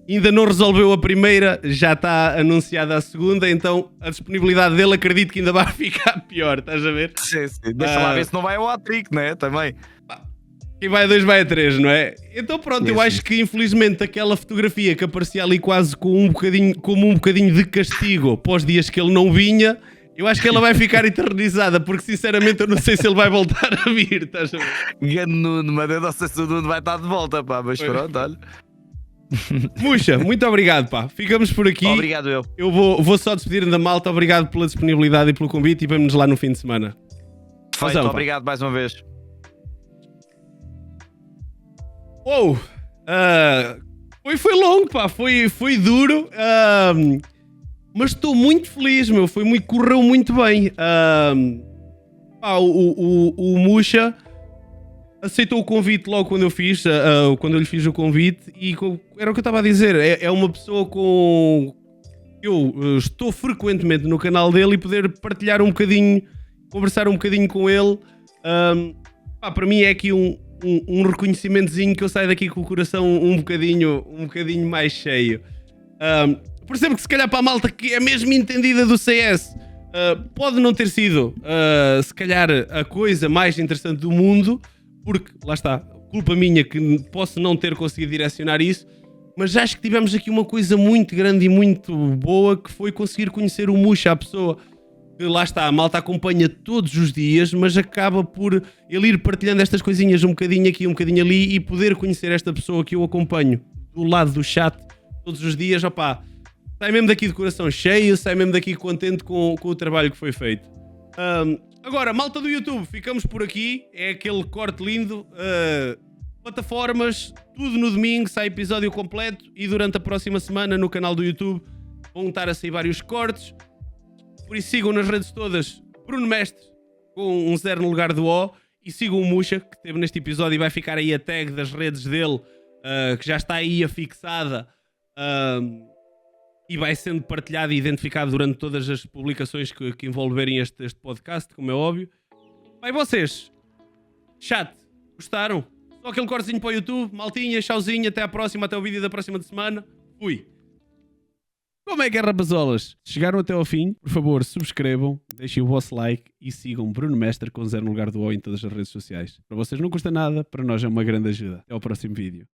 Ainda não resolveu a primeira, já está anunciada a segunda, então a disponibilidade dele acredito que ainda vai ficar pior, estás a ver? Sim. Deixa lá ver se não vai ao hat-trick, não é? Também. Quem vai a 2 vai a 3, não é? Então pronto, eu acho que infelizmente aquela fotografia que aparecia ali quase como um bocadinho de castigo pós dias que ele não vinha, eu acho que ela vai ficar eternizada, porque sinceramente eu não sei se ele vai voltar a vir, estás a ver? Gano Nuno, mas eu não sei se o Nuno vai estar de volta, pá, mas pronto, olha. Muxa, muito obrigado, pá. Ficamos por aqui. Obrigado eu. Eu vou só despedir da malta. Obrigado pela disponibilidade e pelo convite e vemo-nos lá no fim de semana. Feito, obrigado mais uma vez. Foi longo, pá. Foi duro. Mas estou muito feliz, meu. Correu muito bem. O Muxa aceitou o convite logo quando eu fiz, quando eu lhe fiz o convite, e era o que eu estava a dizer, é uma pessoa com... Eu estou frequentemente no canal dele e poder partilhar um bocadinho, conversar um bocadinho com ele, para mim é aqui um reconhecimentozinho que eu saio daqui com o coração um bocadinho mais cheio. Percebo que se calhar para a malta que é mesmo entendida do CS, pode não ter sido, se calhar, a coisa mais interessante do mundo, porque, lá está, culpa minha que posso não ter conseguido direcionar isso, mas acho que tivemos aqui uma coisa muito grande e muito boa, que foi conseguir conhecer o Musha, a pessoa que, lá está, a malta acompanha todos os dias, mas acaba por ele ir partilhando estas coisinhas um bocadinho aqui, um bocadinho ali, e poder conhecer esta pessoa que eu acompanho do lado do chat todos os dias, opá, sai mesmo daqui de coração cheio, sai mesmo daqui contente com o trabalho que foi feito. Agora, malta do YouTube, ficamos por aqui. É aquele corte lindo. Plataformas, tudo no domingo, sai episódio completo. E durante a próxima semana no canal do YouTube vão estar a sair vários cortes. Por isso sigam nas redes todas Bruno Mestre com um 0 no lugar do O. E sigam o Musha, que esteve neste episódio, e vai ficar aí a tag das redes dele, que já está aí afixada. E vai sendo partilhado e identificado durante todas as publicações que envolverem este podcast, como é óbvio. Bem, vocês, chat, gostaram? Só aquele cortezinho para o YouTube, maltinha, tchauzinho, até à próxima, até o vídeo da próxima semana. Fui! Como é que é, rapazolas? Se chegaram até ao fim, por favor, subscrevam, deixem o vosso like e sigam Bruno Mestre com 0 no lugar do O em todas as redes sociais. Para vocês não custa nada, para nós é uma grande ajuda. Até ao próximo vídeo.